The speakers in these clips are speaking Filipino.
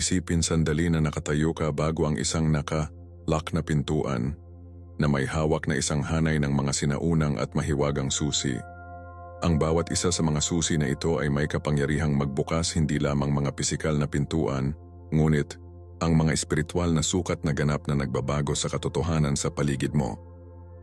Isipin sandali na nakatayo ka bago ang isang naka-lock na pintuan na may hawak na isang hanay ng mga sinaunang at mahiwagang susi. Ang bawat isa sa mga susi na ito ay may kapangyarihang magbukas hindi lamang mga pisikal na pintuan, ngunit ang mga espiritual na sukat na ganap na nagbabago sa katotohanan sa paligid mo.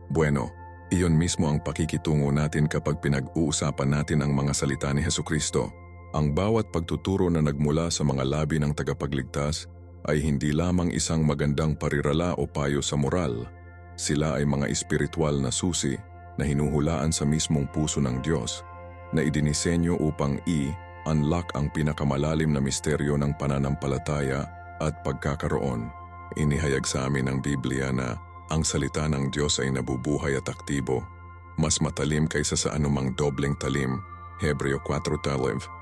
Bueno, iyon mismo ang pakikitungo natin kapag pinag-uusapan natin ang mga salita ni Hesukristo. Ang bawat pagtuturo na nagmula sa mga labi ng tagapagligtas ay hindi lamang isang magandang parirala o payo sa moral. Sila ay mga espiritual na susi na hinuhulaan sa mismong puso ng Diyos na idinisenyo upang i-unlock ang pinakamalalim na misteryo ng pananampalataya at pagkakaroon. Inihayag sa amin ng Biblia na ang salita ng Diyos ay nabubuhay at aktibo, mas matalim kaysa sa anumang dobleng talim, Hebreo 4:12,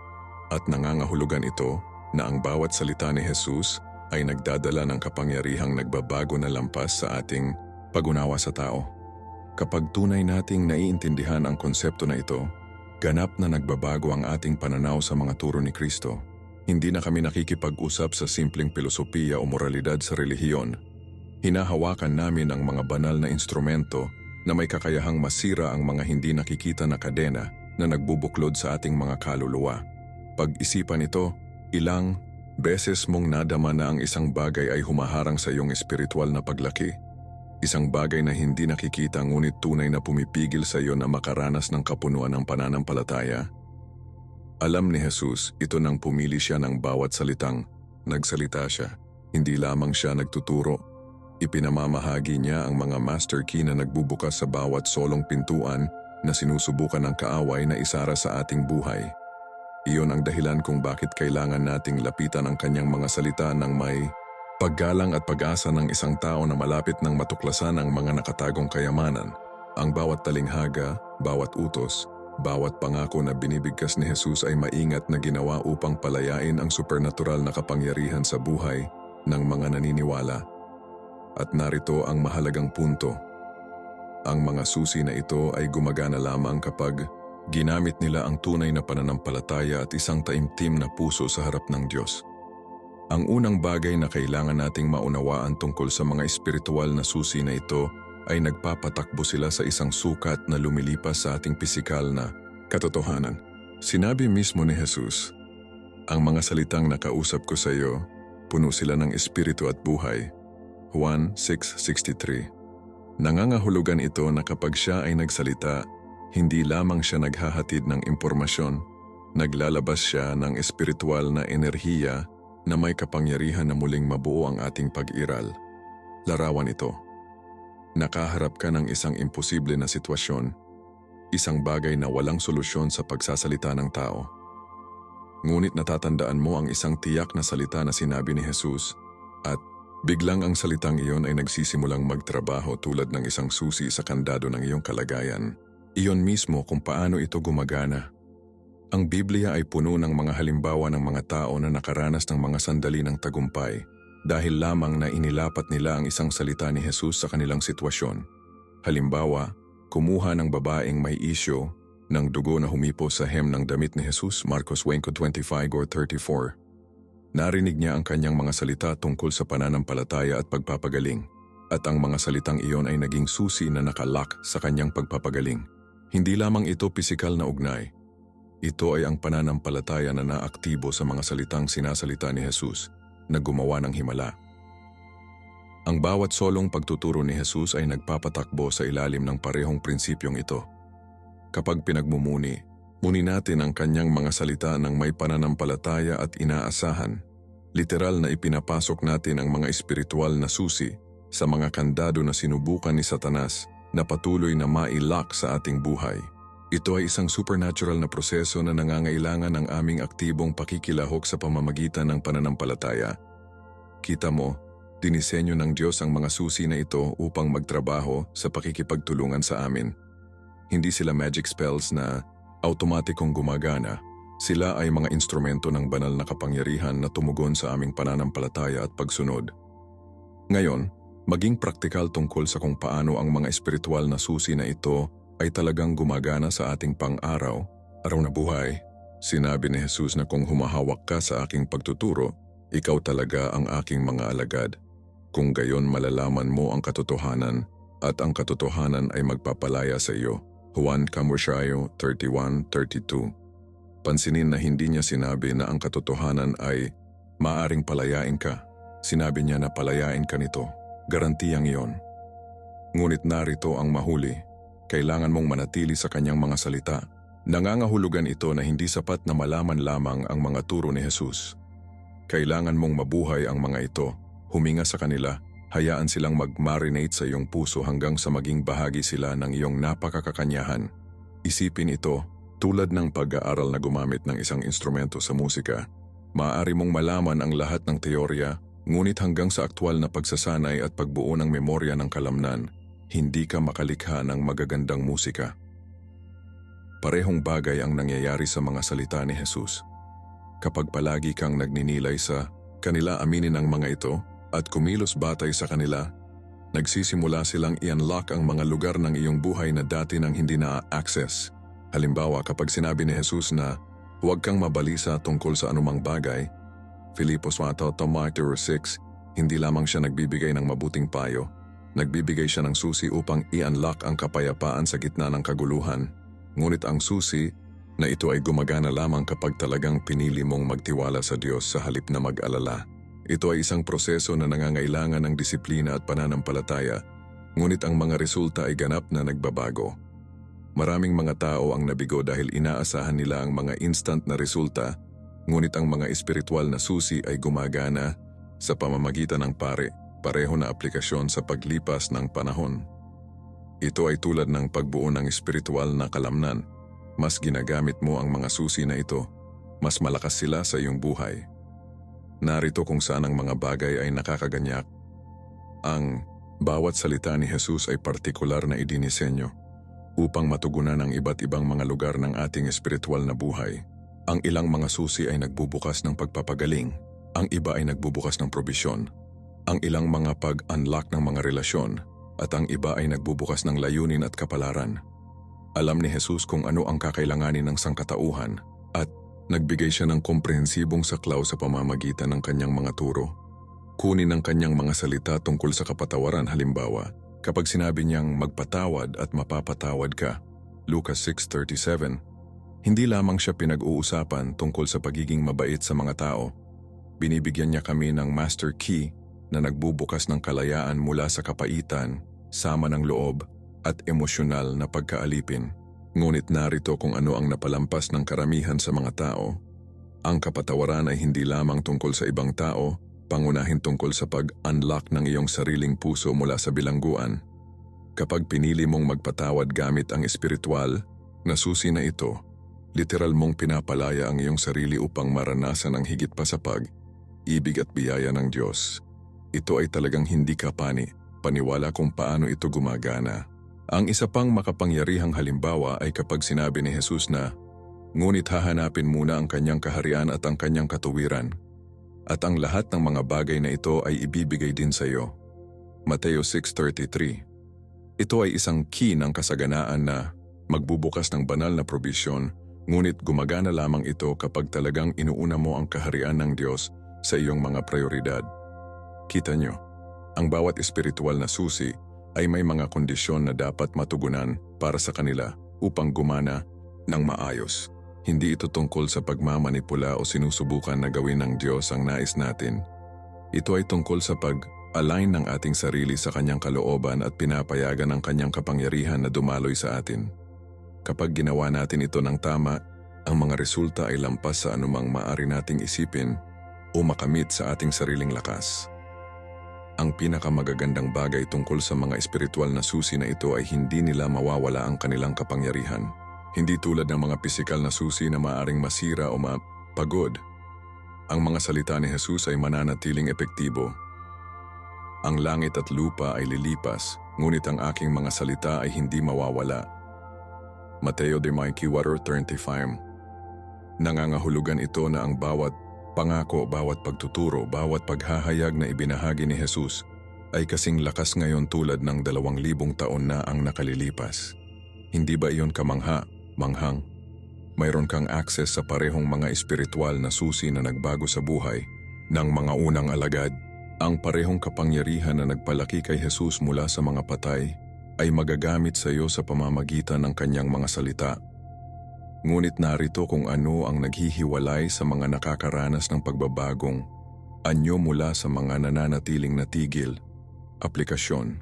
at nangangahulugan ito na ang bawat salita ni Jesus ay nagdadala ng kapangyarihang nagbabago na lampas sa ating pag-unawa sa tao. Kapag tunay nating naiintindihan ang konsepto na ito, ganap na nagbabago ang ating pananaw sa mga turo ni Kristo. Hindi na kami nakikipag-usap sa simpleng filosofiya o moralidad sa relihiyon. Hinahawakan namin ang mga banal na instrumento na may kakayahang masira ang mga hindi nakikita na kadena na nagbubuklod sa ating mga kaluluwa. Pag-isipan ito, ilang beses mong nadama na ang isang bagay ay humaharang sa iyong espiritual na paglaki. Isang bagay na hindi nakikita ngunit tunay na pumipigil sa iyo na makaranas ng kapunuan ng pananampalataya. Alam ni Jesus, ito nang pumili siya ng bawat salitang nagsalita siya. Hindi lamang siya nagtuturo. Ipinamamahagi niya ang mga master key na nagbubukas sa bawat solong pintuan na sinusubukan ng kaaway na isara sa ating buhay. Iyon ang dahilan kung bakit kailangan nating lapitan ang kanyang mga salita ng may paggalang at pag-asa ng isang tao na malapit ng matuklasan ang mga nakatagong kayamanan. Ang bawat talinghaga, bawat utos, bawat pangako na binibigkas ni Jesus ay maingat na ginawa upang palayain ang supernatural na kapangyarihan sa buhay ng mga naniniwala. At narito ang mahalagang punto. Ang mga susi na ito ay gumagana lamang kapag ginamit nila ang tunay na pananampalataya at isang taimtim na puso sa harap ng Diyos. Ang unang bagay na kailangan nating maunawaan tungkol sa mga espiritual na susi na ito ay nagpapatakbo sila sa isang sukat na lumilipas sa ating pisikal na katotohanan. Sinabi mismo ni Jesus, ang mga salitang nakausap ko sa iyo, puno sila ng espiritu at buhay. Juan 6:63. Nangangahulugan ito na kapag siya ay nagsalita, hindi lamang siya naghahatid ng impormasyon, naglalabas siya ng espiritual na enerhiya na may kapangyarihan na muling mabuo ang ating pag-iral. Larawan ito. Nakaharap ka ng isang imposible na sitwasyon, isang bagay na walang solusyon sa pagsasalita ng tao. Ngunit natatandaan mo ang isang tiyak na salita na sinabi ni Jesus at biglang ang salitang iyon ay nagsisimulang magtrabaho tulad ng isang susi sa kandado ng iyong kalagayan. Iyon mismo kung paano ito gumagana. Ang Biblia ay puno ng mga halimbawa ng mga tao na nakaranas ng mga sandali ng tagumpay dahil lamang na inilapat nila ang isang salita ni Jesus sa kanilang sitwasyon. Halimbawa, kumuha ng babaeng may isyo ng dugo na humipo sa hem ng damit ni Jesus, Marcos 1:25-34. Narinig niya ang kanyang mga salita tungkol sa pananampalataya at pagpapagaling, at ang mga salitang iyon ay naging susi na nakalock sa kanyang pagpapagaling. Hindi lamang ito pisikal na ugnay. Ito ay ang pananampalataya na naaktibo sa mga salitang sinasalita ni Jesus na gumawa ng himala. Ang bawat solong pagtuturo ni Jesus ay nagpapatakbo sa ilalim ng parehong prinsipyong ito. Kapag pinagmumuni, muni natin ang kanyang mga salita ng may pananampalataya at inaasahan. Literal na ipinapasok natin ang mga espiritual na susi sa mga kandado na sinubukan ni Satanas na patuloy na ma-lock sa ating buhay. Ito ay isang supernatural na proseso na nangangailangan ng aming aktibong pakikilahok sa pamamagitan ng pananampalataya. Kita mo, dinisenyo ng Diyos ang mga susi na ito upang magtrabaho sa pakikipagtulungan sa amin. Hindi sila magic spells na automatikong gumagana. Sila ay mga instrumento ng banal na kapangyarihan na tumugon sa aming pananampalataya at pagsunod. Ngayon, maging praktikal tungkol sa kung paano ang mga espiritual na susi na ito ay talagang gumagana sa ating pang-araw na buhay. Sinabi ni Jesus na kung humahawak ka sa aking pagtuturo, Ikaw talaga ang aking mga alagad. Kung gayon malalaman mo ang katotohanan at ang katotohanan ay magpapalaya sa iyo. Juan Camusayo 31:32. Pansinin na hindi niya sinabi na ang katotohanan ay maaring palayain ka. Sinabi niya na palayain ka nito. Garantiyang iyon. Ngunit narito ang mahuli. Kailangan mong manatili sa kanyang mga salita. Nangangahulugan ito na hindi sapat na malaman lamang ang mga turo ni Jesus. Kailangan mong mabuhay ang mga ito. Huminga sa kanila, hayaan silang mag-marinate sa iyong puso hanggang sa maging bahagi sila ng iyong napakakakanyahan. Isipin ito, tulad ng pag-aaral na gumamit ng isang instrumento sa musika. Maaari mong malaman ang lahat ng teorya, ngunit hanggang sa aktwal na pagsasanay at pagbuo ng memorya ng kalamnan, hindi ka makalikha ng magagandang musika. Parehong bagay ang nangyayari sa mga salita ni Jesus. Kapag palagi kang nagninilay sa kanila aminin ang mga ito, at kumilos batay sa kanila, nagsisimula silang i-unlock ang mga lugar ng iyong buhay na dati nang hindi na-access. Halimbawa, kapag sinabi ni Jesus na huwag kang mabalisa tungkol sa anumang bagay, Filipos 1:6, hindi lamang siya nagbibigay ng mabuting payo, nagbibigay siya ng susi upang i-unlock ang kapayapaan sa gitna ng kaguluhan. Ngunit ang susi na ito ay gumagana lamang kapag talagang pinili mong magtiwala sa Diyos sa halip na mag-alala. Ito ay isang proseso na nangangailangan ng disiplina at pananampalataya, ngunit ang mga resulta ay ganap na nagbabago. Maraming mga tao ang nabigo dahil inaasahan nila ang mga instant na resulta, ngunit ang mga espiritual na susi ay gumagana sa pamamagitan ng pareho na aplikasyon sa paglipas ng panahon. Ito ay tulad ng pagbuo ng espiritual na kalamnan. Mas ginagamit mo ang mga susi na ito, mas malakas sila sa iyong buhay. Narito kung saan ang mga bagay ay nakakaganyak. Ang bawat salita ni Jesus ay partikular na idinisenyo upang matugunan ang iba't ibang mga lugar ng ating espiritual na buhay. Ang ilang mga susi ay nagbubukas ng pagpapagaling, ang iba ay nagbubukas ng probisyon, ang ilang mga pag-unlock ng mga relasyon, at ang iba ay nagbubukas ng layunin at kapalaran. Alam ni Jesus kung ano ang kakailanganin ng sangkatauhan at nagbigay siya ng komprehensibong saklaw sa pamamagitan ng kanyang mga turo. Kunin ang kanyang mga salita tungkol sa kapatawaran, halimbawa, kapag sinabi niyang magpatawad at mapapatawad ka, Lucas 6:37, hindi lamang siya pinag-uusapan tungkol sa pagiging mabait sa mga tao. Binibigyan niya kami ng master key na nagbubukas ng kalayaan mula sa kapaitan, sama ng loob, at emosyonal na pagkaalipin. Ngunit narito kung ano ang napalampas ng karamihan sa mga tao. Ang kapatawaran ay hindi lamang tungkol sa ibang tao, pangunahin tungkol sa pag-unlock ng iyong sariling puso mula sa bilangguan. Kapag pinili mong magpatawad gamit ang espiritual na susi na ito, literal mong pinapalaya ang iyong sarili upang maranasan ang higit pa sa pag-ibig at biyaya ng Diyos. Ito ay talagang hindi ka paniwala kung paano ito gumagana. Ang isa pang makapangyarihang halimbawa ay kapag sinabi ni Jesus na, ngunit hahanapin muna ang kanyang kaharian at ang kanyang katuwiran, at ang lahat ng mga bagay na ito ay ibibigay din sa iyo. Mateo 6:33. Ito ay isang key ng kasaganaan na magbubukas ng banal na probisyon, ngunit gumagana lamang ito kapag talagang inuuna mo ang kaharian ng Diyos sa iyong mga prioridad. Kita nyo, ang bawat espiritual na susi ay may mga kondisyon na dapat matugunan para sa kanila upang gumana ng maayos. Hindi ito tungkol sa pagmamanipula o sinusubukan na gawin ng Diyos ang nais natin. Ito ay tungkol sa pag-align ng ating sarili sa kanyang kalooban at pinapayagan ang kanyang kapangyarihan na dumaloy sa atin. Kapag ginawa natin ito ng tama, ang mga resulta ay lampas sa anumang maaari nating isipin o makamit sa ating sariling lakas. Ang pinakamagagandang bagay tungkol sa mga espiritual na susi na ito ay hindi nila mawawala ang kanilang kapangyarihan. Hindi tulad ng mga pisikal na susi na maaaring masira o mapagod. Ang mga salita ni Jesus ay mananatiling epektibo. Ang langit at lupa ay lilipas, ngunit ang aking mga salita ay hindi mawawala. Mateo 5:35. Nangangahulugan ito na ang bawat pangako, bawat pagtuturo, bawat paghahayag na ibinahagi ni Jesus ay kasing lakas ngayon tulad ng 2,000 taon na ang nakalilipas. Hindi ba iyon manghang? Mayroon kang access sa parehong mga espiritual na susi na nagbago sa buhay, ng mga unang alagad. Ang parehong kapangyarihan na nagpalaki kay Jesus mula sa mga patay ay magagamit sa iyo sa pamamagitan ng kanyang mga salita. Ngunit narito kung ano ang naghihiwalay sa mga nakakaranas ng pagbabagong anyo mula sa mga nananatiling natigil. Aplikasyon.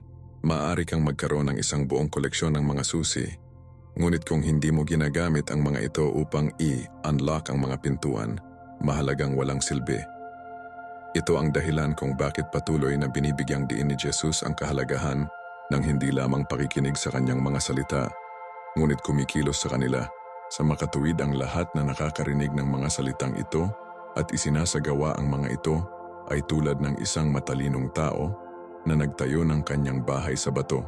Maaari kang magkaroon ng isang buong koleksyon ng mga susi. Ngunit kung hindi mo ginagamit ang mga ito upang i-unlock ang mga pintuan, mahalagang walang silbi. Ito ang dahilan kung bakit patuloy na binibigyang diin ni Jesus ang kahalagahan ng hindi lamang pakikinig sa kanyang mga salita, ngunit kumikilos sa kanila sa makatuwid ang lahat na nakakarinig ng mga salitang ito at isinasagawa ang mga ito ay tulad ng isang matalinong tao na nagtayo ng kanyang bahay sa bato.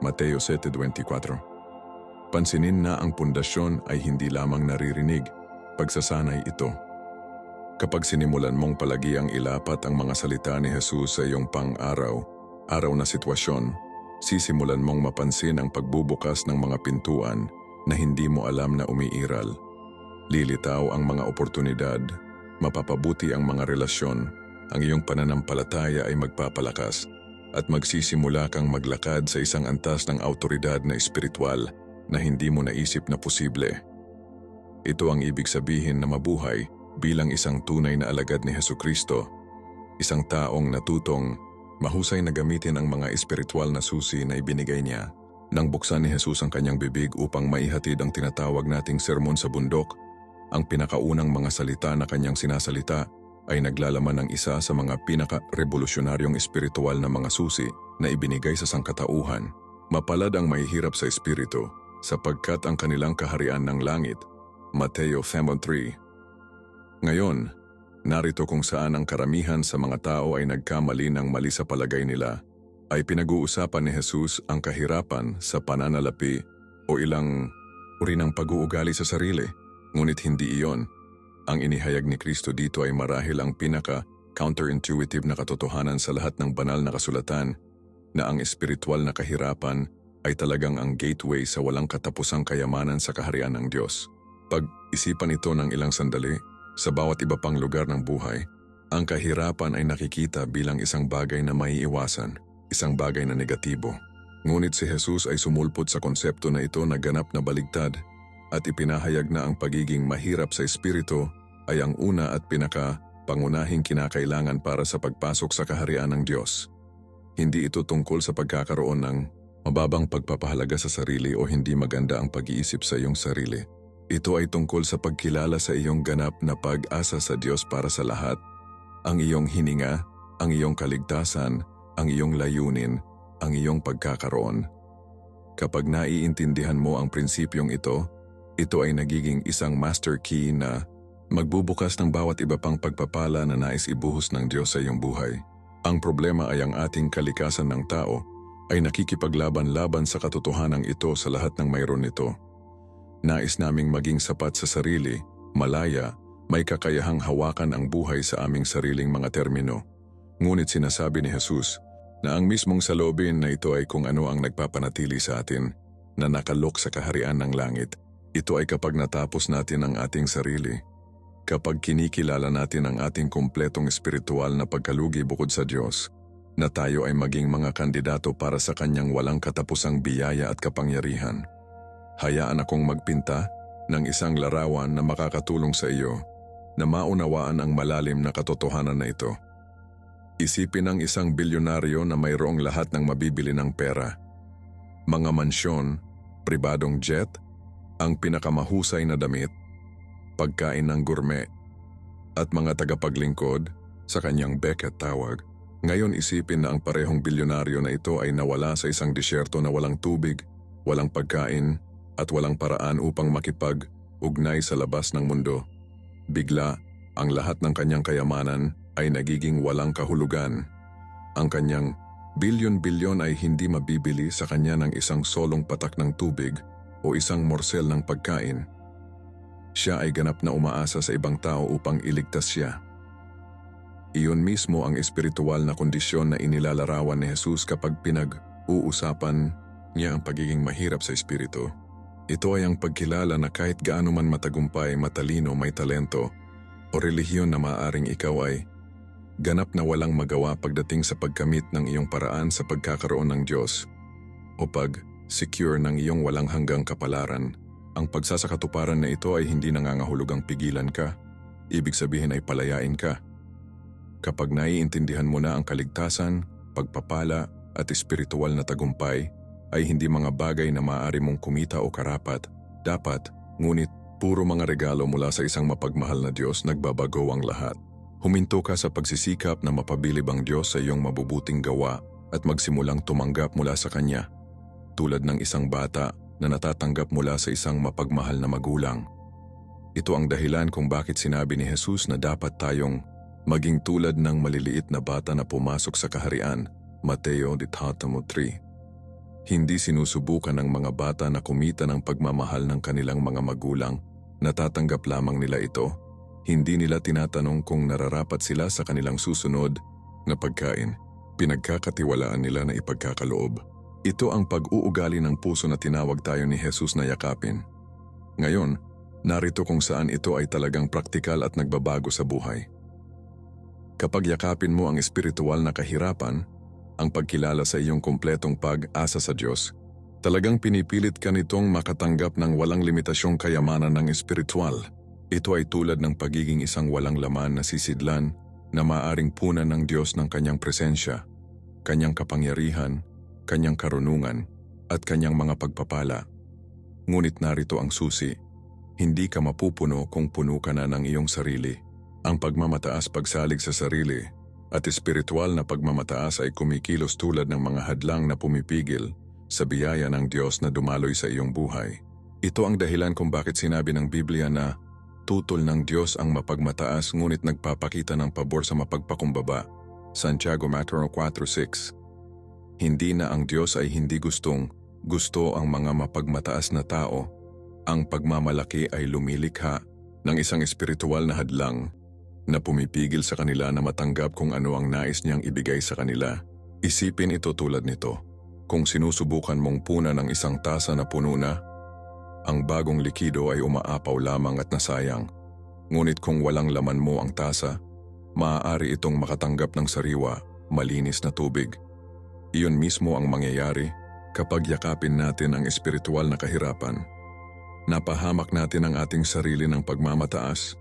Mateo 7:24. Pansinin na ang pundasyon ay hindi lamang naririnig, pagsasanay ito. Kapag sinimulan mong palagiang ilapat ang mga salita ni Jesus sa iyong pang-araw na sitwasyon, sisimulan mong mapansin ang pagbubukas ng mga pintuan na hindi mo alam na umiiral. Lilitaw ang mga oportunidad, mapapabuti ang mga relasyon, ang iyong pananampalataya ay magpapalakas, at magsisimula kang maglakad sa isang antas ng awtoridad na espiritual na hindi mo naisip na posible. Ito ang ibig sabihin na mabuhay bilang isang tunay na alagad ni Hesukristo, isang taong natutong mahusay na gamitin ang mga espiritual na susi na ibinigay niya. Nang buksan ni Jesus ang kanyang bibig upang maihatid ang tinatawag nating sermon sa bundok, ang pinakaunang mga salita na kanyang sinasalita ay naglalaman ng isa sa mga pinaka-revolusyonaryong espiritual na mga susi na ibinigay sa sangkatauhan. Mapalad ang mahihirap sa espiritu, sapagkat ang kanilang kaharian ng langit. Mateo 5:3. Ngayon, narito kung saan ang karamihan sa mga tao ay nagkamali ng mali sa palagay nila, ay pinag-uusapan ni Jesus ang kahirapan sa pananalapi o ilang uri ng pag-uugali sa sarili, ngunit hindi iyon. Ang inihayag ni Kristo dito ay marahil ang pinaka-counterintuitive na katotohanan sa lahat ng banal na kasulatan, na ang espiritual na kahirapan ay talagang ang gateway sa walang katapusang kayamanan sa kaharian ng Diyos. Pag-isipan ito ng ilang sandali, sa bawat iba pang lugar ng buhay, ang kahirapan ay nakikita bilang isang bagay na maiiwasan, isang bagay na negatibo. Ngunit si Jesus ay sumulpot sa konsepto na ito na ganap na baligtad at ipinahayag na ang pagiging mahirap sa espiritu ay ang una at pangunahing kinakailangan para sa pagpasok sa kaharian ng Diyos. Hindi ito tungkol sa pagkakaroon ng mababang pagpapahalaga sa sarili o hindi maganda ang pag-iisip sa iyong sarili. Ito ay tungkol sa pagkilala sa iyong ganap na pag-asa sa Diyos para sa lahat, ang iyong hininga, ang iyong kaligtasan, ang iyong layunin, ang iyong pagkakaroon. Kapag naiintindihan mo ang prinsipyong ito ay nagiging isang master key na magbubukas ng bawat iba pang pagpapala na nais ibuhos ng Diyos sa iyong buhay. Ang problema ay ang ating kalikasan ng tao ay nakikipaglaban-laban sa katotohanan ito sa lahat ng mayroon nito. Nais naming maging sapat sa sarili, malaya, may kakayahang hawakan ang buhay sa aming sariling mga termino. Ngunit sinasabi ni Jesus na ang mismong saloobin na ito ay kung ano ang nagpapanatili sa atin, na nakalok sa kaharian ng langit. Ito ay kapag natapos natin ang ating sarili. Kapag kinikilala natin ang ating kumpletong espiritual na pagkalugi bukod sa Diyos, na tayo ay maging mga kandidato para sa kanyang walang katapusang biyaya at kapangyarihan. Hayaan akong magpinta ng isang larawan na makakatulong sa iyo na maunawaan ang malalim na katotohanan na ito. Isipin ang isang bilyonaryo na mayroong lahat ng mabibili ng pera. Mga mansyon, pribadong jet, ang pinakamahusay na damit, pagkain ng gourmet, at mga tagapaglingkod sa kanyang beck at tawag. Ngayon isipin na ang parehong bilyonaryo na ito ay nawala sa isang disyerto na walang tubig, walang pagkain, at walang paraan upang makipag-ugnay sa labas ng mundo. Bigla, ang lahat ng kanyang kayamanan ay nagiging walang kahulugan. Ang kanyang bilyon-bilyon ay hindi mabibili sa kanya ng isang solong patak ng tubig o isang morsel ng pagkain. Siya ay ganap na umaasa sa ibang tao upang iligtas siya. Iyon mismo ang espiritual na kondisyon na inilalarawan ni Jesus kapag pinag-uusapan niya ang pagiging mahirap sa espiritu. Ito ay ang pagkilala na kahit gaano man matagumpay, matalino, may talento, o relihiyon na maaaring ikaw ay ganap na walang magawa pagdating sa pagkamit ng iyong paraan sa pagkakaroon ng Diyos o pag-secure ng iyong walang hanggang kapalaran. Ang pagsasakatuparan na ito ay hindi nangangahulugang pigilan ka, ibig sabihin ay palayain ka. Kapag naiintindihan mo na ang kaligtasan, pagpapala at espiritual na tagumpay ay hindi mga bagay na maaari mong kumita o karapat, ngunit puro mga regalo mula sa isang mapagmahal na Diyos, nagbabago ang lahat. Huminto ka sa pagsisikap na mapabilib ang Diyos sa iyong mabubuting gawa at magsimulang tumanggap mula sa Kanya, tulad ng isang bata na natatanggap mula sa isang mapagmahal na magulang. Ito ang dahilan kung bakit sinabi ni Jesus na dapat tayong maging tulad ng maliliit na bata na pumasok sa kaharian, Mateo 3. Hindi sinusubukan ng mga bata na kumita ng pagmamahal ng kanilang mga magulang, natatanggap lamang nila ito. Hindi nila tinatanong kung nararapat sila sa kanilang susunod na pagkain. Pinagkakatiwalaan nila na ipagkakaloob. Ito ang pag-uugali ng puso na tinawag tayo ni Jesus na yakapin. Ngayon, narito kung saan ito ay talagang praktikal at nagbabago sa buhay. Kapag yakapin mo ang espiritual na kahirapan, ang pagkilala sa iyong kumpletong pag-asa sa Diyos, talagang pinipilit ka nitong makatanggap ng walang limitasyong kayamanan ng espiritual. Ito ay tulad ng pagiging isang walang laman na sisidlan na maaaring punan ng Diyos ng Kanyang presensya, Kanyang kapangyarihan, Kanyang karunungan, at Kanyang mga pagpapala. Ngunit narito ang susi, hindi ka mapupuno kung puno ka na ng iyong sarili. Ang pagmamataas pagsalig sa sarili at espiritual na pagmamataas ay kumikilos tulad ng mga hadlang na pumipigil sa biyaya ng Diyos na dumaloy sa iyong buhay. Ito ang dahilan kung bakit sinabi ng Biblia na tutol ng Diyos ang mapagmataas ngunit nagpapakita ng pabor sa mapagpakumbaba. Santiago 4:6. Hindi na ang Diyos ay hindi gusto ang mga mapagmataas na tao. Ang pagmamalaki ay lumilikha ng isang espiritual na hadlang na pumipigil sa kanila na matanggap kung ano ang nais niyang ibigay sa kanila. Isipin ito tulad nito. Kung sinusubukan mong punan ng isang tasa na puno na, ang bagong likido ay umaapaw lamang at nasayang. Ngunit kung walang laman mo ang tasa, maaari itong makatanggap ng sariwa, malinis na tubig. Iyon mismo ang mangyayari kapag yakapin natin ang espiritual na kahirapan. Napahamak natin ang ating sarili ng pagmamataas,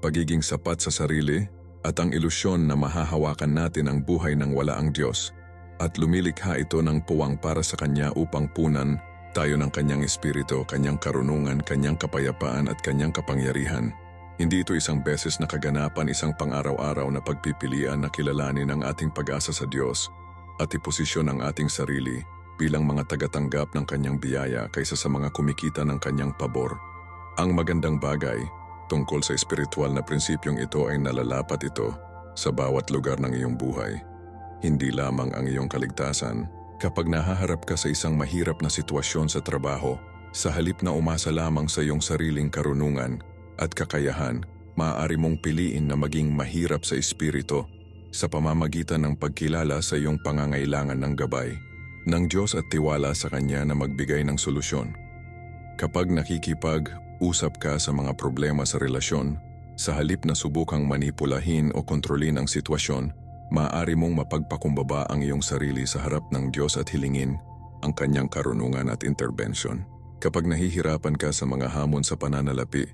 pagiging sapat sa sarili, at ang ilusyon na mahahawakan natin ang buhay ng wala ang Diyos, at lumilikha ito ng puwang para sa Kanya upang punan tayo ng Kanyang Espiritu, Kanyang karunungan, Kanyang kapayapaan at Kanyang kapangyarihan. Hindi ito isang beses na kaganapan, isang pang-araw-araw na pagpipilian na kilalanin ang ating pag-asa sa Diyos at iposisyon ang ating sarili bilang mga tagatanggap ng Kanyang biyaya kaysa sa mga kumikita ng Kanyang pabor. Ang magandang bagay tungkol sa espiritual na prinsipyong ito ay nalalapat ito sa bawat lugar ng iyong buhay. Hindi lamang ang iyong kaligtasan. Kapag nahaharap ka sa isang mahirap na sitwasyon sa trabaho, sa halip na umasa lamang sa iyong sariling karunungan at kakayahan, maaari mong piliin na maging mahirap sa espiritu sa pamamagitan ng pagkilala sa iyong pangangailangan ng gabay ng Diyos at tiwala sa Kanya na magbigay ng solusyon. Kapag nakikipag-usap ka sa mga problema sa relasyon, sa halip na subukang manipulahin o kontrolin ang sitwasyon, maaari mong mapagpakumbaba ang iyong sarili sa harap ng Diyos at hilingin ang Kanyang karunungan at intervention. Kapag nahihirapan ka sa mga hamon sa pananalapi,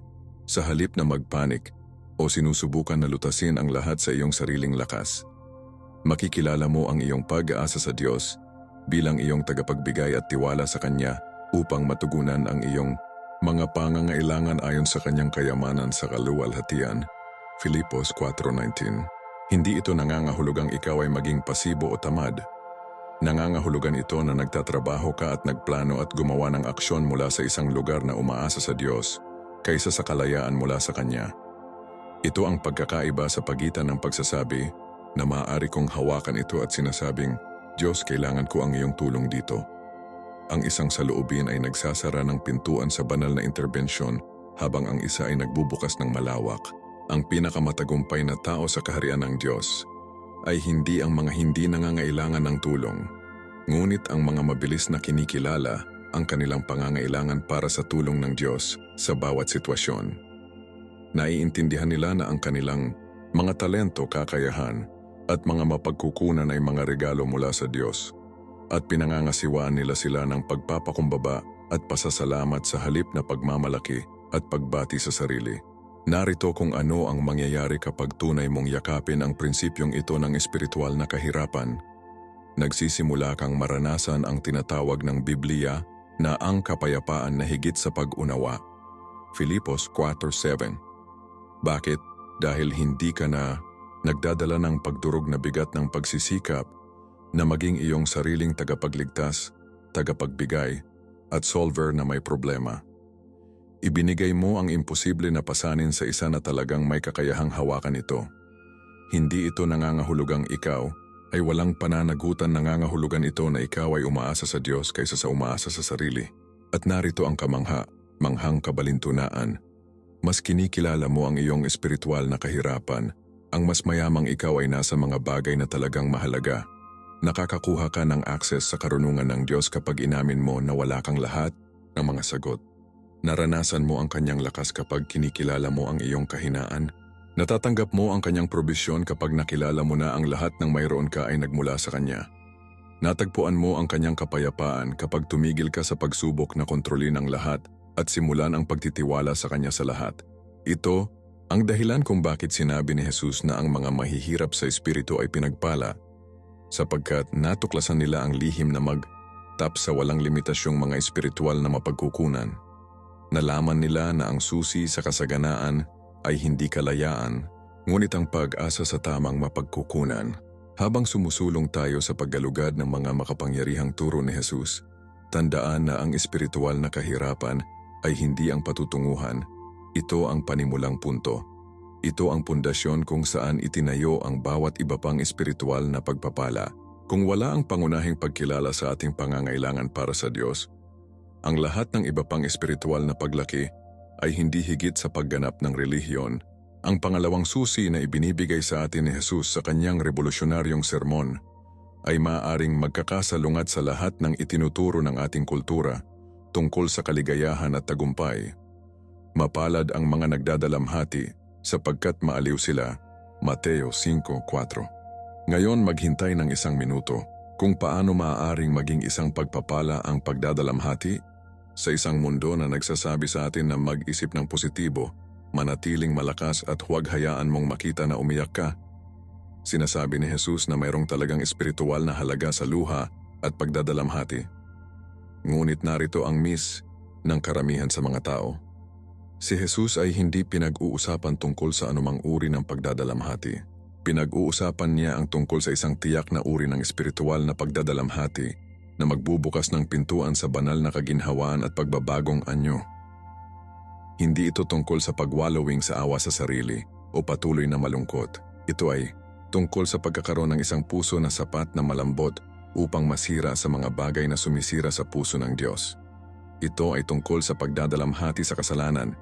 sa halip na magpanik o sinusubukan na lutasin ang lahat sa iyong sariling lakas, makikilala mo ang iyong pag-aasa sa Diyos bilang iyong tagapagbigay at tiwala sa Kanya upang matugunan ang iyong mga pangangailangan ayon sa Kanyang kayamanan sa kaluwalhatian. Filipos 4:19. Hindi ito nangangahulugang ikaw ay maging pasibo o tamad. Nangangahulugan ito na nagtatrabaho ka at nagplano at gumawa ng aksyon mula sa isang lugar na umaasa sa Diyos kaysa sa kalayaan mula sa Kanya. Ito ang pagkakaiba sa pagitan ng pagsasabi na maaari kong hawakan ito at sinasabing, Diyos, kailangan ko ang iyong tulong dito. Ang isang saloobin ay nagsasara ng pintuan sa banal na interbensyon habang ang isa ay nagbubukas ng malawak. Ang pinakamatagumpay na tao sa kaharian ng Diyos ay hindi ang mga hindi nangangailangan ng tulong, ngunit ang mga mabilis na kinikilala ang kanilang pangangailangan para sa tulong ng Diyos sa bawat sitwasyon. Naiintindihan nila na ang kanilang mga talento, kakayahan, at mga mapagkukunan ay mga regalo mula sa Diyos. At pinangangasiwaan nila sila ng pagpapakumbaba at pasasalamat sa halip na pagmamalaki at pagbati sa sarili. Narito kung ano ang mangyayari kapag tunay mong yakapin ang prinsipyong ito ng espiritual na kahirapan. Nagsisimula kang maranasan ang tinatawag ng Biblia na ang kapayapaan na higit sa pag-unawa. Filipos 4:7. Bakit? Dahil hindi ka na nagdadala ng pagdurog na bigat ng pagsisikap na maging iyong sariling tagapagligtas, tagapagbigay, at solver na may problema. Ibinigay mo ang imposible na pasanin sa isa na talagang may kakayahang hawakan ito. Hindi ito nangangahulugang ikaw ay walang pananagutan, nangangahulugan ito na ikaw ay umaasa sa Diyos kaysa sa umaasa sa sarili. At narito ang manghang kabalintunaan. Mas kinikilala mo ang iyong espiritual na kahirapan, ang mas mayamang ikaw ay nasa mga bagay na talagang mahalaga. Nakakakuha ka ng access sa karunungan ng Diyos kapag inamin mo na wala kang lahat ng mga sagot. Naranasan mo ang kanyang lakas kapag kinikilala mo ang iyong kahinaan. Natatanggap mo ang kanyang probisyon kapag nakilala mo na ang lahat ng mayroon ka ay nagmula sa kanya. Natagpuan mo ang kanyang kapayapaan kapag tumigil ka sa pagsubok na kontrolin ang lahat at simulan ang pagtitiwala sa kanya sa lahat. Ito ang dahilan kung bakit sinabi ni Jesus na ang mga mahihirap sa espiritu ay pinagpala, sapagkat natuklasan nila ang lihim na magtap sa walang limitasyong mga espiritual na mapagkukunan. Nalaman nila na ang susi sa kasaganaan ay hindi kalayaan, ngunit ang pag-asa sa tamang mapagkukunan. Habang sumusulong tayo sa paggalugad ng mga makapangyarihang turo ni Jesus, tandaan na ang espiritual na kahirapan ay hindi ang patutunguhan. Ito ang panimulang punto. Ito ang pundasyon kung saan itinayo ang bawat iba pang espiritual na pagpapala. Kung wala ang pangunahing pagkilala sa ating pangangailangan para sa Diyos, ang lahat ng iba pang espiritual na paglaki ay hindi higit sa pagganap ng relihiyon. Ang pangalawang susi na ibinibigay sa atin ni Jesus sa kanyang revolusyonaryong sermon ay maaaring magkakasalungat sa lahat ng itinuturo ng ating kultura tungkol sa kaligayahan at tagumpay. Mapalad ang mga nagdadalamhati sapagkat maaliw sila. Mateo 5:4. Ngayon maghintay ng 1 minuto kung paano maaaring maging isang pagpapala ang pagdadalamhati sa isang mundo na nagsasabi sa atin na mag-isip ng positibo, manatiling malakas at huwag hayaan mong makita na umiyak ka. Sinasabi ni Jesus na mayroong talagang espiritual na halaga sa luha at pagdadalamhati. Ngunit narito ang miss ng karamihan sa mga tao. Si Jesus ay hindi pinag-uusapan tungkol sa anumang uri ng pagdadalamhati. Pinag-uusapan niya ang tungkol sa isang tiyak na uri ng espiritual na pagdadalamhati na magbubukas ng pintuan sa banal na kaginhawaan at pagbabagong anyo. Hindi ito tungkol sa pagwalowing sa awa sa sarili o patuloy na malungkot. Ito ay tungkol sa pagkakaroon ng isang puso na sapat na malambot upang masira sa mga bagay na sumisira sa puso ng Diyos. Ito ay tungkol sa pagdadalamhati sa kasalanan,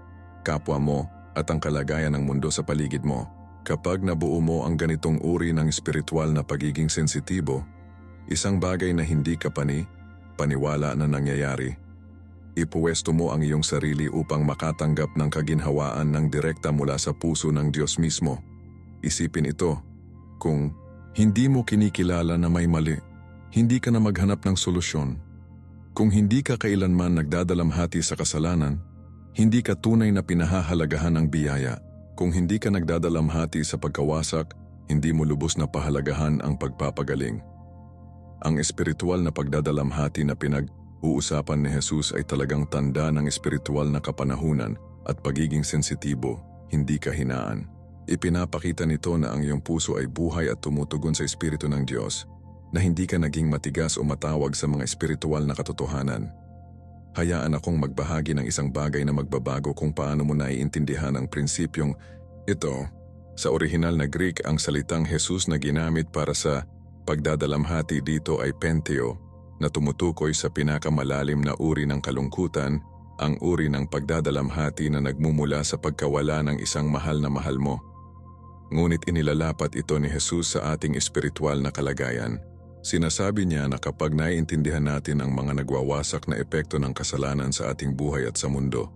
kapwa mo at ang kalagayan ng mundo sa paligid mo. Kapag nabuo mo ang ganitong uri ng espiritual na pagiging sensitibo, isang bagay na hindi ka paniwala na nangyayari. Ipuwesto mo ang iyong sarili upang makatanggap ng kaginhawaan ng direkta mula sa puso ng Diyos mismo. Isipin ito, kung hindi mo kinikilala na may mali, hindi ka na maghanap ng solusyon. Kung hindi ka kailanman nagdadalamhati sa kasalanan, hindi ka tunay na pinahahalagahan ng biyaya. Kung hindi ka nagdadalamhati sa pagkawasak, hindi mo lubos na pahalagahan ang pagpapagaling. Ang espiritual na pagdadalamhati na pinag-uusapan ni Jesus ay talagang tanda ng espiritual na kapanahunan at pagiging sensitibo, hindi kahinaan. Ipinapakita nito na ang iyong puso ay buhay at tumutugon sa Espiritu ng Diyos, na hindi ka naging matigas o matawag sa mga espiritual na katotohanan. Hayaan akong magbahagi ng isang bagay na magbabago kung paano mo naiintindihan ang prinsipyong ito. Sa orihinal na Greek, ang salitang Jesus na ginamit para sa pagdadalamhati dito ay penteo, na tumutukoy sa pinakamalalim na uri ng kalungkutan, ang uri ng pagdadalamhati na nagmumula sa pagkawala ng isang mahal na mahal mo. Ngunit inilalapat ito ni Jesus sa ating espiritual na kalagayan. Sinasabi niya na kapag naiintindihan natin ang mga nagwawasak na epekto ng kasalanan sa ating buhay at sa mundo,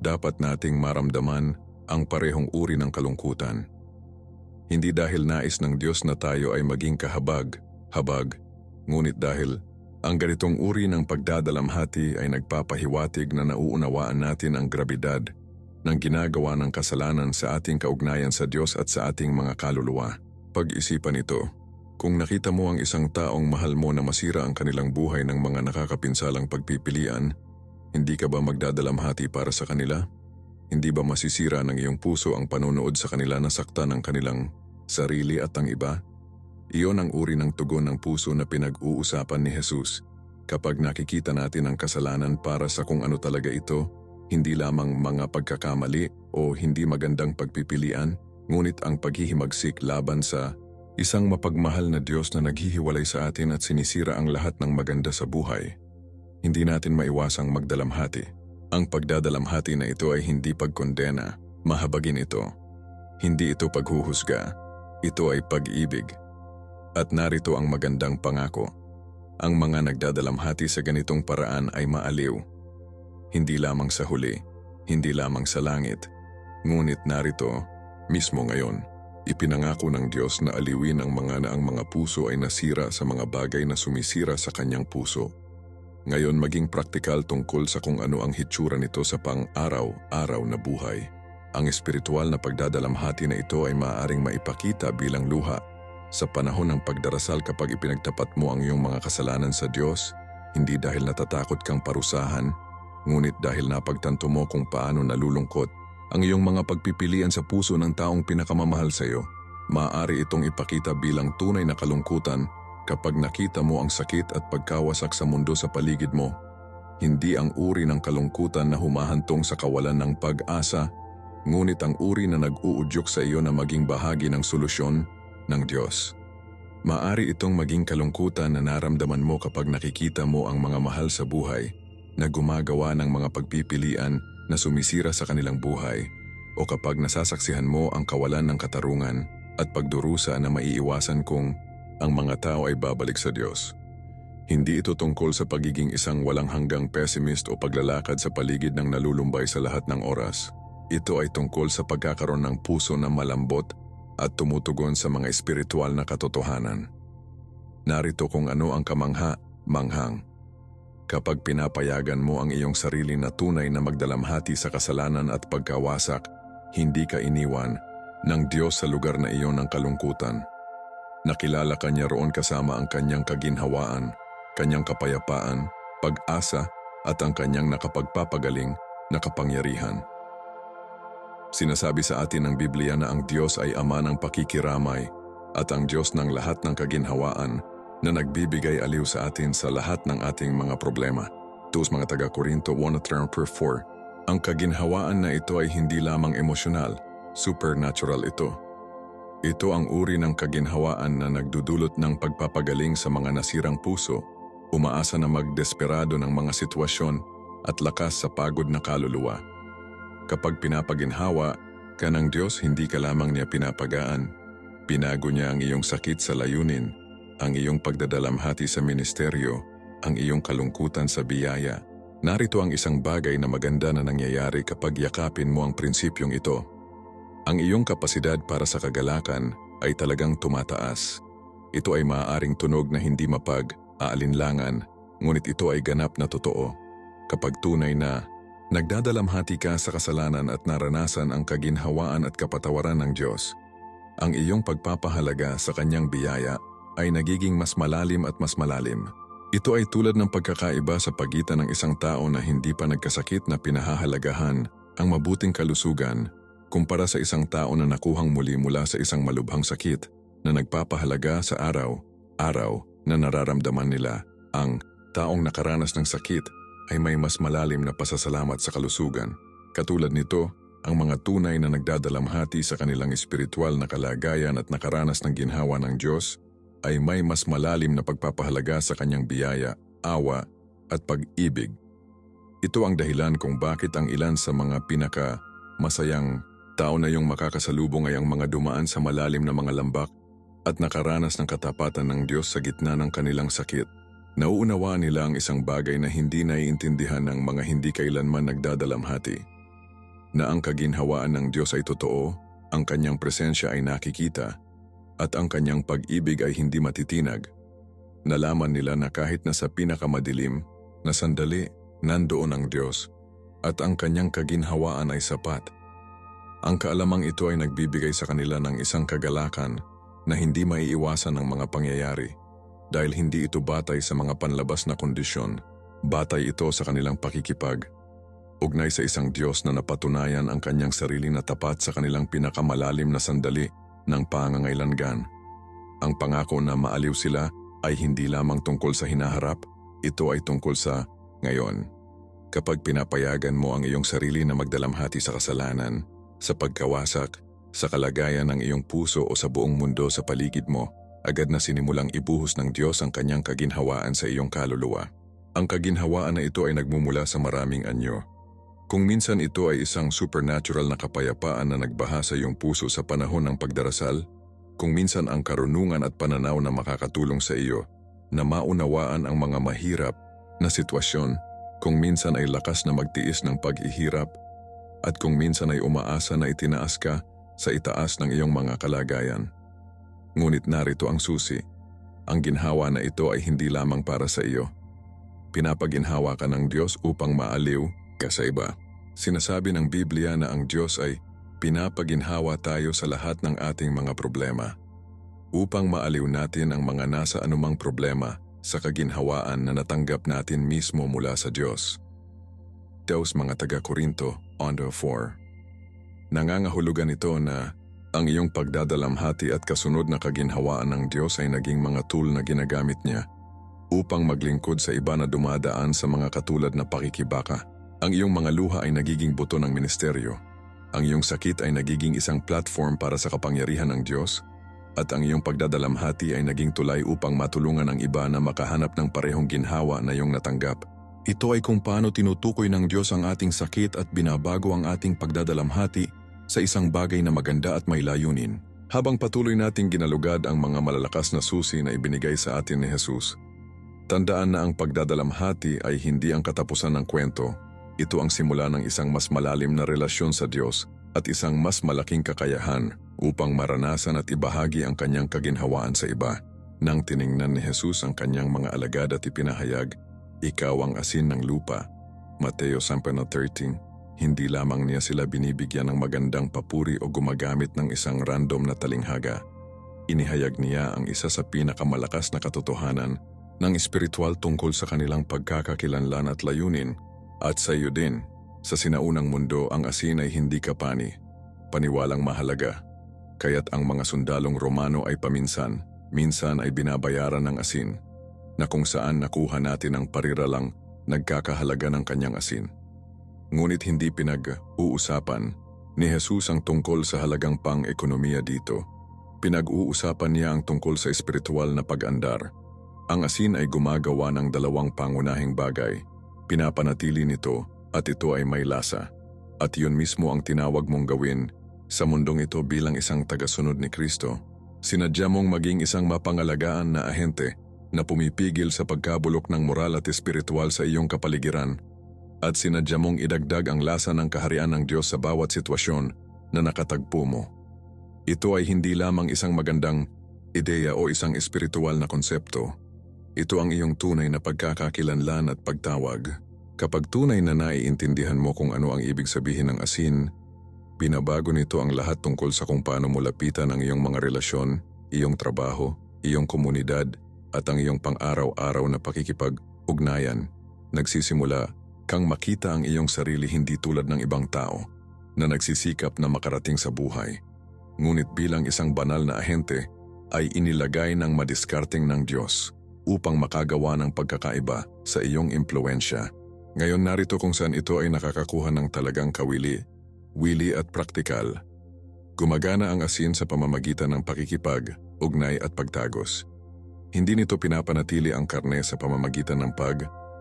dapat nating maramdaman ang parehong uri ng kalungkutan. Hindi dahil nais ng Diyos na tayo ay maging habag, ngunit dahil ang ganitong uri ng pagdadalamhati ay nagpapahiwatig na nauunawaan natin ang grabidad ng ginagawa ng kasalanan sa ating kaugnayan sa Diyos at sa ating mga kaluluwa. Pag-isipan ito, kung nakita mo ang isang taong mahal mo na masira ang kanilang buhay ng mga nakakapinsalang pagpipilian, hindi ka ba magdadalamhati para sa kanila? Hindi ba masisira ng iyong puso ang panonood sa kanila na saktan ng kanilang sarili at ang iba? Iyon ang uri ng tugon ng puso na pinag-uusapan ni Jesus. Kapag nakikita natin ang kasalanan para sa kung ano talaga ito, hindi lamang mga pagkakamali o hindi magandang pagpipilian, ngunit ang paghihimagsik laban sa isang mapagmahal na Diyos na naghihiwalay sa atin at sinisira ang lahat ng maganda sa buhay. Hindi natin maiwasang magdalamhati. Ang pagdadalamhati na ito ay hindi pagkondena, mahabagin ito. Hindi ito paghuhusga, ito ay pag-ibig. At narito ang magandang pangako. Ang mga nagdadalamhati sa ganitong paraan ay maaliw. Hindi lamang sa huli, hindi lamang sa langit. Ngunit narito, mismo ngayon, ipinangako ng Diyos na aliwin ang mga puso ay nasira sa mga bagay na sumisira sa kanyang puso. Ngayon maging praktikal tungkol sa kung ano ang hitsura nito sa pang-araw-araw na buhay. Ang espiritual na pagdadalamhati na ito ay maaaring maipakita bilang luha sa panahon ng pagdarasal kapag ipinagtapat mo ang iyong mga kasalanan sa Diyos, hindi dahil natatakot kang parusahan, ngunit dahil napagtanto mo kung paano nalulungkot ang iyong mga pagpipilian sa puso ng taong pinakamamahal sa iyo. Maaari itong ipakita bilang tunay na kalungkutan kapag nakita mo ang sakit at pagkawasak sa mundo sa paligid mo. Hindi ang uri ng kalungkutan na humahantong sa kawalan ng pag-asa, ngunit ang uri na nag-uudyok sa iyo na maging bahagi ng solusyon ng Diyos. Maaari itong maging kalungkutan na naramdaman mo kapag nakikita mo ang mga mahal sa buhay na gumagawa ng mga pagpipilian na sumisira sa kanilang buhay, o kapag nasasaksihan mo ang kawalan ng katarungan at pagdurusa na maiiwasan kung ang mga tao ay babalik sa Diyos. Hindi ito tungkol sa pagiging isang walang hanggang pessimist o paglalakad sa paligid ng nalulumbay sa lahat ng oras. Ito ay tungkol sa pagkakaroon ng puso na malambot at tumutugon sa mga espiritual na katotohanan. Narito kung ano ang kamangha-manghang. Kapag pinapayagan mo ang iyong sarili na tunay na magdalamhati sa kasalanan at pagkawasak, hindi ka iniwan ng Diyos sa lugar na iyon ng kalungkutan. Nakilala ka niya roon kasama ang kanyang kaginhawaan, kanyang kapayapaan, pag-asa at ang kanyang nakapagpapagaling na kapangyarihan. Sinasabi sa atin ng Biblia na ang Diyos ay Ama ng pakikiramay at ang Diyos ng lahat ng kaginhawaan na nagbibigay aliw sa atin sa lahat ng ating mga problema. Tus mga taga-Korinto 1:4. Ang kaginhawaan na ito ay hindi lamang emosyonal, supernatural ito. Ito ang uri ng kaginhawaan na nagdudulot ng pagpapagaling sa mga nasirang puso, umaasa na magdesperado ng mga sitwasyon at lakas sa pagod na kaluluwa. Kapag pinapaginhawa ka ng Diyos, hindi ka lamang niya pinapagaan. Pinago niya ang iyong sakit sa layunin, ang iyong pagdadalamhati sa ministeryo, ang iyong kalungkutan sa biyaya. Narito ang isang bagay na maganda na nangyayari kapag yakapin mo ang prinsipyong ito. Ang iyong kapasidad para sa kagalakan ay talagang tumataas. Ito ay maaaring tunog na hindi mapag-aalinlangan, ngunit ito ay ganap na totoo. Kapag tunay na nagdadalamhati ka sa kasalanan at naranasan ang kaginhawaan at kapatawaran ng Diyos, ang iyong pagpapahalaga sa kanyang biyaya ay nagiging mas malalim at mas malalim. Ito ay tulad ng pagkakaiba sa pagitan ng isang tao na hindi pa nagkasakit na pinahahalagahan ang mabuting kalusugan kumpara sa isang tao na nakuhang muli mula sa isang malubhang sakit na nagpapahalaga sa araw-araw na nararamdaman nila. Ang taong nakaranas ng sakit ay may mas malalim na pasasalamat sa kalusugan. Katulad nito, ang mga tunay na nagdadalamhati sa kanilang espiritual na kalagayan at nakaranas ng ginhawa ng Diyos ay may mas malalim na pagpapahalaga sa kanyang biyaya, awa at pag-ibig. Ito ang dahilan kung bakit ang ilan sa mga pinaka-masayang tao na yung makakasalubong ay ang mga dumaan sa malalim na mga lambak at nakaranas ng katapatan ng Diyos sa gitna ng kanilang sakit. Nauunawaan nila ang isang bagay na hindi naiintindihan ng mga hindi kailanman nagdadalamhati. Na ang kaginhawaan ng Diyos ay totoo ang kanyang presensya ay nakikita, at ang kanyang pag-ibig ay hindi matitinag. Nalaman nila na kahit na sa pinakamadilim na sandali, nandoon ang Diyos, at ang kanyang kaginhawaan ay sapat. Ang kaalamang ito ay nagbibigay sa kanila ng isang kagalakan na hindi maiiwasan ng mga pangyayari, dahil hindi ito batay sa mga panlabas na kondisyon, batay ito sa kanilang pakikipag. Ugnay sa isang Diyos na napatunayan ang kanyang sarili na tapat sa kanilang pinakamalalim na sandali ng pangangailangan. Ang pangako na maaliw sila ay hindi lamang tungkol sa hinaharap, ito ay tungkol sa ngayon. Kapag pinapayagan mo ang iyong sarili na magdalamhati sa kasalanan, sa pagkawasak, sa kalagayan ng iyong puso o sa buong mundo sa paligid mo, agad na sinimulang ibuhos ng Diyos ang kanyang kaginhawaan sa iyong kaluluwa. Ang kaginhawaan na ito ay nagmumula sa maraming anyo. Kung minsan ito ay isang supernatural na kapayapaan na nagbaha sa iyong puso sa panahon ng pagdarasal, kung minsan ang karunungan at pananaw na makakatulong sa iyo na maunawaan ang mga mahirap na sitwasyon, kung minsan ay lakas na magtiis ng paghihirap, at kung minsan ay umaasa na itinaas ka sa itaas ng iyong mga kalagayan. Ngunit narito ang susi, ang ginhawa na ito ay hindi lamang para sa iyo. Pinapaginhawa ka ng Diyos upang maaliw ka sa iba. Sinasabi ng Biblia na ang Diyos ay pinapaginhawa tayo sa lahat ng ating mga problema, upang maaliw natin ang mga nasa anumang problema sa kaginhawaan na natanggap natin mismo mula sa Diyos. Deus mga taga-Korinto, 4. Nangangahulugan ito na ang iyong pagdadalamhati at kasunod na kaginhawaan ng Diyos ay naging mga tool na ginagamit niya upang maglingkod sa iba na dumadaan sa mga katulad na pakikibaka. Ang iyong mga luha ay nagiging buto ng ministeryo. Ang iyong sakit ay nagiging isang platform para sa kapangyarihan ng Diyos, at ang iyong pagdadalamhati ay naging tulay upang matulungan ang iba na makahanap ng parehong ginhawa na iyong natanggap. Ito ay kung paano tinutukoy ng Diyos ang ating sakit at binabago ang ating pagdadalamhati sa isang bagay na maganda at may layunin. Habang patuloy nating ginalugad ang mga malalakas na susi na ibinigay sa atin ni Jesus, tandaan na ang pagdadalamhati ay hindi ang katapusan ng kwento. Ito ang simula ng isang mas malalim na relasyon sa Diyos at isang mas malaking kakayahan upang maranasan at ibahagi ang kanyang kaginhawaan sa iba. Nang tiningnan ni Jesus ang kanyang mga alagad at ipinahayag, "Ikaw ang asin ng lupa." Mateo 10:13. Hindi lamang niya sila binibigyan ng magandang papuri o gumagamit ng isang random na talinghaga. Inihayag niya ang isa sa pinakamalakas na katotohanan ng espiritual tungkol sa kanilang pagkakakilanlan at layunin. At sa iyo din, sa sinaunang mundo ang asin ay hindi kapani, paniwalang mahalaga. Kaya't ang mga sundalong Romano ay minsan ay binabayaran ng asin, na kung saan nakuha natin ang pariralang nagkakahalaga ng kanyang asin. Ngunit hindi pinag-uusapan ni Jesus ang tungkol sa halagang pang-ekonomiya dito. Pinag-uusapan niya ang tungkol sa espiritual na pag-andar. Ang asin ay gumagawa ng dalawang pangunahing bagay. Pinapanatili nito at ito ay may lasa. At yun mismo ang tinawag mong gawin sa mundong ito bilang isang tagasunod ni Kristo. Sinadya mong maging isang mapangalagaan na ahente na pumipigil sa pagkabulok ng moral at espiritual sa iyong kapaligiran. At sinadya mong idagdag ang lasa ng kaharian ng Diyos sa bawat sitwasyon na nakatagpo mo. Ito ay hindi lamang isang magandang ideya o isang espiritual na konsepto. Ito ang iyong tunay na pagkakakilanlan at pagtawag. Kapag tunay na naiintindihan mo kung ano ang ibig sabihin ng asin, binabago nito ang lahat tungkol sa kung paano mo lapitan ang iyong mga relasyon, iyong trabaho, iyong komunidad, at ang iyong pang-araw-araw na pakikipag-ugnayan. Nagsisimula kang makita ang iyong sarili hindi tulad ng ibang tao na nagsisikap na makarating sa buhay. Ngunit bilang isang banal na ahente ay inilagay ng madiskarteng ng Diyos upang makagawa ng pagkakaiba sa iyong impluensya. Ngayon narito kung saan ito ay nakakakuha ng talagang wili at praktikal. Gumagana ang asin sa pamamagitan ng pakikipag, ugnay at pagtagos. Hindi nito pinapanatili ang karne sa pamamagitan ng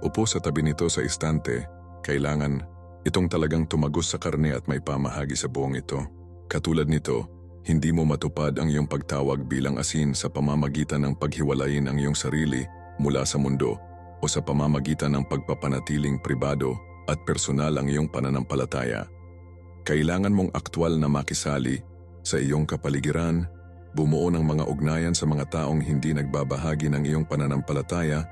upo sa tabi nito sa istante. Kailangan itong talagang tumagos sa karne at may pamahagi sa buong ito. Katulad nito, hindi mo matupad ang iyong pagtawag bilang asin sa pamamagitan ng paghiwalayin ang iyong sarili mula sa mundo o sa pamamagitan ng pagpapanatiling pribado at personal ang iyong pananampalataya. Kailangan mong aktwal na makisali Sa iyong kapaligiran, bumuo ng mga ugnayan sa mga taong hindi nagbabahagi ng iyong pananampalataya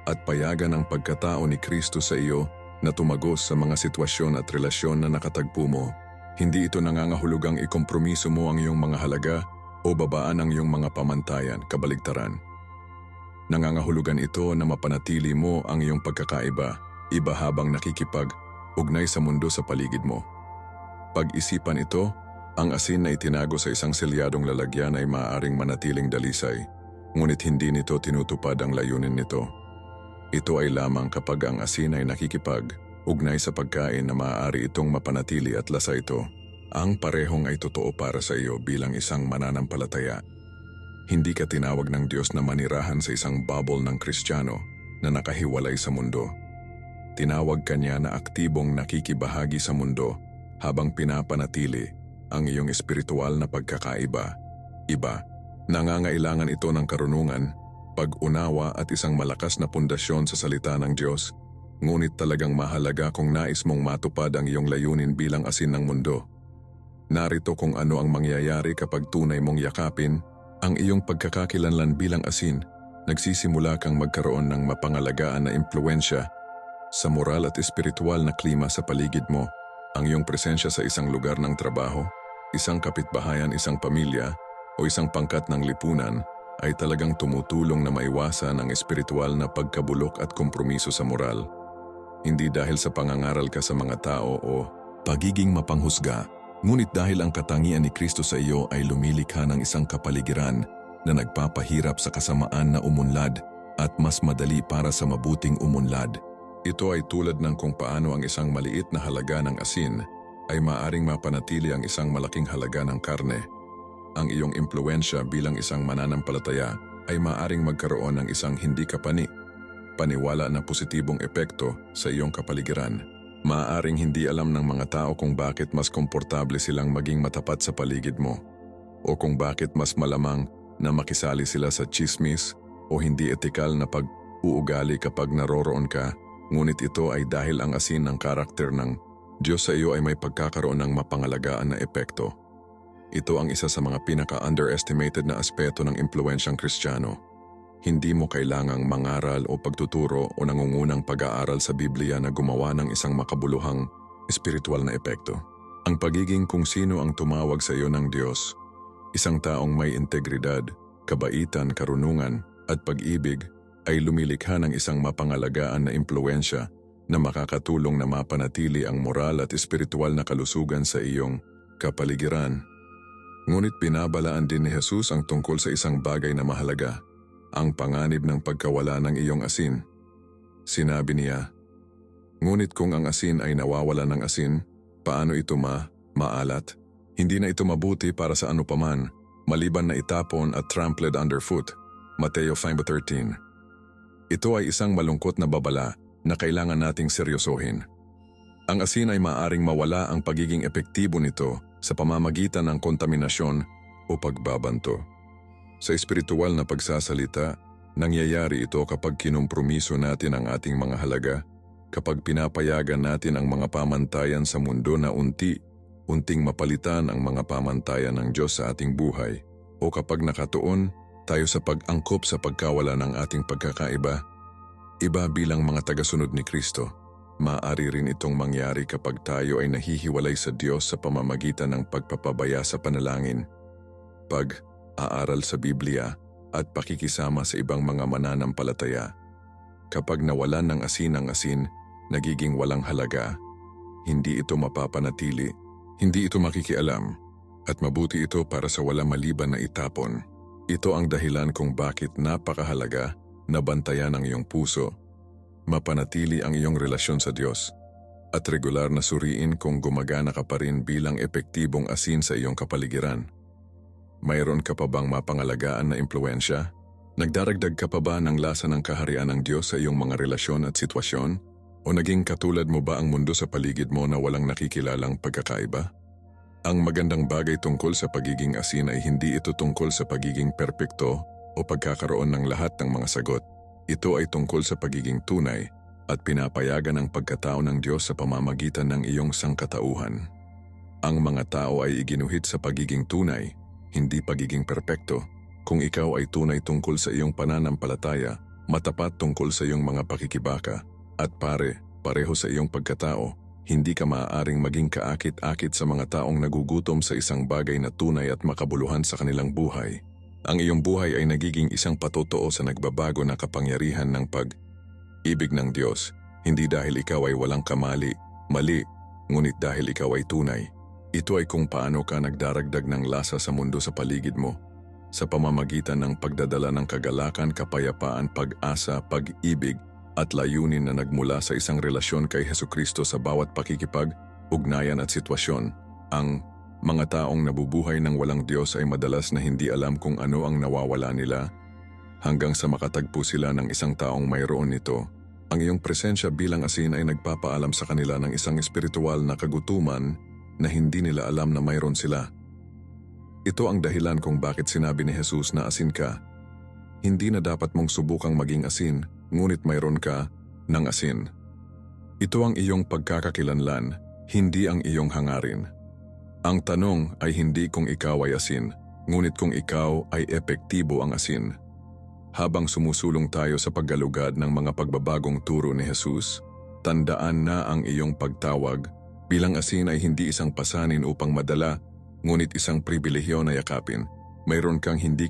at payagan ang pagkatao ni Kristo sa iyo na tumagos sa mga sitwasyon at relasyon na nakatagpo mo. Hindi ito nangangahulugang ikompromiso mo ang iyong mga halaga o babaan ang iyong mga pamantayan, kabaligtaran. Nangangahulugan ito na mapanatili mo ang iyong pagkakaiba, iba habang nakikipag-ugnay sa mundo sa paligid mo. Pag-isipan ito, ang asin na itinago sa isang selyadong lalagyan ay maaaring manatiling dalisay, ngunit hindi nito tinutupad ang layunin nito. Ito ay lamang kapag ang asin ay nakikipag-ugnay sa pagkain na maaari itong mapanatili at lasa ito. Ang parehong ay totoo para sa iyo bilang isang mananampalataya. Hindi ka tinawag ng Diyos na manirahan sa isang bubble ng Kristiyano na nakahiwalay sa mundo. Tinawag ka niya na aktibong nakikibahagi sa mundo habang pinapanatili ang iyong espiritual na pagkakaiba. Iba, nangangailangan ito ng karunungan, pag-unawa at isang malakas na pundasyon sa salita ng Diyos, ngunit talagang mahalaga kung nais mong matupad ang iyong layunin bilang asin ng mundo. Narito kung ano ang mangyayari kapag tunay mong yakapin ang iyong pagkakakilanlan bilang asin. Nagsisimula kang magkaroon ng mapangalagaan na impluensya sa moral at espiritual na klima sa paligid mo. Ang iyong presensya sa isang lugar ng trabaho, isang kapitbahayan, isang pamilya, o isang pangkat ng lipunan ay talagang tumutulong na maiwasan ang espiritual na pagkabulok at kompromiso sa moral. Hindi dahil sa pangangaral ka sa mga tao o pagiging mapanghusga, ngunit dahil ang katangian ni Kristo sa iyo ay lumilikha ng isang kapaligiran na nagpapahirap sa kasamaan na umunlad at mas madali para sa mabuting umunlad. Ito ay tulad ng kung paano ang isang maliit na halaga ng asin ay maaring mapanatili ang isang malaking halaga ng karne. Ang iyong impluensya bilang isang mananampalataya ay maaring magkaroon ng isang hindi paniwala na positibong epekto sa iyong kapaligiran. Maaaring hindi alam ng mga tao kung bakit mas komportable silang maging matapat sa paligid mo o kung bakit mas malamang na makisali sila sa chismis o hindi etikal na pag-uugali kapag naroroon ka, ngunit ito ay dahil ang asin ng karakter ng Diyos sa iyo ay may pagkakaroon ng mapangalagaan na epekto. Ito ang isa sa mga pinaka-underestimated na aspeto ng impluensyang Kristiyano. Hindi mo kailangang mangaral o pagtuturo o nangungunang pag-aaral sa Biblia na gumawa ng isang makabuluhang espiritual na epekto. Ang pagiging kung sino ang tumawag sa iyo ng Diyos, isang taong may integridad, kabaitan, karunungan at pag-ibig ay lumilikha ng isang mapangalagaan na impluensya na makakatulong na mapanatili ang moral at espiritual na kalusugan sa iyong kapaligiran. Ngunit binabalaan din ni Jesus ang tungkol sa isang bagay na mahalaga, ang panganib ng pagkawala ng iyong asin. Sinabi niya, "Ngunit kung ang asin ay nawawala ng asin, paano ito maalat? Hindi na ito mabuti para sa ano paman, maliban na itapon at trampled underfoot." Mateo 5:13. Ito ay isang malungkot na babala na kailangan nating seryosohin. Ang asin ay maaaring mawala ang pagiging epektibo nito sa pamamagitan ng kontaminasyon o pagbabanto. Sa espiritual na pagsasalita, nangyayari ito kapag kinompromiso natin ang ating mga halaga, kapag pinapayagan natin ang mga pamantayan sa mundo na unting mapalitan ang mga pamantayan ng Diyos sa ating buhay, o kapag nakatuon tayo sa pag-angkop sa pagkawala ng ating pagkakaiba. Iba bilang mga tagasunod ni Kristo, maaari rin itong mangyari kapag tayo ay nahihiwalay sa Diyos sa pamamagitan ng pagpapabaya sa panalangin, pag-aaral sa Biblia, at pakikisama sa ibang mga mananampalataya. Kapag nawalan ng asin ang asin, nagiging walang halaga. Hindi ito mapapanatili, hindi ito makikialam, at mabuti ito para sa walang maliban na itapon. Ito ang dahilan kung bakit napakahalaga na bantayan ang iyong puso, mapanatili ang iyong relasyon sa Diyos, at regular na suriin kung gumagana ka pa rin bilang epektibong asin sa iyong kapaligiran. Mayroon ka pa bang mapangalagaan na impluensya? Nagdaragdag ka pa ba ng lasa ng kaharian ng Diyos sa iyong mga relasyon at sitwasyon? O naging katulad mo ba ang mundo sa paligid mo na walang nakikilalang pagkakaiba? Ang magandang bagay tungkol sa pagiging asin ay hindi ito tungkol sa pagiging perpekto o pagkakaroon ng lahat ng mga sagot. Ito ay tungkol sa pagiging tunay at pinapayagan ang pagkatao ng Diyos sa pamamagitan ng iyong sangkatauhan. Ang mga tao ay iginuhit sa pagiging tunay, hindi pagiging perpekto. Kung ikaw ay tunay tungkol sa iyong pananampalataya, matapat tungkol sa iyong mga pakikibaka, at pareho sa iyong pagkatao, hindi ka maaaring maging kaakit-akit sa mga taong nagugutom sa isang bagay na tunay at makabuluhan sa kanilang buhay. Ang iyong buhay ay nagiging isang patotoo sa nagbabago na kapangyarihan ng pag-ibig ng Diyos, hindi dahil ikaw ay walang mali, ngunit dahil ikaw ay tunay. Ito ay kung paano ka nagdaragdag ng lasa sa mundo sa paligid mo, sa pamamagitan ng pagdadala ng kagalakan, kapayapaan, pag-asa, pag-ibig, at layunin na nagmula sa isang relasyon kay Hesukristo sa bawat pakikipag-ugnayan at sitwasyon. Ang mga taong nabubuhay ng walang Diyos ay madalas na hindi alam kung ano ang nawawala nila, hanggang sa makatagpo sila ng isang taong mayroon nito. Ang iyong presensya bilang asin ay nagpapaalam sa kanila ng isang espiritual na kagutuman na hindi nila alam na mayroon sila. Ito ang dahilan kung bakit sinabi ni Jesus na asin ka. Hindi na dapat mong subukang maging asin, ngunit mayroon ka ng asin. Ito ang iyong pagkakakilanlan, hindi ang iyong hangarin. Ang tanong ay hindi kung ikaw ay asin, ngunit kung ikaw ay epektibo ang asin. Habang sumusulong tayo sa paggalugad ng mga pagbabagong turo ni Jesus, tandaan na ang iyong pagtawag bilang asin ay hindi isang pasanin upang madala, ngunit isang pribilehiyo na yakapin. Mayroon kang hindi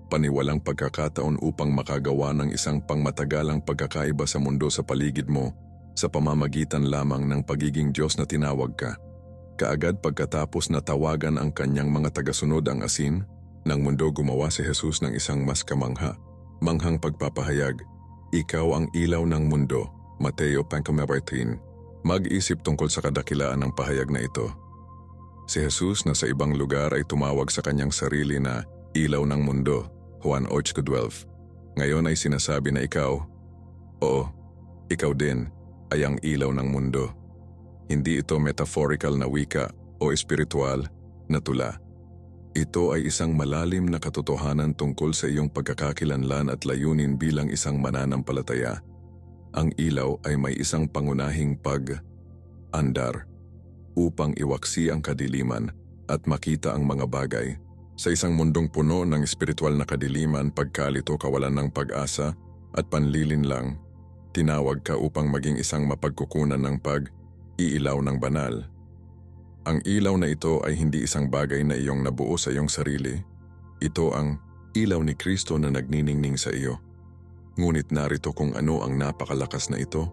paniwalang pagkakataon upang makagawa ng isang pangmatagalang pagkakaiba sa mundo sa paligid mo sa pamamagitan lamang ng pagiging Diyos na tinawag ka. Kaagad pagkatapos na tawagan ang kanyang mga tagasunod ang asin, ng mundo gumawa si Jesus ng isang mas manghang pagpapahayag. Ikaw ang ilaw ng mundo, Mateo 5:13. Mag-isip tungkol sa kadakilaan ng pahayag na ito. Si Jesus na sa ibang lugar ay tumawag sa kanyang sarili na ilaw ng mundo, Juan 8:12. Ngayon ay sinasabi na ikaw din, ay ang ilaw ng mundo. Hindi ito metaphorical na wika o espiritual na tula. Ito ay isang malalim na katotohanan tungkol sa iyong pagkakakilanlan at layunin bilang isang mananampalataya. Ang ilaw ay may isang pangunahing pag-andar upang iwaksi ang kadiliman at makita ang mga bagay. Sa isang mundong puno ng espiritual na kadiliman, pagkalito, kawalan ng pag-asa at panlilinlang, tinawag ka upang maging isang mapagkukunan ng pag-iilaw ng banal. Ang ilaw na ito ay hindi isang bagay na iyong nabuo sa iyong sarili. Ito ang ilaw ni Kristo na nagniningning sa iyo. Ngunit narito kung ano ang napakalakas na ito.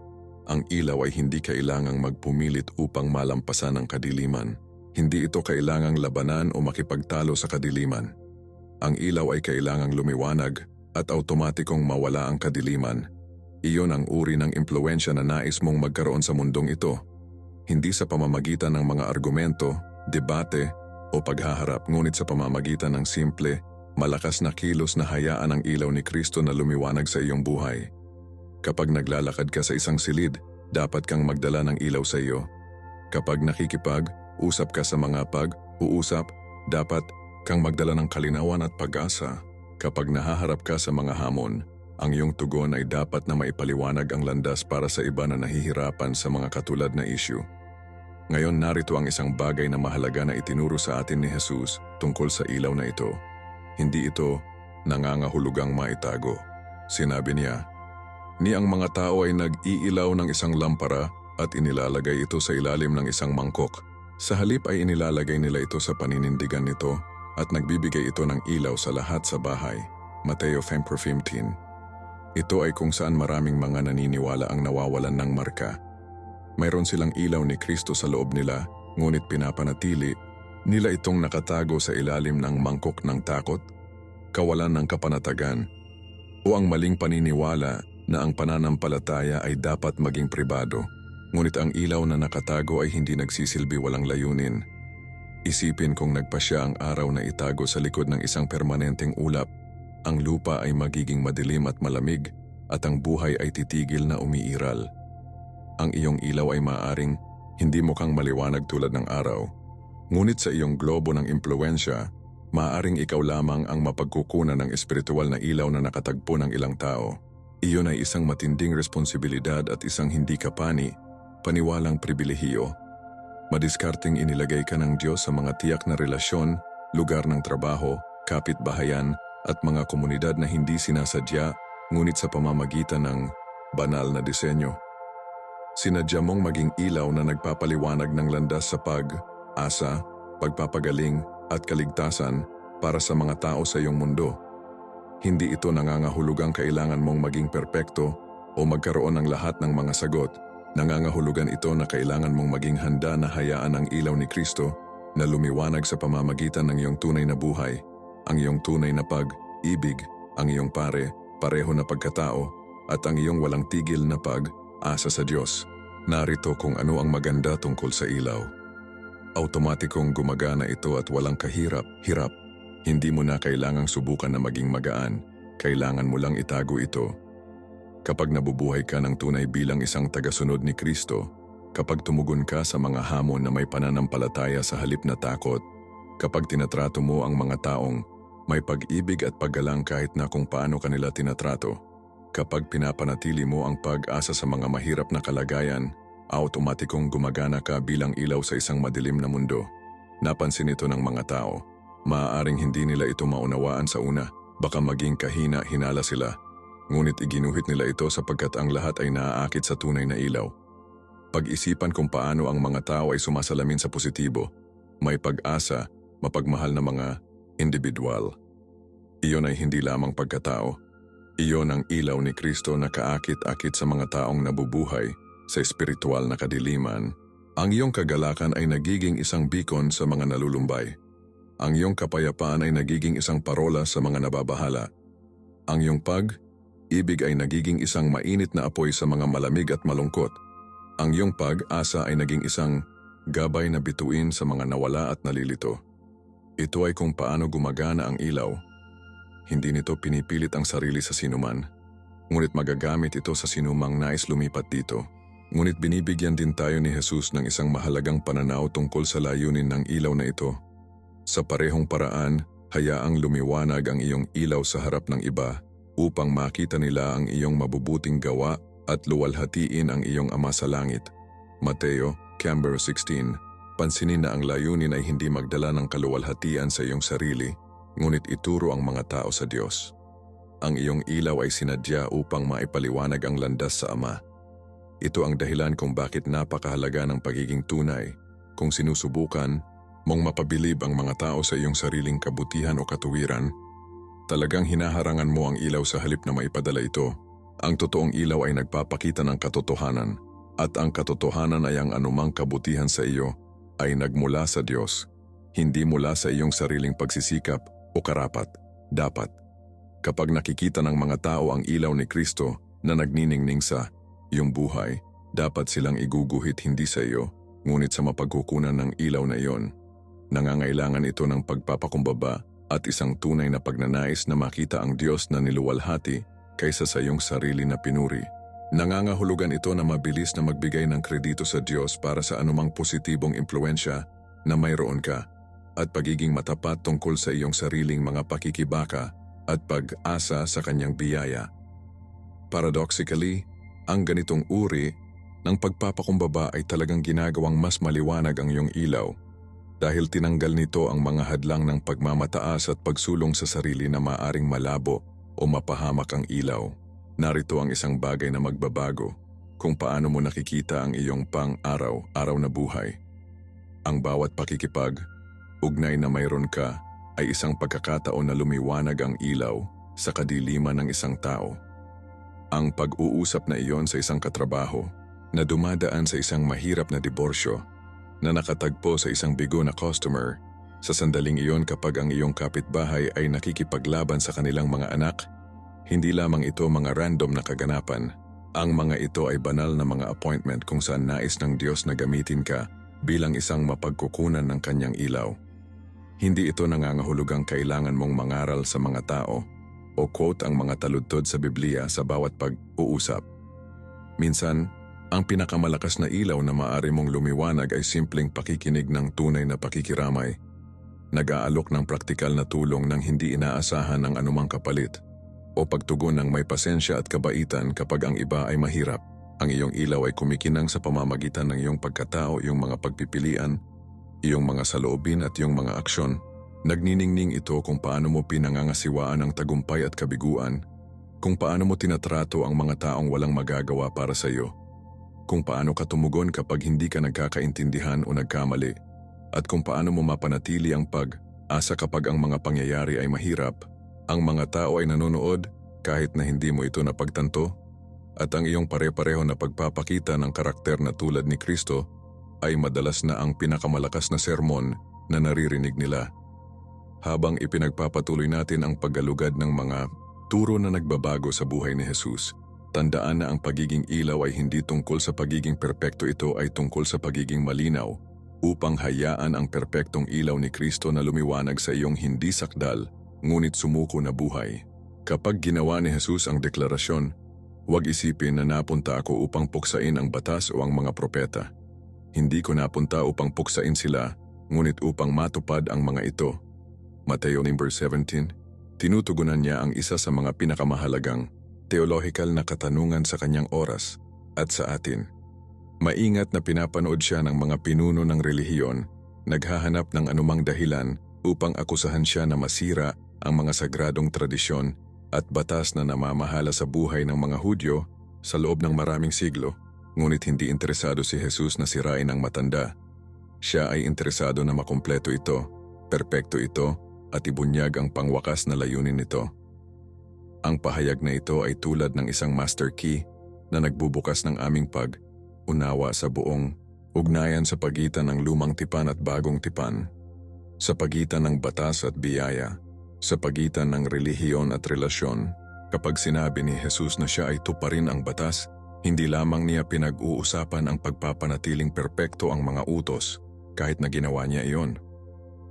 Ang ilaw ay hindi kailangang magpumilit upang malampasan ang kadiliman. Hindi ito kailangang labanan o makipagtalo sa kadiliman. Ang ilaw ay kailangang lumiwanag at automatikong mawala ang kadiliman. Iyon ang uri ng impluwensya na nais mong magkaroon sa mundong ito. Hindi sa pamamagitan ng mga argumento, debate o paghaharap, ngunit sa pamamagitan ng simple, malakas na kilos na hayaan ang ilaw ni Kristo na lumiwanag sa iyong buhay. Kapag naglalakad ka sa isang silid, dapat kang magdala ng ilaw sa iyo. Kapag nakikipag-usap ka sa mga pag-uusap, dapat kang magdala ng kalinawan at pag-asa. Kapag nahaharap ka sa mga hamon, ang iyong tugon ay dapat na maipaliwanag ang landas para sa iba na nahihirapan sa mga katulad na issue. Ngayon narito ang isang bagay na mahalaga na itinuro sa atin ni Jesus tungkol sa ilaw na ito. Hindi ito nangangahulugang maitago. Sinabi niya, "Ni ang mga tao ay nag-iilaw ng isang lampara at inilalagay ito sa ilalim ng isang mangkok. Sa halip ay inilalagay nila ito sa paninindigan nito at nagbibigay ito ng ilaw sa lahat sa bahay." Mateo 5:15. Ito ay kung saan maraming mga naniniwala ang nawawalan ng marka. Mayroon silang ilaw ni Kristo sa loob nila, ngunit pinapanatili nila itong nakatago sa ilalim ng mangkok ng takot, kawalan ng kapanatagan, o ang maling paniniwala na ang pananampalataya ay dapat maging pribado. Ngunit ang ilaw na nakatago ay hindi nagsisilbi walang layunin. Isipin kung nagpasya ang araw na itago sa likod ng isang permanenteng ulap, ang lupa ay magiging madilim at malamig at ang buhay ay titigil na umiiral. Ang iyong ilaw ay maaaring hindi mukhang maliwanag tulad ng araw, ngunit sa iyong globo ng impluwensya, maaaring ikaw lamang ang mapagkukunan ng espiritual na ilaw na nakatagpo ng ilang tao. Iyon ay isang matinding responsibilidad at isang hindi paniwalang pribilehiyo. Madiskarteng inilagay ka ng Diyos sa mga tiyak na relasyon, lugar ng trabaho, kapitbahayan at mga komunidad na hindi sinasadya ngunit sa pamamagitan ng banal na disenyo. Sinadya mong maging ilaw na nagpapaliwanag ng landas sa pag-asa, pagpapagaling at kaligtasan para sa mga tao sa iyong mundo. Hindi ito nangangahulugang kailangan mong maging perpekto o magkaroon ng lahat ng mga sagot. Nangangahulugan ito na kailangan mong maging handa na hayaan ang ilaw ni Kristo na lumiwanag sa pamamagitan ng iyong tunay na buhay, ang iyong tunay na pag-ibig, ang iyong pareho na pagkatao at ang iyong walang tigil na pag-asa sa Diyos. Narito kung ano ang maganda tungkol sa ilaw. Automatikong gumagana ito at walang kahirap-hirap. Hindi mo na kailangang subukan na maging magaan. Kailangan mo lang itago ito. Kapag nabubuhay ka ng tunay bilang isang tagasunod ni Kristo, kapag tumugon ka sa mga hamon na may pananampalataya sa halip na takot, kapag tinatrato mo ang mga taong may pag-ibig at paggalang kahit na kung paano kanila tinatrato, kapag pinapanatili mo ang pag-asa sa mga mahirap na kalagayan, automatikong gumagana ka bilang ilaw sa isang madilim na mundo. Napansin ito ng mga tao. Maaaring hindi nila ito maunawaan sa una, baka maging kahina-hinala sila. Ngunit iginuhit nila ito sapagkat ang lahat ay naaakit sa tunay na ilaw. Pag-isipan kung paano ang mga tao ay sumasalamin sa positibo, may pag-asa, mapagmahal na mga individual. Iyon ay hindi lamang pagkatao. Iyon ang ilaw ni Kristo na kaakit-akit sa mga taong nabubuhay sa espiritual na kadiliman. Ang iyong kagalakan ay nagiging isang beacon sa mga nalulumbay. Ang iyong kapayapaan ay nagiging isang parola sa mga nababahala. Ang iyong pag-ibig ay nagiging isang mainit na apoy sa mga malamig at malungkot. Ang iyong pag-asa ay naging isang gabay na bituin sa mga nawala at nalilito. Ito ay kung paano gumagana ang ilaw. Hindi nito pinipilit ang sarili sa sinuman, ngunit magagamit ito sa sinumang nais lumipat dito. Ngunit binibigyan din tayo ni Jesus ng isang mahalagang pananaw tungkol sa layunin ng ilaw na ito. Sa parehong paraan, hayaang lumiwanag ang iyong ilaw sa harap ng iba upang makita nila ang iyong mabubuting gawa at luwalhatiin ang iyong Ama sa langit. Mateo, Chapter 16. Pansinin na ang layunin ay hindi magdala ng kaluwalhatian sa iyong sarili, ngunit ituro ang mga tao sa Diyos. Ang iyong ilaw ay sinadya upang maipaliwanag ang landas sa Ama. Ito ang dahilan kung bakit napakahalaga ng pagiging tunay, kung sinusubukan mong mapabilib ang mga tao sa iyong sariling kabutihan o katuwiran. Talagang hinaharangan mo ang ilaw sa halip na maipadala ito. Ang totoong ilaw ay nagpapakita ng katotohanan, at ang katotohanan ay ang anumang kabutihan sa iyo ay nagmula sa Diyos, hindi mula sa iyong sariling pagsisikap o karapat-dapat. Kapag nakikita ng mga tao ang ilaw ni Kristo na nagniningning sa iyong buhay, dapat silang iguguhit hindi sa iyo, ngunit sa mapagkukunan ng ilaw na iyon. Nangangailangan ito ng pagpapakumbaba at isang tunay na pagnanais na makita ang Diyos na niluwalhati kaysa sa iyong sarili na pinuri. Nangangahulugan ito na mabilis na magbigay ng kredito sa Diyos para sa anumang positibong impluensya na mayroon ka at pagiging matapat tungkol sa iyong sariling mga pakikibaka at pag-asa sa kanyang biyaya. Paradoxically, ang ganitong uri ng pagpapakumbaba ay talagang ginagawang mas maliwanag ang iyong ilaw dahil tinanggal nito ang mga hadlang ng pagmamataas at pagsulong sa sarili na maaring malabo o mapahamak ang ilaw. Narito ang isang bagay na magbabago kung paano mo nakikita ang iyong pang-araw-araw na buhay. Ang bawat pakikipag-ugnay na mayroon ka ay isang pagkakataon na lumiwanag ang ilaw sa kadiliman ng isang tao. Ang pag-uusap na iyon sa isang katrabaho na dumadaan sa isang mahirap na diborsyo, na nakatagpo sa isang bigo na customer, sa sandaling iyon kapag ang iyong kapitbahay ay nakikipaglaban sa kanilang mga anak, hindi lamang ito mga random na kaganapan. Ang mga ito ay banal na mga appointment kung saan nais ng Diyos na gamitin ka bilang isang mapagkukunan ng kanyang ilaw. Hindi ito nangangahulugang kailangan mong mangaral sa mga tao o quote ang mga taludtod sa Biblia sa bawat pag-uusap. Minsan, ang pinakamalakas na ilaw na maaari mong lumiwanag ay simpleng pakikinig ng tunay na pakikiramay. Nag-aalok ng praktikal na tulong nang hindi inaasahan ng anumang kapalit, o pagtugon ng may pasensya at kabaitan kapag ang iba ay mahirap. Ang iyong ilaw ay kumikinang sa pamamagitan ng iyong pagkatao, iyong mga pagpipilian, iyong mga saloobin at iyong mga aksyon. Nagniningning ito kung paano mo pinangangasiwaan ang tagumpay at kabiguan, kung paano mo tinatrato ang mga taong walang magagawa para sa iyo, kung paano ka tumugon kapag hindi ka nagkakaintindihan o nagkamali, at kung paano mo mapanatili ang pag-asa kapag ang mga pangyayari ay mahirap, ang mga tao ay nanonood kahit na hindi mo ito napagtanto, at ang iyong pare-pareho na pagpapakita ng karakter na tulad ni Kristo ay madalas na ang pinakamalakas na sermon na naririnig nila. Habang ipinagpapatuloy natin ang paggalugad ng mga turo na nagbabago sa buhay ni Jesus, tandaan na ang pagiging ilaw ay hindi tungkol sa pagiging perpekto, ito ay tungkol sa pagiging malinaw upang hayaan ang perpektong ilaw ni Kristo na lumiwanag sa iyong hindi sakdal ngunit sumuko na buhay. Kapag ginawa ni Jesus ang deklarasyon, huwag isipin na napunta ako upang puksain ang batas o ang mga propeta. Hindi ko napunta upang puksain sila, ngunit upang matupad ang mga ito. Mateo 9:17, tinutugunan niya ang isa sa mga pinakamahalagang teolohikal na katanungan sa kanyang oras at sa atin. Maingat na pinapanood siya ng mga pinuno ng relihiyon, naghahanap ng anumang dahilan upang akusahan siya na masira ang mga sagradong tradisyon at batas na namamahala sa buhay ng mga Hudyo sa loob ng maraming siglo, ngunit hindi interesado si Jesus na sirain ang matanda. Siya ay interesado na makumpleto ito, perpekto ito, at ibunyag ang pangwakas na layunin nito. Ang pahayag na ito ay tulad ng isang master key na nagbubukas ng aming pag-unawa sa buong ugnayan sa pagitan ng lumang tipan at bagong tipan, sa pagitan ng batas at biyaya, sa pagitan ng relihiyon at relasyon. Kapag sinabi ni Jesus na siya ay tuparin ang batas, hindi lamang niya pinag-uusapan ang pagpapanatiling perpekto ang mga utos, kahit na ginawa niya iyon.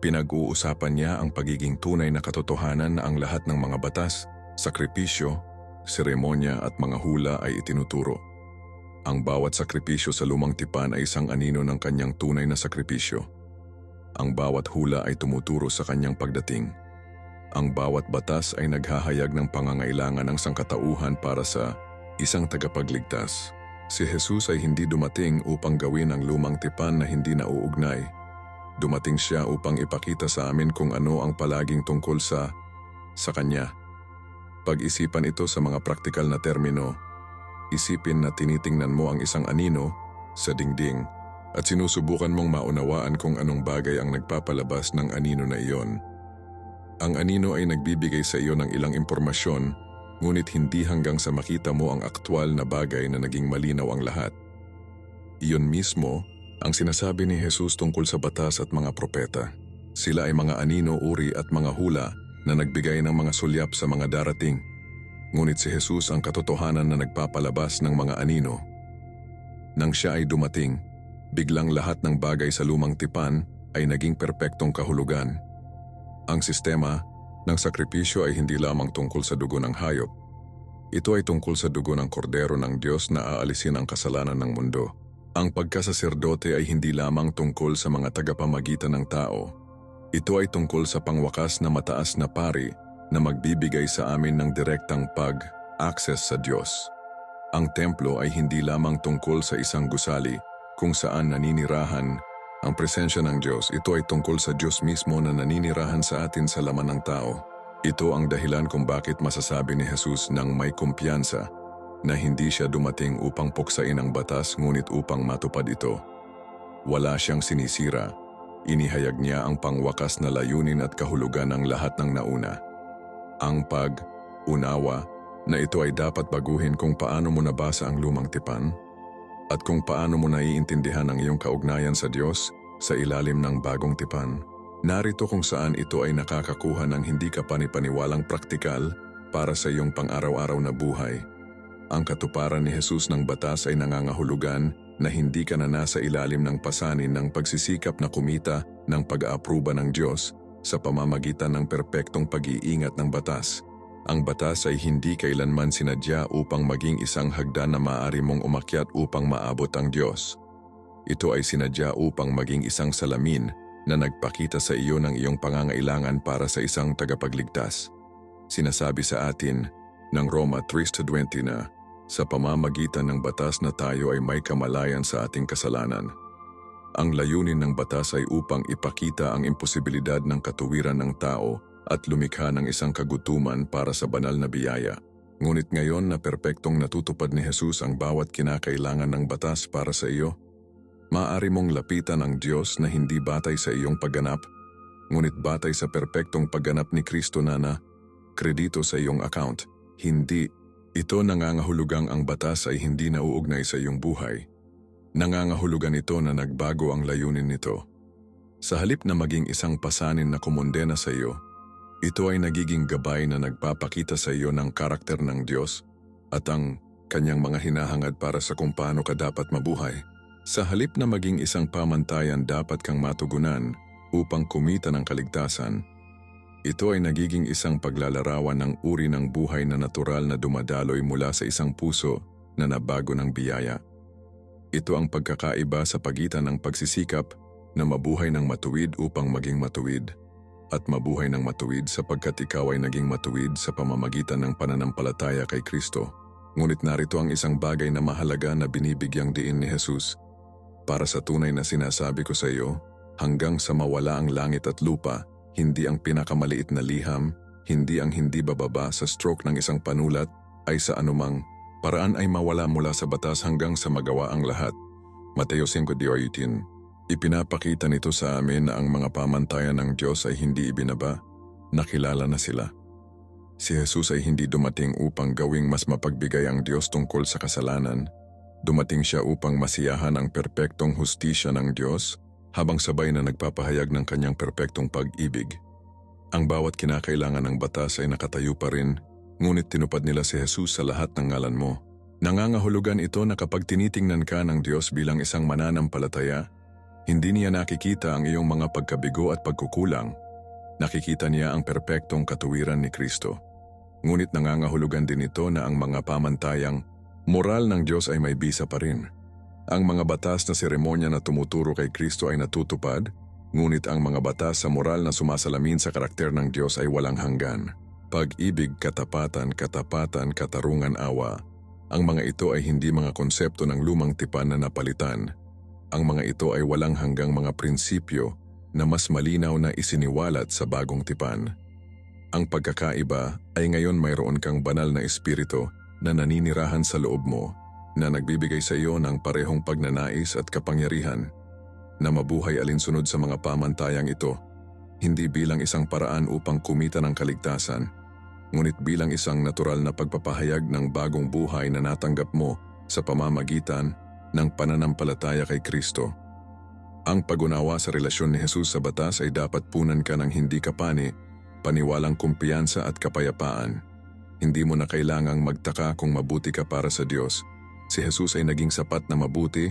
Pinag-uusapan niya ang pagiging tunay na katotohanan na ang lahat ng mga batas, sakripisyo, seremonya at mga hula ay itinuturo. Ang bawat sakripisyo sa lumang tipan ay isang anino ng kanyang tunay na sakripisyo. Ang bawat hula ay tumuturo sa kanyang pagdating. Ang bawat batas ay naghahayag ng pangangailangan ng sangkatauhan para sa isang tagapagligtas. Si Jesus ay hindi dumating upang gawin ang lumang tipan na hindi nauugnay. Dumating siya upang ipakita sa amin kung ano ang palaging tungkol sa Kanya. Pag-isipan ito sa mga praktikal na termino. Isipin na tinitingnan mo ang isang anino sa dingding at sinusubukan mong maunawaan kung anong bagay ang nagpapalabas ng anino na iyon. Ang anino ay nagbibigay sa iyo ng ilang impormasyon, ngunit hindi hanggang sa makita mo ang aktwal na bagay na naging malinaw ang lahat. Iyon mismo ang sinasabi ni Jesus tungkol sa batas at mga propeta. Sila ay mga anino, uri at mga hula na nagbigay ng mga sulyap sa mga darating. Ngunit si Jesus ang katotohanan na nagpapalabas ng mga anino. Nang siya ay dumating, biglang lahat ng bagay sa lumang tipan ay naging perpektong kahulugan. Ang sistema ng sakripisyo ay hindi lamang tungkol sa dugo ng hayop. Ito ay tungkol sa dugo ng kordero ng Diyos na aalisin ang kasalanan ng mundo. Ang pagkasaserdote ay hindi lamang tungkol sa mga tagapamagitan ng tao. Ito ay tungkol sa pangwakas na mataas na pari na magbibigay sa amin ng direktang pag-access sa Diyos. Ang templo ay hindi lamang tungkol sa isang gusali kung saan naninirahan ang presensya ng Diyos. Ito ay tungkol sa Diyos mismo na naninirahan sa atin sa laman ng tao. Ito ang dahilan kung bakit masasabi ni Jesus nang may kumpiyansa na hindi siya dumating upang puksain ang batas ngunit upang matupad ito. Wala siyang sinisira. Inihayag niya ang pangwakas na layunin at kahulugan ng lahat ng nauna. Ang pag-unawa na ito ay dapat baguhin kung paano mo nabasa ang lumang tipan at kung paano mo naiintindihan ang iyong kaugnayan sa Diyos sa ilalim ng bagong tipan. Narito kung saan ito ay nakakakuha ng hindi ka panipaniwalang praktikal para sa iyong pang-araw-araw na buhay. Ang katuparan ni Jesus ng batas ay nangangahulugan na hindi ka na nasa ilalim ng pasanin ng pagsisikap na kumita ng pag-aapruba ng Diyos sa pamamagitan ng perpektong pag-iingat ng batas. Ang batas ay hindi kailanman sinadya upang maging isang hagdan na maaari mong umakyat upang maabot ang Diyos. Ito ay sinadya upang maging isang salamin na nagpakita sa iyo ng iyong pangangailangan para sa isang tagapagligtas. Sinasabi sa atin ng Roma 3:20 na sa pamamagitan ng batas na tayo ay may kamalayan sa ating kasalanan. Ang layunin ng batas ay upang ipakita ang imposibilidad ng katuwiran ng tao at lumikha ng isang kagutuman para sa banal na biyaya. Ngunit ngayon na perpektong natutupad ni Jesus ang bawat kinakailangan ng batas para sa iyo, maaari mong lapitan ang Diyos na hindi batay sa iyong pagganap, ngunit batay sa perpektong pagganap ni Kristo na kredito sa iyong account. Hindi ito nangangahulugang ang batas ay hindi nauugnay sa iyong buhay. Nangangahulugan ito na nagbago ang layunin nito. Sa halip na maging isang pasanin na kumondena sa iyo, ito ay nagiging gabay na nagpapakita sa iyo ng karakter ng Diyos at ang kanyang mga hinahangad para sa kung paano ka dapat mabuhay. Sa halip na maging isang pamantayan dapat kang matugunan upang kumita ng kaligtasan, ito ay nagiging isang paglalarawan ng uri ng buhay na natural na dumadaloy mula sa isang puso na nabago ng biyaya. Ito ang pagkakaiba sa pagitan ng pagsisikap na mabuhay ng matuwid upang maging matuwid at mabuhay ng matuwid sapagkat ikaw ay naging matuwid sa pamamagitan ng pananampalataya kay Kristo. Ngunit narito ang isang bagay na mahalaga na binibigyang diin ni Jesus. Para sa tunay na sinasabi ko sa iyo, hanggang sa mawala ang langit at lupa, hindi ang pinakamaliit na liham, hindi ang hindi bababa sa stroke ng isang panulat, ay sa anumang paraan ay mawala mula sa batas hanggang sa magawa ang lahat. Mateo 5:18. Ipinapakita nito sa amin na ang mga pamantayan ng Diyos ay hindi ibinaba, nakilala na sila. Si Jesus ay hindi dumating upang gawing mas mapagbigay ang Diyos tungkol sa kasalanan. Dumating siya upang masiyahan ang perpektong hustisya ng Diyos habang sabay na nagpapahayag ng kanyang perpektong pag-ibig. Ang bawat kinakailangan ng batas ay nakatayo pa rin, ngunit tinupad nila si Jesus sa lahat ng ngalan mo. Nangangahulugan ito na kapag tinitingnan ka ng Diyos bilang isang mananampalataya, hindi niya nakikita ang iyong mga pagkabigo at pagkukulang. Nakikita niya ang perpektong katuwiran ni Kristo. Ngunit nangangahulugan din ito na ang mga pamantayang moral ng Diyos ay may bisa pa rin. Ang mga batas na seremonya na tumuturo kay Kristo ay natutupad, ngunit ang mga batas sa moral na sumasalamin sa karakter ng Diyos ay walang hanggan. Pag-ibig, katapatan, katarungan, awa. Ang mga ito ay hindi mga konsepto ng lumang tipan na napalitan. Ang mga ito ay walang hanggang mga prinsipyo na mas malinaw na isiniwalat sa bagong tipan. Ang pagkakaiba ay ngayon mayroon kang banal na espiritu na naninirahan sa loob mo, na nagbibigay sa iyo ng parehong pagnanais at kapangyarihan na mabuhay alinsunod sa mga pamantayang ito, hindi bilang isang paraan upang kumita ng kaligtasan, ngunit bilang isang natural na pagpapahayag ng bagong buhay na natanggap mo sa pamamagitan ng pananampalataya kay Kristo. Ang pag-unawa sa relasyon ni Jesus sa batas ay dapat punan ka ng hindi kapani, paniwalang kumpiyansa at kapayapaan. Hindi mo na kailangang magtaka kung mabuti ka para sa Diyos. Si Jesus ay naging sapat na mabuti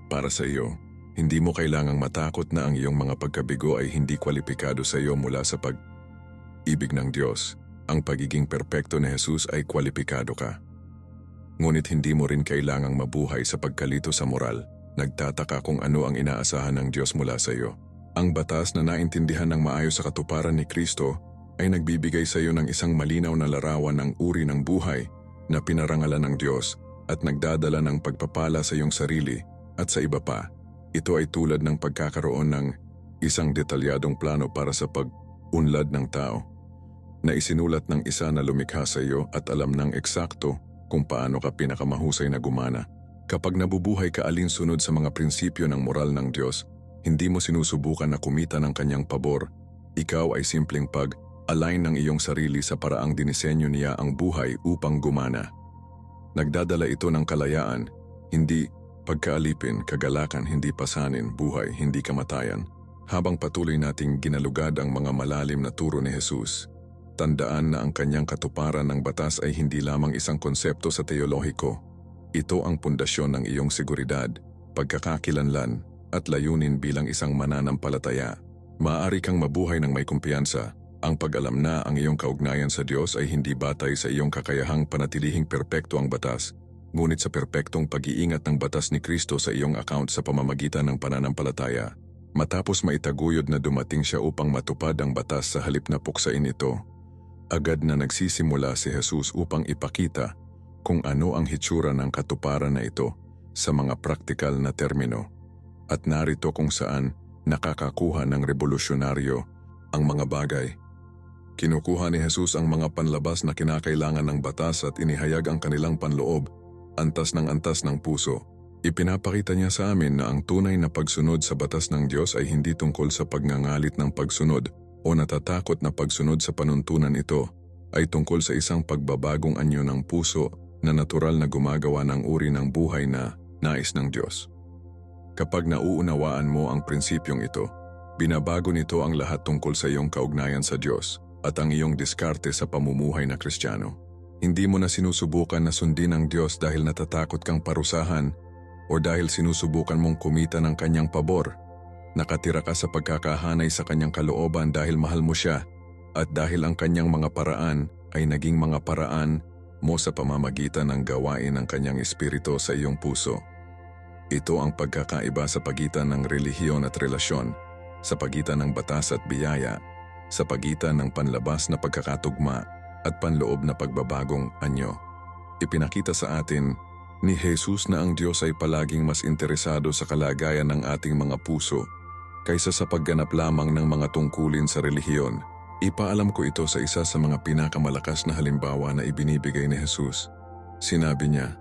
para sa iyo. Hindi mo kailangang matakot na ang iyong mga pagkabigo ay hindi kwalipikado sa iyo mula sa pag-ibig ng Diyos. Ang pagiging perpekto ni Jesus ay kwalipikado ka. Ngunit hindi mo rin kailangang mabuhay sa pagkalito sa moral. Nagtataka kung ano ang inaasahan ng Diyos mula sa iyo. Ang batas na naintindihan ng maayos sa katuparan ni Kristo ay nagbibigay sa iyo ng isang malinaw na larawan ng uri ng buhay na pinarangalan ng Diyos at nagdadala ng pagpapala sa iyong sarili at sa iba pa. Ito ay tulad ng pagkakaroon ng isang detalyadong plano para sa pag-unlad ng tao na isinulat ng isa na lumikha sa iyo at alam ng eksakto kung paano ka pinakamahusay na gumana. Kapag nabubuhay ka alinsunod sa mga prinsipyo ng moral ng Diyos, hindi mo sinusubukan na kumita ng kanyang pabor. Ikaw ay simpleng pag-align ng iyong sarili sa paraang dinisenyo niya ang buhay upang gumana. Nagdadala ito ng kalayaan, hindi pagkaalipin, kagalakan, hindi pasanin, buhay, hindi kamatayan. Habang patuloy nating ginalugad ang mga malalim na turo ni Jesus, tandaan na ang kanyang katuparan ng batas ay hindi lamang isang konsepto sa teolohiko. Ito ang pundasyon ng iyong seguridad, pagkakakilanlan, at layunin bilang isang mananampalataya. Maaari kang mabuhay ng may kumpiyansa. Ang pag-alam na ang iyong kaugnayan sa Diyos ay hindi batay sa iyong kakayahang panatilihing perpekto ang batas, ngunit sa perpektong pag-iingat ng batas ni Kristo sa iyong account sa pamamagitan ng pananampalataya. Matapos maitaguyod na dumating siya upang matupad ang batas sa halip na puksain ito, agad na nagsisimula si Jesus upang ipakita kung ano ang hitsura ng katuparan na ito sa mga praktikal na termino. At narito kung saan nakakakuha ng revolusyonaryo ang mga bagay. Kinukuha ni Jesus ang mga panlabas na kinakailangan ng batas at inihayag ang kanilang panloob, antas ng puso. Ipinapakita niya sa amin na ang tunay na pagsunod sa batas ng Diyos ay hindi tungkol sa pagngangalit ng pagsunod o natatakot na pagsunod sa panuntunan ito, ay tungkol sa isang pagbabagong anyo ng puso na natural na gumagawa ng uri ng buhay na nais ng Diyos. Kapag nauunawaan mo ang prinsipyong ito, binabago nito ang lahat tungkol sa iyong kaugnayan sa Diyos at ang iyong diskarte sa pamumuhay na Kristiyano. Hindi mo na sinusubukan na sundin ang Diyos dahil natatakot kang parusahan o dahil sinusubukan mong kumita ng kanyang pabor. Nakatira ka sa pagkakahanay sa kanyang kalooban dahil mahal mo siya at dahil ang kanyang mga paraan ay naging mga paraan mo sa pamamagitan ng gawain ng kanyang espiritu sa iyong puso. Ito ang pagkakaiba sa pagitan ng relihiyon at relasyon, sa pagitan ng batas at biyaya, sa pagitan ng panlabas na pagkakatugma at panloob na pagbabagong anyo. Ipinakita sa atin ni Jesus na ang Diyos ay palaging mas interesado sa kalagayan ng ating mga puso kaysa sa pagganap lamang ng mga tungkulin sa relihiyon. Ipaalam ko ito sa isa sa mga pinakamalakas na halimbawa na ibinibigay ni Jesus. Sinabi niya,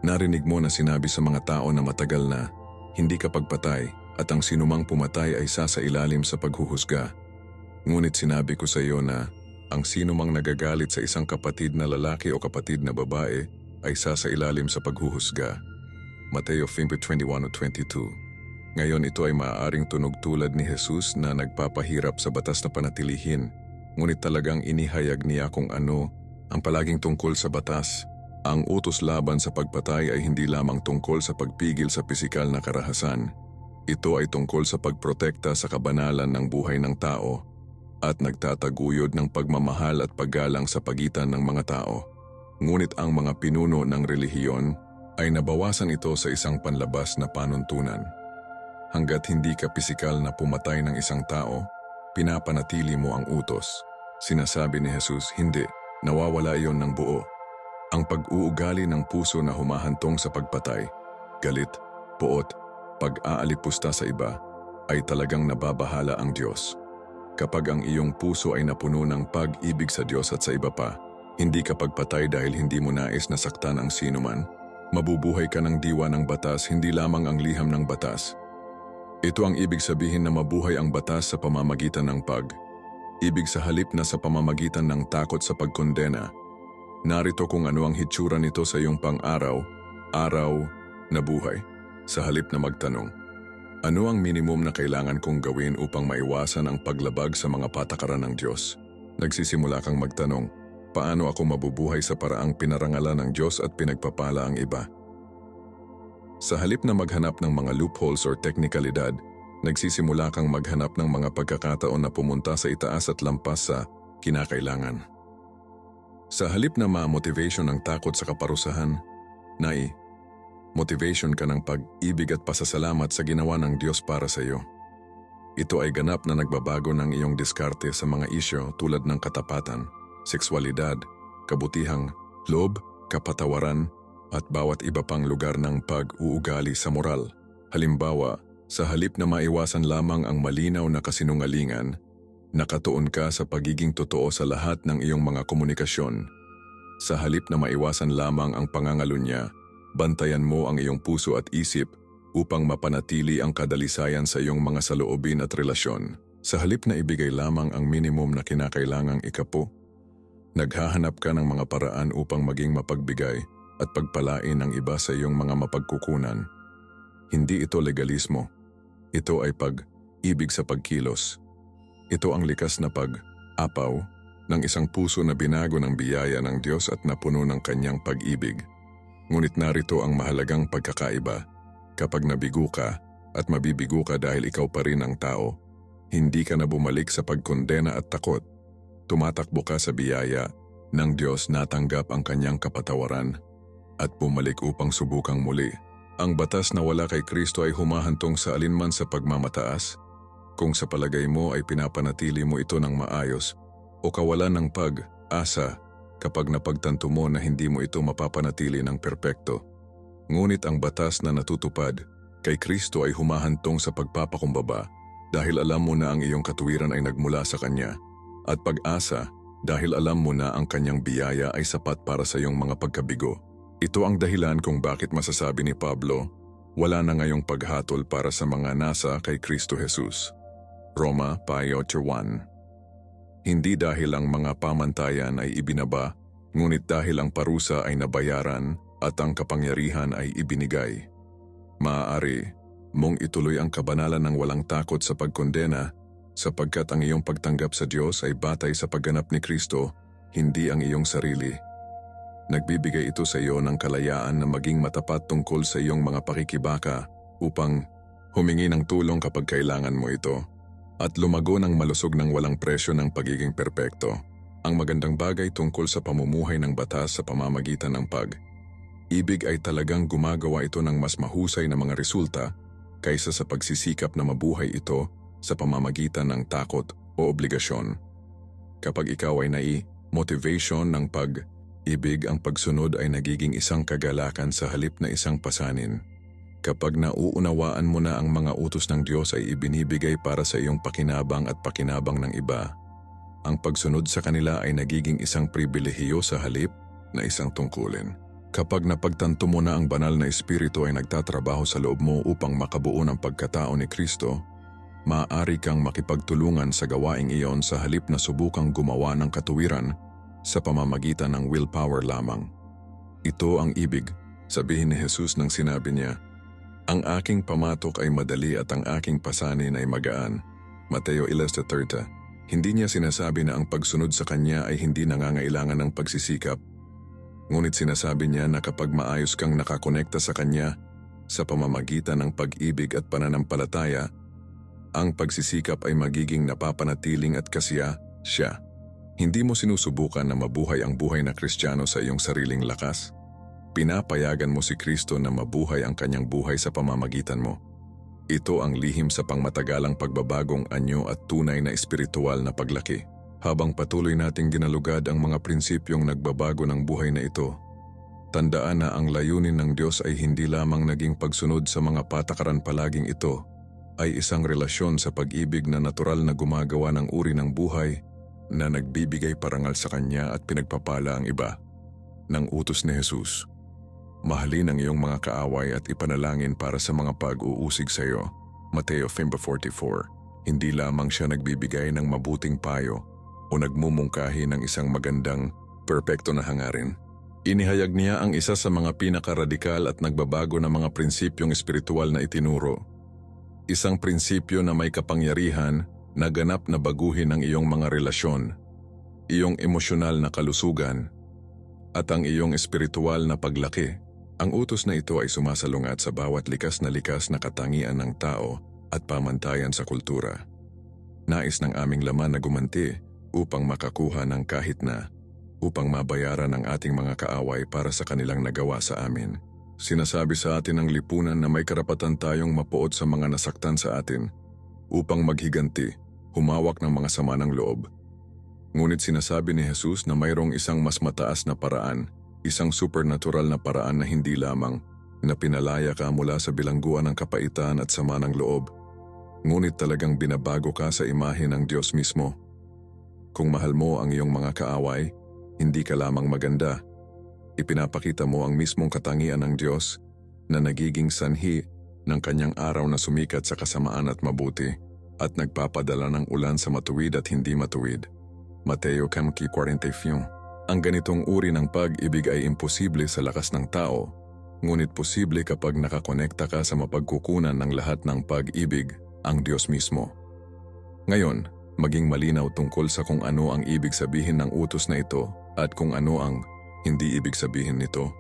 "Narinig mo na sinabi sa mga tao na matagal na, hindi ka pagpatay at ang sinumang pumatay ay sasailalim sa paghuhusga. Ngunit sinabi ko sa iyo na ang sinumang nagagalit sa isang kapatid na lalaki o kapatid na babae ay sasailalim sa paghuhusga." Mateo 5:21-22. Ngayon ito ay maaaring tunog tulad ni Jesus na nagpapahirap sa batas na panatilihin, ngunit talagang inihayag niya kung ano ang palaging tungkol sa batas. Ang utos laban sa pagpatay ay hindi lamang tungkol sa pagpigil sa pisikal na karahasan. Ito ay tungkol sa pagprotekta sa kabanalan ng buhay ng tao at nagtataguyod ng pagmamahal at paggalang sa pagitan ng mga tao. Ngunit ang mga pinuno ng relihiyon ay nabawasan ito sa isang panlabas na panuntunan. Hanggat hindi ka pisikal na pumatay ng isang tao, pinapanatili mo ang utos. Sinasabi ni Jesus, hindi, nawawala iyon ng buo. Ang pag-uugali ng puso na humahantong sa pagpatay, galit, puot, pag-aalipusta sa iba, ay talagang nababahala ang Diyos. Kapag ang iyong puso ay napuno ng pag-ibig sa Diyos at sa iba pa, hindi ka pagpatay dahil hindi mo nais na saktan ang sinuman. Mabubuhay ka ng diwa ng batas, hindi lamang ang liham ng batas. Ito ang ibig sabihin na mabuhay ang batas sa pamamagitan ng pag-ibig sa halip na sa pamamagitan ng takot sa pagkondena. Narito kung ano ang hitsura nito sa iyong pang-araw na buhay. Sa halip na magtanong, ano ang minimum na kailangan kong gawin upang maiwasan ang paglabag sa mga patakaran ng Diyos? Nagsisimula kang magtanong, paano ako mabubuhay sa paraang pinarangalan ng Diyos at pinagpapala ang iba? Sa halip na maghanap ng mga loopholes or teknikalidad, nagsisimula kang maghanap ng mga pagkakataon na pumunta sa itaas at lampas sa kinakailangan. Sa halip na ma-motivation ng takot sa kaparusahan, motivation ka ng pag-ibig at pasasalamat sa ginawa ng Diyos para sa iyo. Ito ay ganap na nagbabago ng iyong diskarte sa mga isyo tulad ng katapatan, sexualidad, kabutihang, loob, kapatawaran, at bawat iba pang lugar ng pag-uugali sa moral. Halimbawa, sa halip na maiwasan lamang ang malinaw na kasinungalingan, nakatuon ka sa pagiging totoo sa lahat ng iyong mga komunikasyon. Sa halip na maiwasan lamang ang pangangalunya, bantayan mo ang iyong puso at isip upang mapanatili ang kadalisayan sa iyong mga saloobin at relasyon. Sa halip na ibigay lamang ang minimum na kinakailangang ikapo, naghahanap ka ng mga paraan upang maging mapagbigay at pagpalain ang iba sa iyong mga mapagkukunan. Hindi ito legalismo. Ito ay pag-ibig sa pagkilos. Ito ang likas na pag-apaw ng isang puso na binago ng biyaya ng Diyos at napuno ng kanyang pag-ibig. Ngunit narito ang mahalagang pagkakaiba. Kapag nabigo ka at mabibigo ka dahil ikaw pa rin ang tao, hindi ka na bumalik sa pagkondena at takot. Tumatakbo ka sa biyaya ng Diyos, natanggap ang kanyang kapatawaran at bumalik upang subukang muli. Ang batas na wala kay Kristo ay humahantong sa alinman sa pagmamataas. Kung sa palagay mo ay pinapanatili mo ito ng maayos o kawalan ng pag-asa, kapag napagtanto mo na hindi mo ito mapapanatili ng perpekto. Ngunit ang batas na natutupad kay Kristo ay humahantong sa pagpapakumbaba dahil alam mo na ang iyong katuwiran ay nagmula sa Kanya, at pag-asa dahil alam mo na ang Kanyang biyaya ay sapat para sa iyong mga pagkabigo. Ito ang dahilan kung bakit masasabi ni Pablo, wala na ngayong paghatol para sa mga nasa kay Kristo Jesus. Roma 8:1. Hindi dahil ang mga pamantayan ay ibinaba, ngunit dahil ang parusa ay nabayaran at ang kapangyarihan ay ibinigay. Maaari mong ituloy ang kabanalan ng walang takot sa pagkondena sapagkat ang iyong pagtanggap sa Diyos ay batay sa pagganap ni Kristo, hindi ang iyong sarili. Nagbibigay ito sa iyo ng kalayaan na maging matapat tungkol sa iyong mga pakikibaka upang humingi ng tulong kapag kailangan mo ito at lumago ng malusog ng walang presyo ng pagiging perpekto. Ang magandang bagay tungkol sa pamumuhay ng batas sa pamamagitan ng pag-ibig ay talagang gumagawa ito ng mas mahusay na mga resulta kaysa sa pagsisikap na mabuhay ito sa pamamagitan ng takot o obligasyon. Kapag ikaw ay motivation ng pag-ibig, ang pagsunod ay nagiging isang kagalakan sa halip na isang pasanin. Kapag nauunawaan mo na ang mga utos ng Diyos ay ibinibigay para sa iyong pakinabang at pakinabang ng iba, ang pagsunod sa kanila ay nagiging isang pribilehiyo sa halip na isang tungkulin. Kapag napagtanto mo na ang banal na espiritu ay nagtatrabaho sa loob mo upang makabuo ng pagkatao ni Kristo, maaari kang makipagtulungan sa gawaing iyon sa halip na subukang gumawa ng katuwiran sa pamamagitan ng willpower lamang. Ito ang ibig sabihin ni Jesus nang sinabi niya, "Ang aking pamatok ay madali at ang aking pasanin ay magaan." Mateo 11:30. Hindi niya sinasabi na ang pagsunod sa Kanya ay hindi nangangailangan ng pagsisikap. Ngunit sinasabi niya na kapag maayos kang nakakonekta sa Kanya sa pamamagitan ng pag-ibig at pananampalataya, ang pagsisikap ay magiging napapanatiling at kasiya siya. Hindi mo sinusubukan na mabuhay ang buhay na Kristiyano sa iyong sariling lakas. Pinapayagan mo si Kristo na mabuhay ang Kanyang buhay sa pamamagitan mo. Ito ang lihim sa pangmatagalang pagbabagong anyo at tunay na espiritual na paglaki. Habang patuloy nating ginalugad ang mga prinsipyong nagbabago ng buhay na ito, tandaan na ang layunin ng Diyos ay hindi lamang naging pagsunod sa mga patakaran, palaging ito ay isang relasyon sa pag-ibig na natural na gumagawa ng uri ng buhay na nagbibigay parangal sa Kanya at pinagpapala ang iba. Nang utos ni Jesus, mahalin ang iyong mga kaaway at ipanalangin para sa mga pag-uusig sa iyo. Mateo 5:44. Hindi lamang siya nagbibigay ng mabuting payo o nagmumungkahi ng isang magandang, perpekto na hangarin. Inihayag niya ang isa sa mga pinakaradikal at nagbabago na mga prinsipyong espiritual na itinuro. Isang prinsipyo na may kapangyarihan na ganap na baguhin ang iyong mga relasyon, iyong emosyonal na kalusugan, at ang iyong espiritual na paglaki. Ang utos na ito ay sumasalungat sa bawat likas na katangian ng tao at pamantayan sa kultura. Nais ng aming laman na gumanti upang makakuha ng kahit na, upang mabayaran ang ating mga kaaway para sa kanilang nagawa sa amin. Sinasabi sa atin ng lipunan na may karapatan tayong mapuot sa mga nasaktan sa atin upang maghiganti, humawak ng mga sama ng loob. Ngunit sinasabi ni Jesus na mayroong isang mas mataas na paraan, isang supernatural na paraan na hindi lamang na pinalaya ka mula sa bilangguan ng kapaitan at sama ng loob, ngunit talagang binabago ka sa imahe ng Diyos mismo. Kung mahal mo ang iyong mga kaaway, hindi ka lamang maganda. Ipinapakita mo ang mismong katangian ng Diyos na nagiging sanhi ng Kanyang araw na sumikat sa kasamaan at mabuti at nagpapadala ng ulan sa matuwid at hindi matuwid. Mateo 5:41. Ang ganitong uri ng pag-ibig ay imposible sa lakas ng tao, ngunit posible kapag nakakonekta ka sa mapagkukunan ng lahat ng pag-ibig, ang Diyos mismo. Ngayon, maging malinaw tungkol sa kung ano ang ibig sabihin ng utos na ito at kung ano ang hindi ibig sabihin nito.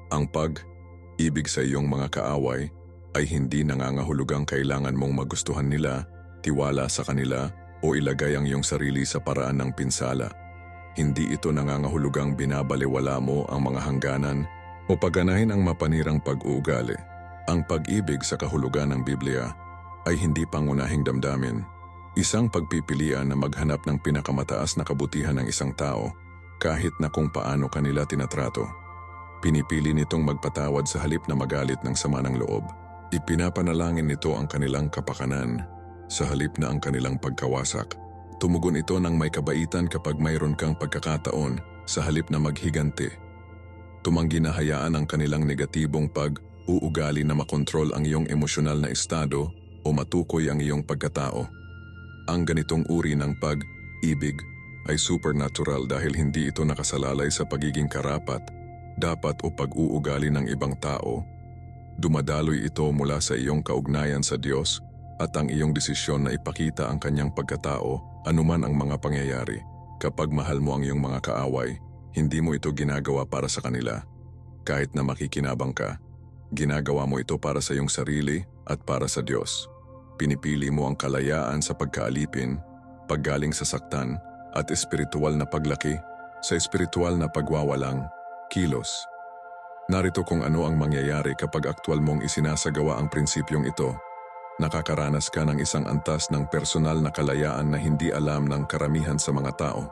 Ang pag-ibig sa iyong mga kaaway ay hindi nangangahulugang kailangan mong magustuhan nila, tiwala sa kanila, o ilagay ang iyong sarili sa paraan ng pinsala. Hindi ito nangangahulugang binabaliwala mo ang mga hangganan o pagganahin ang mapanirang pag-uugali. Ang pag-ibig sa kahulugan ng Biblia ay hindi pangunahing damdamin, isang pagpipilian na maghanap ng pinakamataas na kabutihan ng isang tao kahit na kung paano kanila tinatrato. Pinipili nitong magpatawad sa halip na magalit ng sama ng loob. Ipinapanalangin nito ang kanilang kapakanan sa halip na ang kanilang pagkawasak. Tumugon ito ng may kabaitan kapag mayroon kang pagkakataon sa halip na maghiganti. Tumanggi na hayaan ang kanilang negatibong pag-uugali na makontrol ang iyong emosyonal na estado o matukoy ang iyong pagkatao. Ang ganitong uri ng pag-ibig ay supernatural dahil hindi ito nakasalalay sa pagiging karapat, dapat o pag-uugali ng ibang tao. Dumadaloy ito mula sa iyong kaugnayan sa Diyos at ang iyong desisyon na ipakita ang kanyang pagkatao anuman ang mga pangyayari. Kapag mahal mo ang iyong mga kaaway, hindi mo ito ginagawa para sa kanila. Kahit na makikinabang ka, ginagawa mo ito para sa iyong sarili at para sa Diyos. Pinipili mo ang kalayaan sa pagkaalipin, paggaling sa saktan, at espiritual na paglaki sa espiritual na pagwawalang kilos. Narito kung ano ang mangyayari kapag aktwal mong isinasagawa ang prinsipyong ito. Nakakaranas ka ng isang antas ng personal na kalayaan na hindi alam ng karamihan sa mga tao.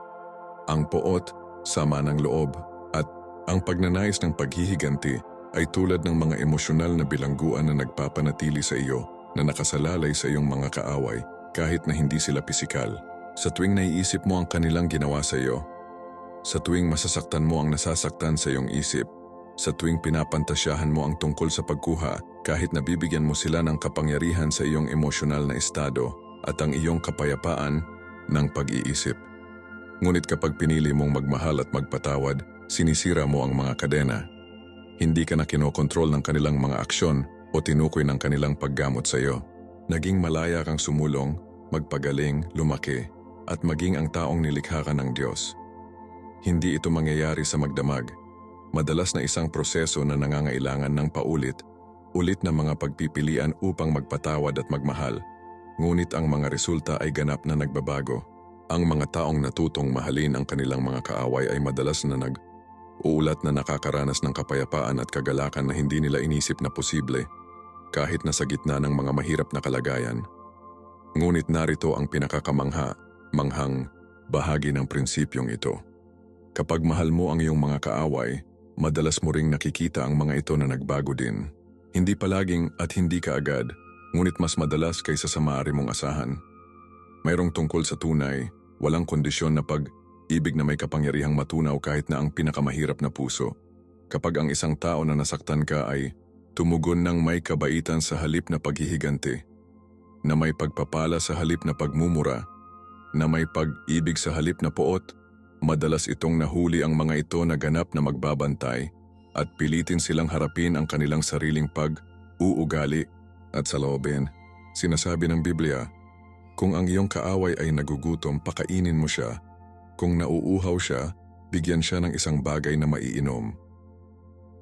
Ang poot, sama ng loob, at ang pagnanais ng paghihiganti ay tulad ng mga emosyonal na bilangguan na nagpapanatili sa iyo na nakasalalay sa iyong mga kaaway kahit na hindi sila pisikal. Sa tuwing naiisip mo ang kanilang ginawa sa iyo, sa tuwing masasaktan mo ang nasasaktan sa iyong isip, sa tuwing pinapantasyahan mo ang tungkol sa pagkuha kahit nabibigyan mo sila ng kapangyarihan sa iyong emosyonal na estado at ang iyong kapayapaan ng pag-iisip. Ngunit kapag pinili mong magmahal at magpatawad, sinisira mo ang mga kadena. Hindi ka na kinokontrol ng kanilang mga aksyon o tinukoy ng kanilang paggamot sa iyo. Naging malaya kang sumulong, magpagaling, lumaki, at maging ang taong nilikha ka ng Diyos. Hindi ito mangyayari sa magdamag. Madalas na isang proseso na nangangailangan ng paulit-ulit na mga pagpipilian upang magpatawad at magmahal. Ngunit ang mga resulta ay ganap na nagbabago. Ang mga taong natutong mahalin ang kanilang mga kaaway ay madalas na uulat na nakakaranas ng kapayapaan at kagalakan na hindi nila inisip na posible, kahit na sa gitna ng mga mahirap na kalagayan. Ngunit narito ang manghang bahagi ng prinsipyong ito. Kapag mahal mo ang iyong mga kaaway, madalas mo ring nakikita ang mga ito na nagbago din. Hindi palaging at hindi kaagad, ngunit mas madalas kaysa sa maaari mong asahan. Mayroong tungkol sa tunay, walang kondisyon na pag-ibig na may kapangyarihang matunaw kahit na ang pinakamahirap na puso. Kapag ang isang tao na nasaktan ka ay tumugon ng may kabaitan sa halip na paghihiganti, na may pagpapala sa halip na pagmumura, na may pag-ibig sa halip na poot, madalas itong nahuli ang mga ito na ganap na magbabantay at pilitin silang harapin ang kanilang sariling pag-uugali at saloobin. Sinasabi ng Biblia, kung ang iyong kaaway ay nagugutom, pakainin mo siya. Kung nauuhaw siya, bigyan siya ng isang bagay na maiinom.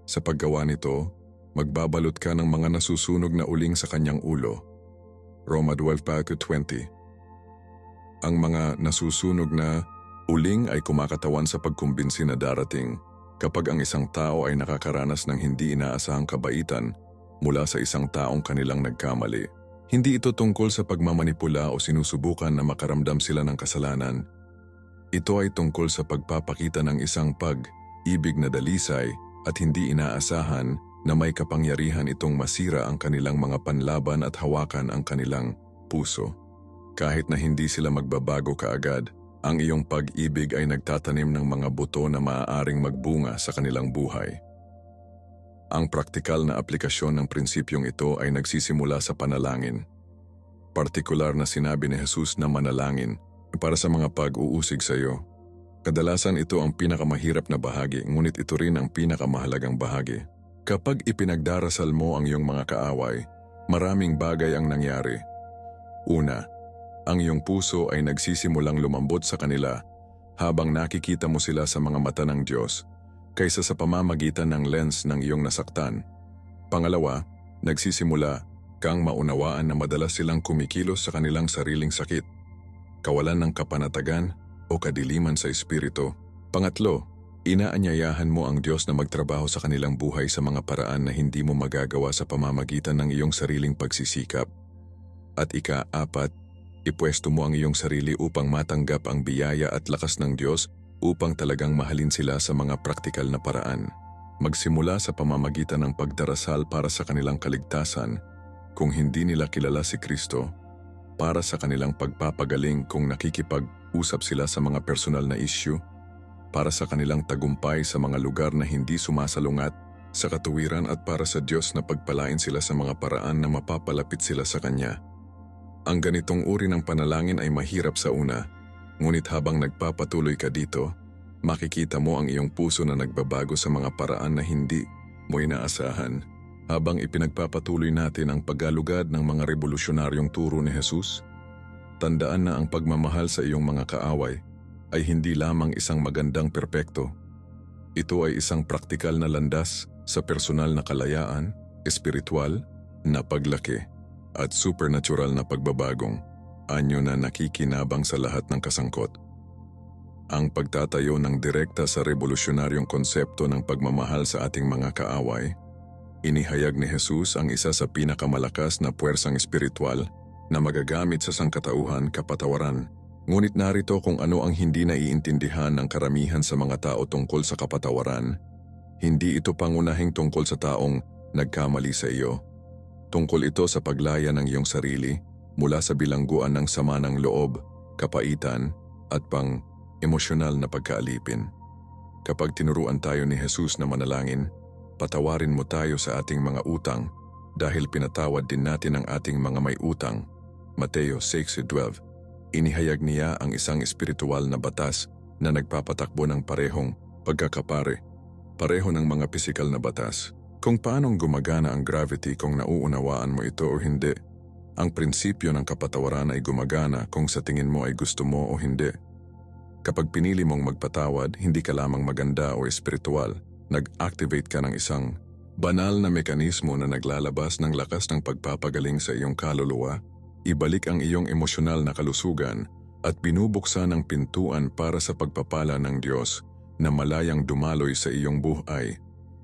Sa paggawa nito, magbabalot ka ng mga nasusunog na uling sa kanyang ulo. Roma 12:20. Ang mga nasusunog na uling ay kumakatawan sa pagkumbinsi na darating kapag ang isang tao ay nakakaranas ng hindi inaasahang kabaitan mula sa isang taong kanilang nagkamali. Hindi ito tungkol sa pagmamanipula o sinusubukan na makaramdam sila ng kasalanan. Ito ay tungkol sa pagpapakita ng isang pag-ibig na dalisay at hindi inaasahan na may kapangyarihan itong masira ang kanilang mga panlaban at hawakan ang kanilang puso. Kahit na hindi sila magbabago kaagad, ang iyong pag-ibig ay nagtatanim ng mga buto na maaaring magbunga sa kanilang buhay. Ang praktikal na aplikasyon ng prinsipyong ito ay nagsisimula sa panalangin. Partikular na sinabi ni Jesus na manalangin para sa mga pag-uusig sa iyo. Kadalasan ito ang pinakamahirap na bahagi, ngunit ito rin ang pinakamahalagang bahagi. Kapag ipinagdarasal mo ang iyong mga kaaway, maraming bagay ang nangyari. Una, ang iyong puso ay nagsisimulang lumambot sa kanila habang nakikita mo sila sa mga mata ng Diyos kaysa sa pamamagitan ng lens ng iyong nasaktan. Pangalawa, nagsisimula kang maunawaan na madalas silang kumikilos sa kanilang sariling sakit, kawalan ng kapanatagan o kadiliman sa espiritu. Pangatlo, inaanyayahan mo ang Diyos na magtrabaho sa kanilang buhay sa mga paraan na hindi mo magagawa sa pamamagitan ng iyong sariling pagsisikap. At ika-apat, ipwesto mo ang iyong sarili upang matanggap ang biyaya at lakas ng Diyos upang talagang mahalin sila sa mga praktikal na paraan. Magsimula sa pamamagitan ng pagdarasal para sa kanilang kaligtasan kung hindi nila kilala si Kristo, para sa kanilang pagpapagaling kung nakikipag-usap sila sa mga personal na issue, para sa kanilang tagumpay sa mga lugar na hindi sumasalungat sa katuwiran at para sa Diyos na pagpalain sila sa mga paraan na mapapalapit sila sa Kanya. Ang ganitong uri ng panalangin ay mahirap sa una, ngunit habang nagpapatuloy ka dito, makikita mo ang iyong puso na nagbabago sa mga paraan na hindi mo inaasahan. Habang ipinagpapatuloy natin ang paggalugad ng mga revolusyonaryong turo ni Jesus, tandaan na ang pagmamahal sa iyong mga kaaway ay hindi lamang isang magandang perpekto. Ito ay isang praktikal na landas sa personal na kalayaan, espiritual na paglaki, at supernatural na pagbabagong anyo na nakikinabang sa lahat ng kasangkot. Ang pagtatayo ng direkta sa revolusyonaryong konsepto ng pagmamahal sa ating mga kaaway, inihayag ni Jesus ang isa sa pinakamalakas na puwersang espiritual na magagamit sa sangkatauhan, kapatawaran. Ngunit narito kung ano ang hindi naiintindihan ng karamihan sa mga tao tungkol sa kapatawaran. Hindi ito pangunahing tungkol sa taong nagkamali sa iyo. Tungkol ito sa paglaya ng iyong sarili mula sa bilangguan ng sama ng loob, kapaitan, at emosyonal na pagkaalipin. Kapag tinuruan tayo ni Jesus na manalangin, patawarin mo tayo sa ating mga utang dahil pinatawad din natin ang ating mga may utang. Mateo 6:12. Inihayag niya ang isang espiritual na batas na nagpapatakbo ng parehong pagkakapare, pareho ng mga pisikal na batas. Kung paanong gumagana ang gravity kung nauunawaan mo ito o hindi. Ang prinsipyo ng kapatawaran ay gumagana kung sa tingin mo ay gusto mo o hindi. Kapag pinili mong magpatawad, hindi ka lamang maganda o espiritual. Nag-activate ka ng isang banal na mekanismo na naglalabas ng lakas ng pagpapagaling sa iyong kaluluwa, ibalik ang iyong emosyonal na kalusugan at binubuksan ang pintuan para sa pagpapala ng Diyos na malayang dumaloy sa iyong buhay.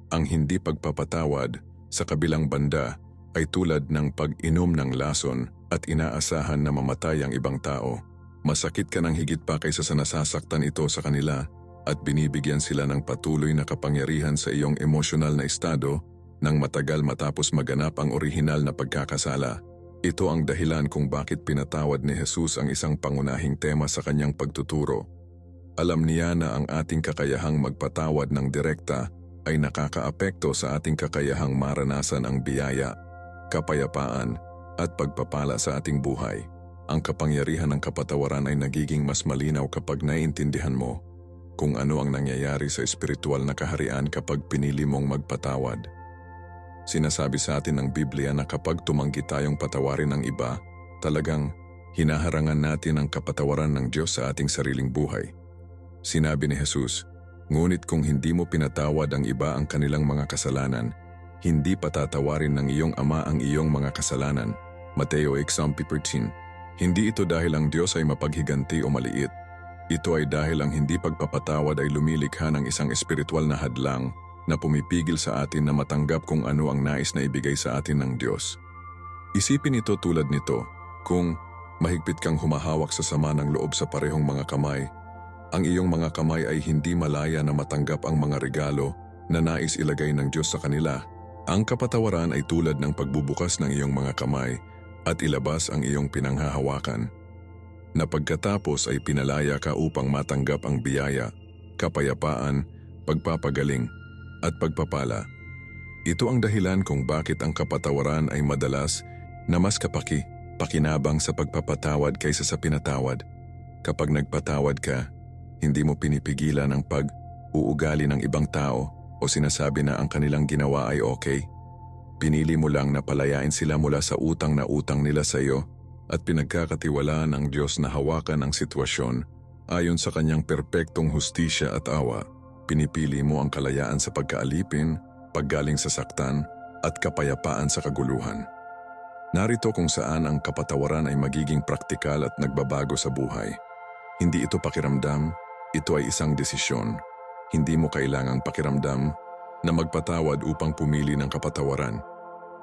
Ang hindi pagpapatawad sa kabilang banda ay tulad ng pag-inom ng lason at inaasahan na mamatay ang ibang tao. Masakit ka ng higit pa kaysa sa nasasaktan ito sa kanila at binibigyan sila ng patuloy na kapangyarihan sa iyong emosyonal na estado nang matagal matapos maganap ang orihinal na pagkakasala. Ito ang dahilan kung bakit pinatawad ni Jesus ang isang pangunahing tema sa kanyang pagtuturo. Alam niya na ang ating kakayahang magpatawad ng direkta ay nakakaapekto sa ating kakayahang maranasan ang biyaya, kapayapaan, at pagpapala sa ating buhay. Ang kapangyarihan ng kapatawaran ay nagiging mas malinaw kapag naiintindihan mo kung ano ang nangyayari sa espiritual na kaharian kapag pinili mong magpatawad. Sinasabi sa atin ng Biblia na kapag tumanggi tayong patawarin ng iba, talagang hinaharangan natin ang kapatawaran ng Diyos sa ating sariling buhay. Sinabi ni Jesus, "Ngunit kung hindi mo pinatawad ang iba ang kanilang mga kasalanan, hindi patatawarin ng iyong Ama ang iyong mga kasalanan." Mateo 8:13. Hindi ito dahil ang Diyos ay mapaghiganti o maliit. Ito ay dahil ang hindi pagpapatawad ay lumilikha ng isang espiritual na hadlang na pumipigil sa atin na matanggap kung ano ang nais na ibigay sa atin ng Diyos. Isipin ito tulad nito, kung mahigpit kang humahawak sa sama ng loob sa parehong mga kamay, ang iyong mga kamay ay hindi malaya na matanggap ang mga regalo na nais ilagay ng Diyos sa kanila. Ang kapatawaran ay tulad ng pagbubukas ng iyong mga kamay at ilabas ang iyong pinanghahawakan, na pagkatapos ay pinalaya ka upang matanggap ang biyaya, kapayapaan, pagpapagaling, at pagpapala. Ito ang dahilan kung bakit ang kapatawaran ay madalas na mas pakinabang sa pagpapatawad kaysa sa pinatawad. Kapag nagpatawad ka, hindi mo pinipigilan ang pag-uugali ng ibang tao o sinasabi na ang kanilang ginawa ay okay. Pinili mo lang na palayain sila mula sa utang na utang nila sa iyo at pinagkakatiwalaan ng Diyos na hawakan ang sitwasyon ayon sa kanyang perpektong hustisya at awa. Pinipili mo ang kalayaan sa pagkaalipin, paggaling sa saktan, at kapayapaan sa kaguluhan. Narito kung saan ang kapatawaran ay magiging praktikal at nagbabago sa buhay. Hindi ito pakiramdam, ito ay isang desisyon. Hindi mo kailangang pakiramdam na magpatawad upang pumili ng kapatawaran.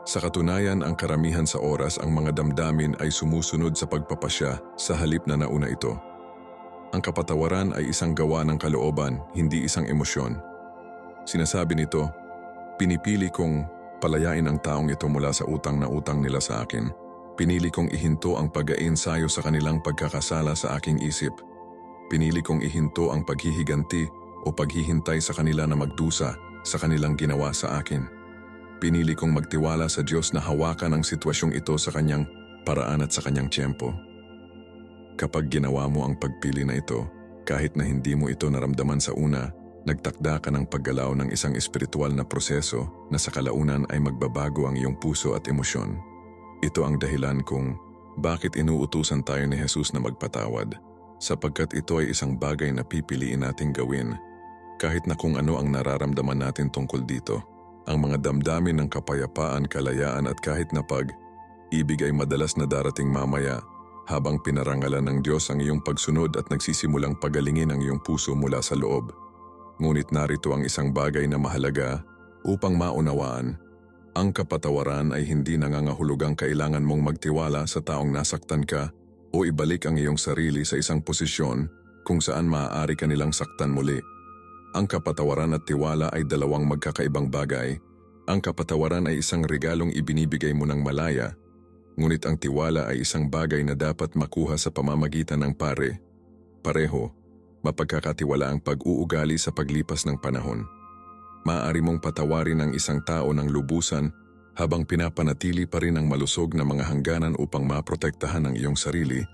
Sa katunayan, ang karamihan sa oras ang mga damdamin ay sumusunod sa pagpapasya sa halip na nauna ito. Ang kapatawaran ay isang gawa ng kalooban, hindi isang emosyon. Sinasabi nito, pinipili kong palayain ang taong ito mula sa utang na utang nila sa akin. Pinili kong ihinto ang pag-ainsayo sa kanilang pagkakasala sa aking isip. Pinili kong ihinto ang paghihiganti o paghihintay sa kanila na magdusa sa kanilang ginawa sa akin. Pinili kong magtiwala sa Diyos na hawakan ang sitwasyong ito sa kanyang paraan at sa kanyang tiyempo. Kapag ginawa mo ang pagpili na ito, kahit na hindi mo ito naramdaman sa una, nagtakda ka ng paggalaw ng isang espiritual na proseso na sa kalaunan ay magbabago ang iyong puso at emosyon. Ito ang dahilan kung bakit inuutusan tayo ni Jesus na magpatawad, sapagkat ito ay isang bagay na pipiliin nating gawin, kahit na kung ano ang nararamdaman natin tungkol dito. Ang mga damdamin ng kapayapaan, kalayaan at kahit na pag-ibig ay madalas na darating mamaya habang pinarangalan ng Diyos ang iyong pagsunod at nagsisimulang pagalingin ang iyong puso mula sa loob. Ngunit narito ang isang bagay na mahalaga upang maunawaan. Ang kapatawaran ay hindi nangangahulugang kailangan mong magtiwala sa taong nasaktan ka o ibalik ang iyong sarili sa isang posisyon kung saan maaari ka nilang saktan muli. Ang kapatawaran at tiwala ay dalawang magkakaibang bagay. Ang kapatawaran ay isang regalong ibinibigay mo ng malaya, ngunit ang tiwala ay isang bagay na dapat makuha sa pamamagitan ng pareho, mapagkakatiwala ang pag-uugali sa paglipas ng panahon. Maaari mong patawarin ang isang tao ng lubusan habang pinapanatili pa rin ang malusog na mga hangganan upang maprotektahan ang iyong sarili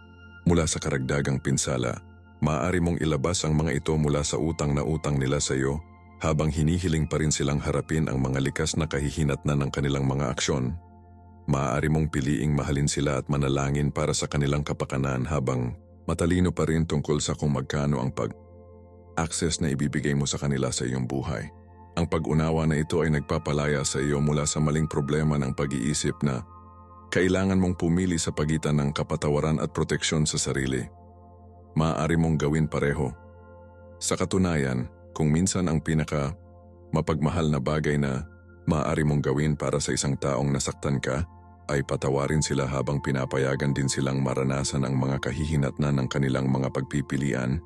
mula sa karagdagang pinsala. Maaari mong ilabas ang mga ito mula sa utang na utang nila sa iyo habang hinihiling pa rin silang harapin ang mga likas na kahihinatnan ng kanilang mga aksyon. Maaari mong piliing mahalin sila at manalangin para sa kanilang kapakanan habang matalino pa rin tungkol sa kung magkano ang pag-access na ibibigay mo sa kanila sa iyong buhay. Ang pag-unawa na ito ay nagpapalaya sa iyo mula sa maling problema ng pag-iisip na kailangan mong pumili sa pagitan ng kapatawaran at proteksyon sa sarili. Maaari mong gawin pareho. Sa katunayan, kung minsan ang pinaka mapagmahal na bagay na maaari mong gawin para sa isang taong nasaktan ka ay patawarin sila habang pinapayagan din silang maranasan ang mga kahihinatnan ng kanilang mga pagpipilian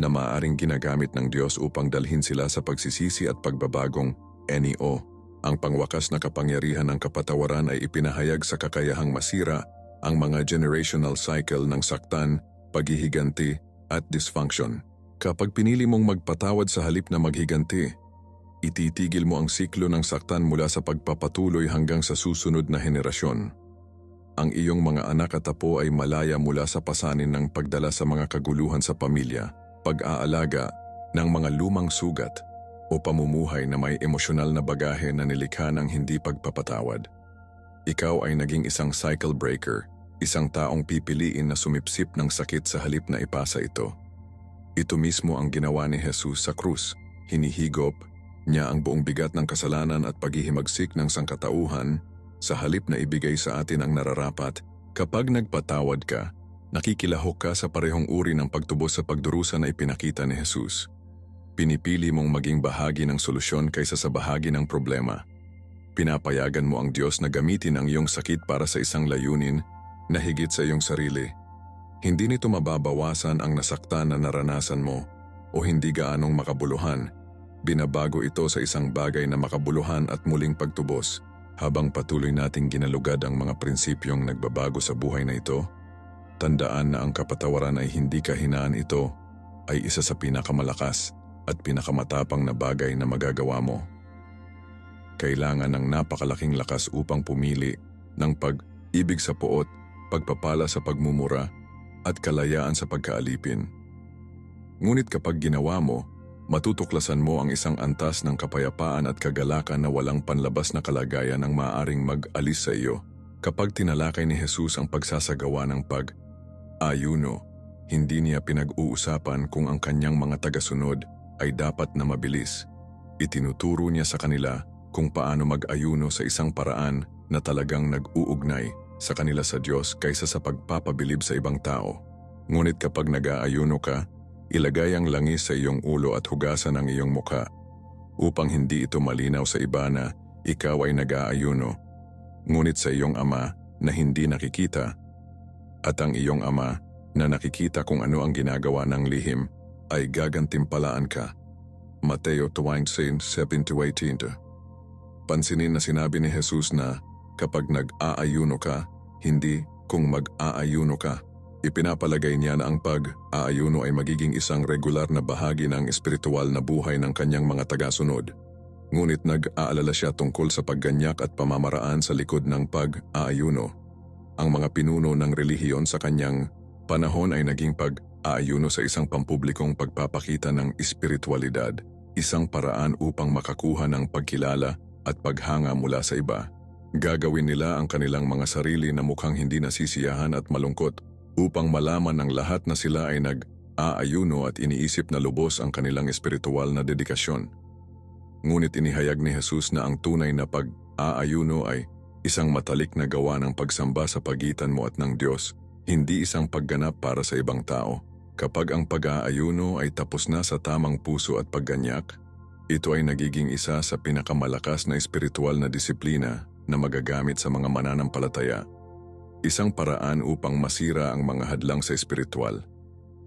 na maaaring ginagamit ng Diyos upang dalhin sila sa pagsisisi at pagbabagong NEO. Ang pangwakas na kapangyarihan ng kapatawaran ay ipinahayag sa kakayahang masira ang mga generational cycle ng saktan, paghihiganti at dysfunction. Kapag pinili mong magpatawad sa halip na maghiganti, ititigil mo ang siklo ng saktan mula sa pagpapatuloy hanggang sa susunod na henerasyon. Ang iyong mga anak at apo ay malaya mula sa pasanin ng pagdala sa mga kaguluhan sa pamilya, pag-aalaga ng mga lumang sugat o pamumuhay na may emosyonal na bagahe na nilikha ng hindi pagpapatawad. Ikaw ay naging isang cycle breaker, isang taong pipiliin na sumipsip ng sakit sa halip na ipasa ito. Ito mismo ang ginawa ni Jesus sa krus. Hinihigop niya ang buong bigat ng kasalanan at paghihimagsik ng sangkatauhan sa halip na ibigay sa atin ang nararapat. Kapag nagpatawad ka, nakikilahok ka sa parehong uri ng pagtubos sa pagdurusa na ipinakita ni Jesus. Pinipili mong maging bahagi ng solusyon kaysa sa bahagi ng problema. Pinapayagan mo ang Diyos na gamitin ang iyong sakit para sa isang layunin na higit sa iyong sarili. Hindi nito mababawasan ang nasaktan na naranasan mo o hindi gaanong makabuluhan. Binabago ito sa isang bagay na makabuluhan at muling pagtubos. Habang patuloy nating ginalugad ang mga prinsipyong nagbabago sa buhay na ito, tandaan na ang kapatawaran ay hindi kahinaan. Ito ay isa sa pinakamalakas at pinakamatapang na bagay na magagawa mo. Kailangan ng napakalaking lakas upang pumili ng pag-ibig sa poot, pagpapala sa pagmumura, at kalayaan sa pagkaalipin. Ngunit kapag ginawa mo, matutuklasan mo ang isang antas ng kapayapaan at kagalakan na walang panlabas na kalagayan ang maaaring mag-alis sa iyo. Kapag tinalakay ni Jesus ang pagsasagawa ng pag-ayuno, hindi niya pinag-uusapan kung ang kanyang mga tagasunod ay dapat na mabilis. Itinuturo niya sa kanila kung paano mag-ayuno sa isang paraan na talagang nag-uugnay sa kanila sa Diyos kaysa sa pagpapabilib sa ibang tao. Ngunit kapag nag-aayuno ka, ilagay ang langis sa iyong ulo at hugasan ang iyong mukha upang hindi ito malinaw sa iba na ikaw ay nag-aayuno, ngunit sa iyong Ama na hindi nakikita, at ang iyong Ama na nakikita kung ano ang ginagawa ng lihim, ay gagantimpalaan ka. Mateo 26:17-18. Pansinin na sinabi ni Jesus na kapag nag-aayuno ka, hindi kung mag-aayuno ka. Ipinapalagay niya na ang pag-aayuno ay magiging isang regular na bahagi ng espiritual na buhay ng kanyang mga tagasunod. Ngunit nag-aalala siya tungkol sa pagganyak at pamamaraan sa likod ng pag-aayuno. Ang mga pinuno ng relihiyon sa kanyang panahon ay naging pag-aayuno sa isang pampublikong pagpapakita ng espiritualidad, isang paraan upang makakuha ng pagkilala at paghanga mula sa iba. Gagawin nila ang kanilang mga sarili na mukhang hindi nasisiyahan at malungkot upang malaman ng lahat na sila ay nag-aayuno at iniisip na lubos ang kanilang espiritual na dedikasyon. Ngunit inihayag ni Jesus na ang tunay na pag-aayuno ay isang matalik na gawa ng pagsamba sa pagitan mo at ng Diyos, hindi isang pagganap para sa ibang tao. Kapag ang pag-aayuno ay tapos na sa tamang puso at pagganyak, ito ay nagiging isa sa pinakamalakas na espiritual na disiplina na magagamit sa mga mananampalataya. Isang paraan upang masira ang mga hadlang sa espiritual,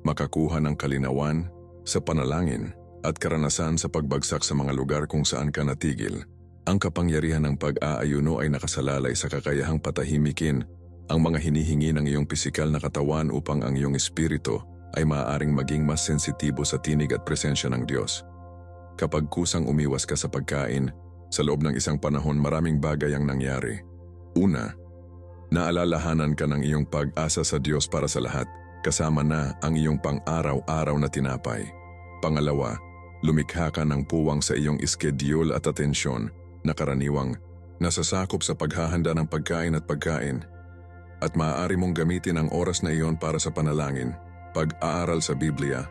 makakuha ng kalinawan sa panalangin at karanasan sa pagbagsak sa mga lugar kung saan ka natigil. Ang kapangyarihan ng pag-aayuno ay nakasalalay sa kakayahang patahimikin ang mga hinihingi ng iyong pisikal na katawan upang ang iyong espiritu ay maaaring maging mas sensitibo sa tinig at presensya ng Diyos. Kapag kusang umiwas ka sa pagkain, sa loob ng isang panahon maraming bagay ang nangyari. Una, naalalahanan ka ng iyong pag-asa sa Diyos para sa lahat, kasama na ang iyong pang-araw-araw na tinapay. Pangalawa, lumikha ka ng puwang sa iyong schedule at atensyon na karaniwang nasasakop sa paghahanda ng pagkain at maaari mong gamitin ang oras na iyon para sa panalangin, pag-aaral sa Biblia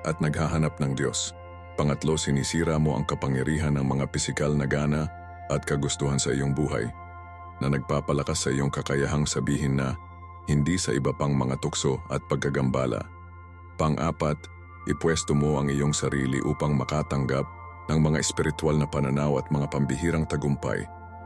at naghahanap ng Diyos. Pangatlo, sinisira mo ang kapangyarihan ng mga pisikal na gana at kagustuhan sa iyong buhay na nagpapalakas sa iyong kakayahang sabihin na hindi sa iba pang mga tukso at pagkagambala. Pang-apat, ipwesto mo ang iyong sarili upang makatanggap ng mga espiritual na pananaw at mga pambihirang tagumpay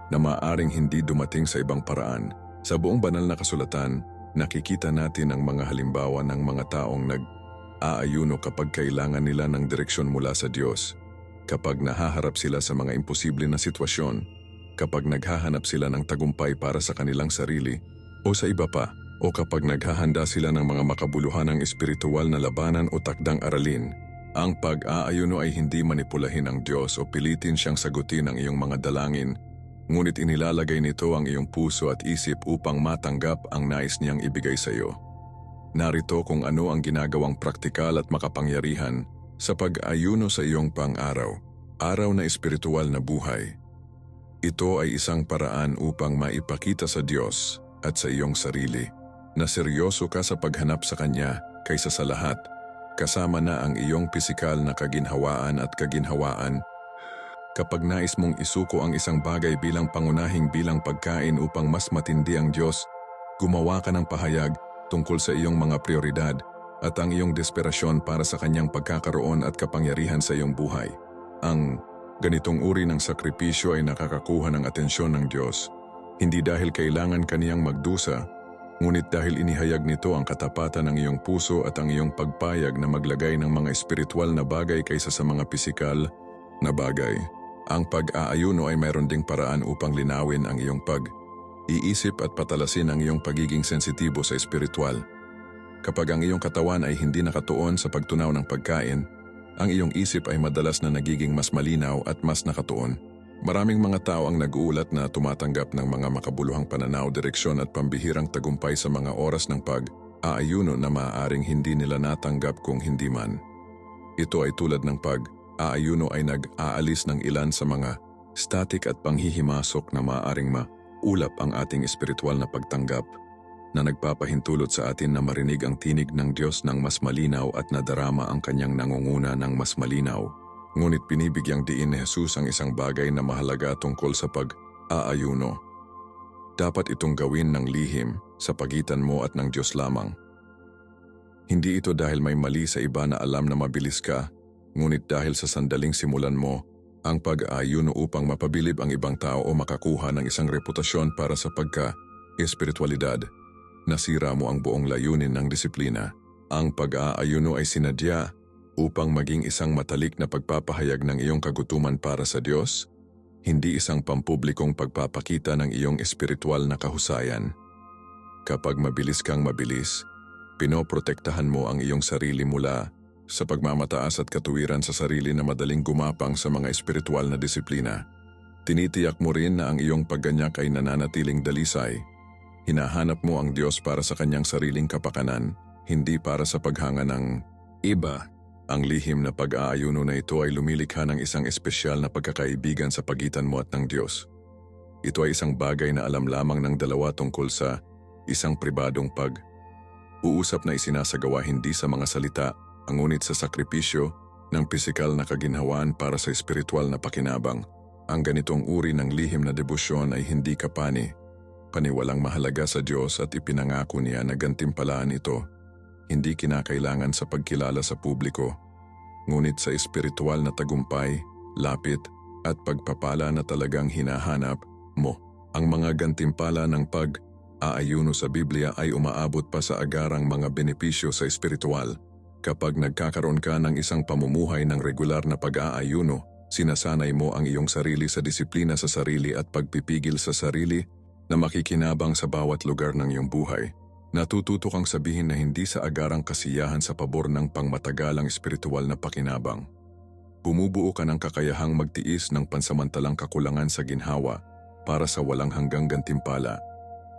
na maaaring hindi dumating sa ibang paraan. Sa buong banal na kasulatan, nakikita natin ang mga halimbawa ng mga taong nag-aayuno kapag kailangan nila ng direksyon mula sa Diyos, kapag nahaharap sila sa mga imposible na sitwasyon, kapag naghahanap sila ng tagumpay para sa kanilang sarili o sa iba pa, o kapag naghahanda sila ng mga makabuluhan ng espiritual na labanan o takdang aralin. Ang pag-aayuno ay hindi manipulahin ang Diyos o pilitin siyang sagutin ang iyong mga dalangin, ngunit inilalagay nito ang iyong puso at isip upang matanggap ang nais niyang ibigay sa iyo. Narito kung ano ang ginagawang praktikal at makapangyarihan sa pag-ayuno sa iyong pang-araw, araw na espiritual na buhay. Ito ay isang paraan upang maipakita sa Diyos at sa iyong sarili na seryoso ka sa paghanap sa Kanya kaysa sa lahat, kasama na ang iyong pisikal na kaginhawaan at kaginhawaan. Kapag nais mong isuko ang isang bagay bilang pangunahing bilang pagkain upang mas matindi ang Diyos, gumawa ka ng pahayag tungkol sa iyong mga prioridad at ang iyong desperasyon para sa Kanyang pagkakaroon at kapangyarihan sa iyong buhay. Ang ganitong uri ng sakripisyo ay nakakakuha ng atensyon ng Diyos, hindi dahil kailangan Kaniyang magdusa, ngunit dahil inihayag nito ang katapatan ng iyong puso at ang iyong pagpayag na maglagay ng mga espiritual na bagay kaysa sa mga pisikal na bagay. Ang pag-aayuno ay mayroon ding paraan upang linawin ang iyong pag-iisip at patalasin ang iyong pagiging sensitibo sa espiritual. Kapag ang iyong katawan ay hindi nakatuon sa pagtunaw ng pagkain, ang iyong isip ay madalas na nagiging mas malinaw at mas nakatuon. Maraming mga tao ang nag-uulat na tumatanggap ng mga makabuluhang pananaw, direksyon at pambihirang tagumpay sa mga oras ng pag-aayuno na maaaring hindi nila natanggap kung hindi man. Ito ay tulad ng pag-aayuno ay nag-aalis ng ilan sa mga static at panghihimasok na maaaring maulap ang ating espiritual na pagtanggap, na nagpapahintulot sa atin na marinig ang tinig ng Diyos ng mas malinaw at nadarama ang Kanyang nangunguna ng mas malinaw. Ngunit binibigyang diin ni Jesus ang isang bagay na mahalaga tungkol sa pag-aayuno. Dapat itong gawin ng lihim sa pagitan mo at ng Diyos lamang. Hindi ito dahil may mali sa iba na alam na mabilis ka, ngunit dahil sa sandaling simulan mo ang pag-aayuno upang mapabilib ang ibang tao o makakuha ng isang reputasyon para sa pagka-espiritualidad. nasira mo ang buong layunin ng disiplina. Ang pag-aayuno ay sinadya upang maging isang matalik na pagpapahayag ng iyong kagutuman para sa Diyos, hindi isang pampublikong pagpapakita ng iyong espiritual na kahusayan. Kapag mabilis kang mabilis, pinoprotektahan mo ang iyong sarili mula sa pagmamataas at katuwiran sa sarili na madaling gumapang sa mga espiritual na disiplina. Tinitiyak mo rin na ang iyong pagganyak ay nananatiling dalisay. Hinahanap mo ang Diyos para sa kanyang sariling kapakanan, hindi para sa paghanga ng iba. Ang lihim na pag-aayuno na ito ay lumilikha ng isang espesyal na pagkakaibigan sa pagitan mo at ng Diyos. Ito ay isang bagay na alam lamang ng dalawa tungkol sa isang pribadong pag-uusap na isinasagawa hindi sa mga salita, ngunit sa sakripisyo ng pisikal na kaginhawaan para sa espiritual na pakinabang. Ang ganitong uri ng lihim na debosyon ay hindi paniwalang mahalaga sa Diyos at ipinangako niya na gantimpalaan ito. Hindi kinakailangan sa pagkilala sa publiko, ngunit sa espiritual na tagumpay, lapit at pagpapala na talagang hinahanap mo. Ang mga gantimpala ng pag-aayuno sa Biblia ay umaabot pa sa agarang mga benepisyo sa espiritual. Kapag nagkakaroon ka ng isang pamumuhay ng regular na pag-aayuno, sinasanay mo ang iyong sarili sa disiplina sa sarili at pagpipigil sa sarili na makikinabang sa bawat lugar ng iyong buhay. Natututo kang sabihin na hindi sa agarang kasiyahan sa pabor ng pangmatagalang espiritual na pakinabang. Bumubuo ka ng kakayahang magtiis ng pansamantalang kakulangan sa ginhawa para sa walang hanggang gantimpala.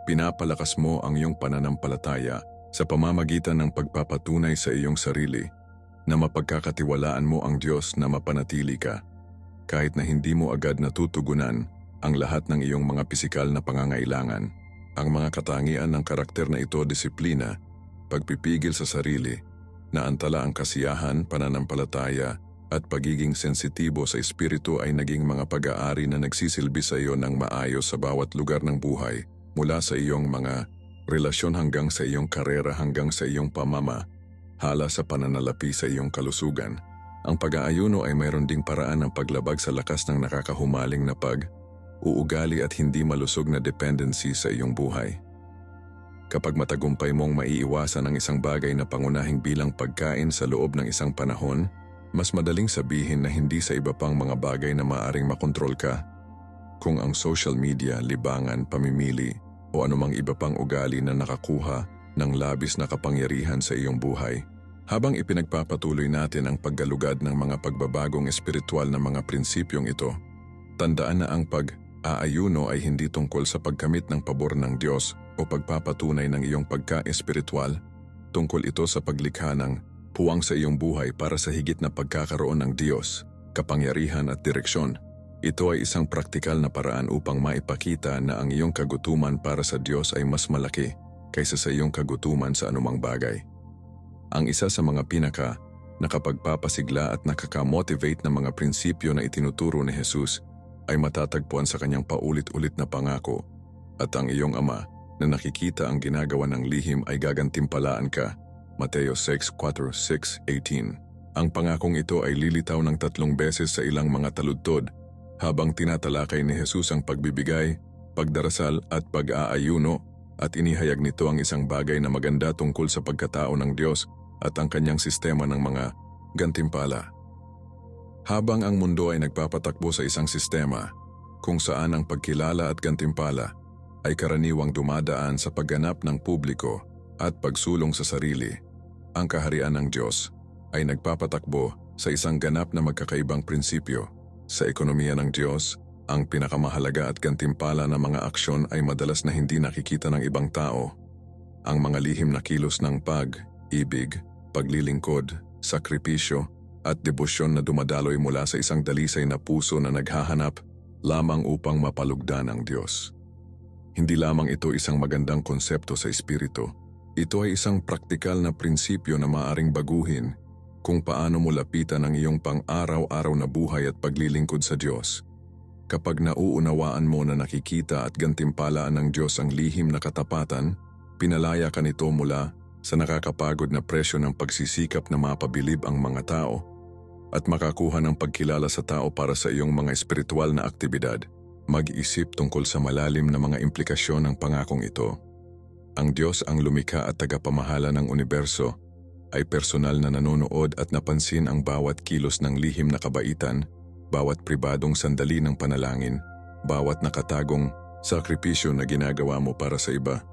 Pinapalakas mo ang iyong pananampalataya sa pamamagitan ng pagpapatunay sa iyong sarili na mapagkakatiwalaan mo ang Diyos na mapanatili ka. Kahit na hindi mo agad natutugunan ang lahat ng iyong mga pisikal na pangangailangan, ang mga katangian ng karakter na ito disiplina, pagpipigil sa sarili, naantala ang kasiyahan, pananampalataya at pagiging sensitibo sa espiritu ay naging mga pag-aari na nagsisilbi sa iyo ng maayos sa bawat lugar ng buhay, mula sa iyong mga relasyon hanggang sa iyong karera hanggang sa iyong hala sa pananalapi sa iyong kalusugan. Ang pag-aayuno ay mayroon ding paraan ng paglabag sa lakas ng nakakahumaling na uugali at hindi malusog na dependency sa iyong buhay. Kapag matagumpay mong maiiwasan ang isang bagay na pangunahing bilang pagkain sa loob ng isang panahon, mas madaling sabihin na hindi sa iba pang mga bagay na maaaring makontrol ka. Kung ang social media, libangan, pamimili o anumang iba pang ugali na nakakuha ng labis na kapangyarihan sa iyong buhay, habang ipinagpapatuloy natin ang paggalugad ng mga pagbabagong espiritual na mga prinsipyong ito, tandaan na ang pag-aayuno ay hindi tungkol sa pagkamit ng pabor ng Diyos o pagpapatunay ng iyong pagka-espiritual. Tungkol ito sa paglikha ng puwang sa iyong buhay para sa higit na pagkakaroon ng Diyos, kapangyarihan at direksyon. Ito ay isang praktikal na paraan upang maipakita na ang iyong kagutuman para sa Diyos ay mas malaki kaysa sa iyong kagutuman sa anumang bagay. Ang isa sa mga nakapagpapasigla at nakaka-motivate na mga prinsipyo na itinuturo ni Jesus ay matatagpuan sa kanyang paulit-ulit na pangako, at ang iyong Ama na nakikita ang ginagawa ng lihim ay gagantimpalaan ka. Mateo 6:4-6:18. Ang pangakong ito ay lilitaw ng 3 beses sa ilang mga taludtod habang tinatalakay ni Jesus ang pagbibigay, pagdarasal at pag-aayuno, at inihayag nito ang isang bagay na maganda tungkol sa pagkatao ng Diyos at ang kanyang sistema ng mga gantimpala. Habang ang mundo ay nagpapatakbo sa isang sistema kung saan ang pagkilala at gantimpala ay karaniwang dumadaan sa pagganap ng publiko at pagsulong sa sarili, ang kaharian ng Diyos ay nagpapatakbo sa isang ganap na magkakaibang prinsipyo. Sa ekonomiya ng Diyos, ang pinakamahalaga at gantimpala na mga aksyon ay madalas na hindi nakikita ng ibang tao. Ang mga lihim na kilos ng pag-ibig, paglilingkod, sakripisyo at debosyon na dumadaloy mula sa isang dalisay na puso na naghahanap lamang upang mapalugdan ang Diyos. Hindi lamang ito isang magandang konsepto sa espiritu, ito ay isang praktikal na prinsipyo na maaaring baguhin kung paano mo lapitan ang iyong pang-araw-araw na buhay at paglilingkod sa Diyos. Kapag nauunawaan mo na nakikita at gantimpalaan ng Diyos ang lihim na katapatan, pinalaya ka nito mula sa nakakapagod na presyo ng pagsisikap na mapabilib ang mga tao at makakuha ng pagkilala sa tao para sa iyong mga espiritual na aktibidad. Mag-isip tungkol sa malalim na mga implikasyon ng pangakong ito. Ang Diyos ang lumikha at tagapamahala ng universo ay personal na nanonood at napansin ang bawat kilos ng lihim na kabaitan, bawat pribadong sandali ng panalangin, bawat nakatagong sakripisyo na ginagawa mo para sa iba.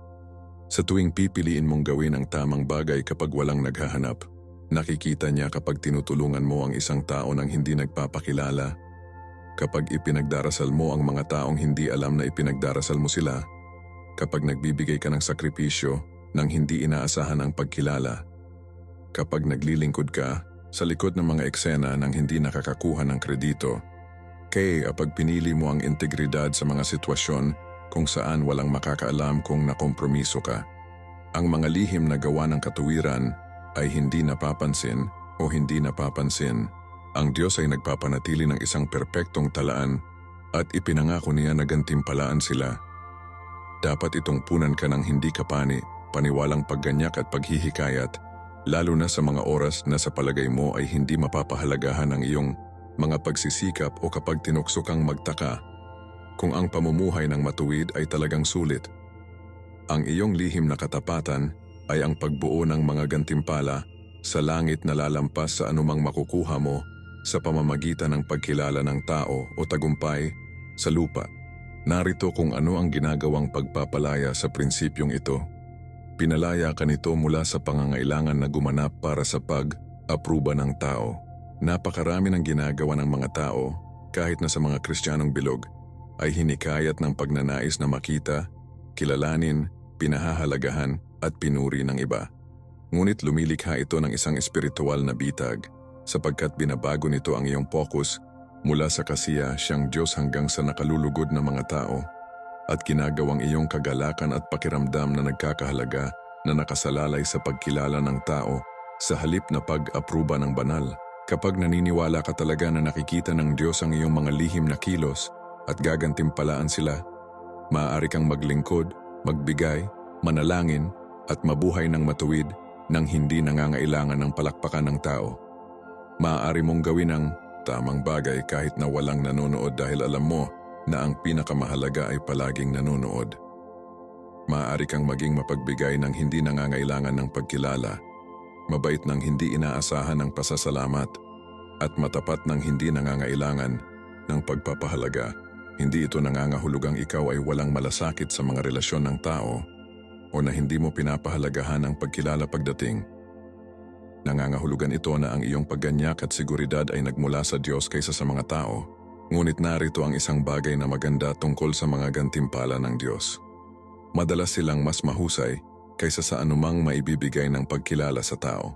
Sa tuwing pipiliin mong gawin ang tamang bagay kapag walang naghahanap, nakikita niya kapag tinutulungan mo ang isang tao nang hindi nagpapakilala, kapag ipinagdarasal mo ang mga taong hindi alam na ipinagdarasal mo sila, kapag nagbibigay ka ng sakripisyo nang hindi inaasahan ang pagkilala, kapag naglilingkod ka sa likod ng mga eksena nang hindi nakakakuha ng kredito, kaya kapag pinili mo ang integridad sa mga sitwasyon kung saan walang makakaalam kung nakompromiso ka. Ang mga lihim na gawa ng katuwiran ay hindi napapansin o hindi napapansin. Ang Diyos ay nagpapanatili ng isang perpektong talaan at ipinangako niya na gantimpalaan sila. Dapat itong punan ka ng hindi kapani, paniwalang pagganyak at paghihikayat, lalo na sa mga oras na sa palagay mo ay hindi mapapahalagahan ang iyong mga pagsisikap o kapag tinukso kang magtaka kung ang pamumuhay ng matuwid ay talagang sulit. Ang iyong lihim na katapatan ay ang pagbuo ng mga gantimpala sa langit na lalampas sa anumang makukuha mo sa pamamagitan ng pagkilala ng tao o tagumpay sa lupa. Narito kung ano ang ginagawang pagpapalaya sa prinsipyong ito. Pinalaya ka nito mula sa pangangailangan na gumanap para sa pag-apruba ng tao. Napakarami ng ginagawa ng mga tao, kahit na sa mga Kristiyanong bilog, ay hinikayat ng pagnanais na makita, kilalanin, pinahahalagahan at pinuri ng iba. Ngunit lumilikha ito ng isang espiritual na bitag, sapagkat binabago nito ang iyong focus mula sa kasiya siyang Diyos hanggang sa nakalulugod na mga tao, at ginagawang iyong kagalakan at pakiramdam na nagkakahalaga na nakasalalay sa pagkilala ng tao sa halip na pag-apruba ng banal. Kapag naniniwala ka talaga na nakikita ng Diyos ang iyong mga lihim na kilos at gagantimpalaan sila, maaari kang maglingkod, magbigay, manalangin at mabuhay ng matuwid nang hindi nangangailangan ng palakpakan ng tao. Maaari mong gawin ang tamang bagay kahit na walang nanonood dahil alam mo na ang pinakamahalaga ay palaging nanonood. Maaari kang maging mapagbigay ng hindi nangangailangan ng pagkilala, mabait ng hindi inaasahan ng pasasalamat, at matapat ng hindi nangangailangan ng pagpapahalaga. Hindi ito nangangahulugang ikaw ay walang malasakit sa mga relasyon ng tao o na hindi mo pinapahalagahan ang pagkilala pagdating. Nangangahulugan ito na ang iyong pagganyak at seguridad ay nagmula sa Diyos kaysa sa mga tao. Ngunit narito ang isang bagay na maganda tungkol sa mga gantimpala ng Diyos. Madalas silang mas mahusay kaysa sa anumang maibibigay ng pagkilala sa tao.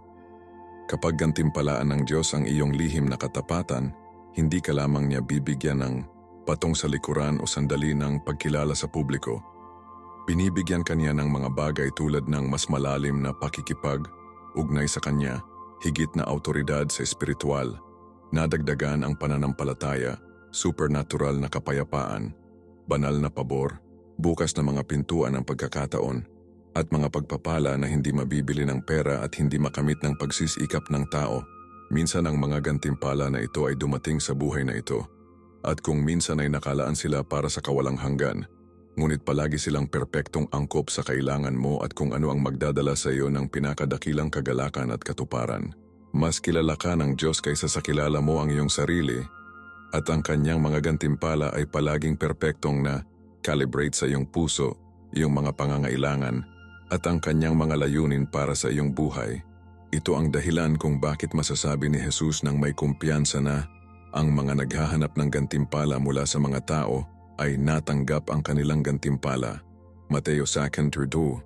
Kapag gantimpalaan ng Diyos ang iyong lihim na katapatan, hindi ka lamang niya bibigyan ng patong sa likuran o sandali ng pagkilala sa publiko. Binibigyan kanya ng mga bagay tulad ng mas malalim na pakikipag-ugnay sa kanya, higit na awtoridad sa espiritual, nadagdagan ang pananampalataya, supernatural na kapayapaan, banal na pabor, bukas na mga pintuan ng pagkakataon, at mga pagpapala na hindi mabibili ng pera at hindi makamit ng pagsisikap ng tao. Minsan ang mga gantimpala na ito ay dumating sa buhay na ito. At kung minsan ay nakalaan sila para sa kawalang hanggan, ngunit palagi silang perpektong angkop sa kailangan mo at kung ano ang magdadala sa iyo ng pinakadakilang kagalakan at katuparan. Mas kilala ka ng Diyos kaysa sa kilala mo ang iyong sarili, at ang kanyang mga gantimpala ay palaging perpektong na calibrate sa iyong puso, iyong mga pangangailangan, at ang kanyang mga layunin para sa iyong buhay. Ito ang dahilan kung bakit masasabi ni Jesus nang may kumpiyansa na ang mga naghahanap ng gantimpala mula sa mga tao ay natanggap ang kanilang gantimpala. Mateo 2:2,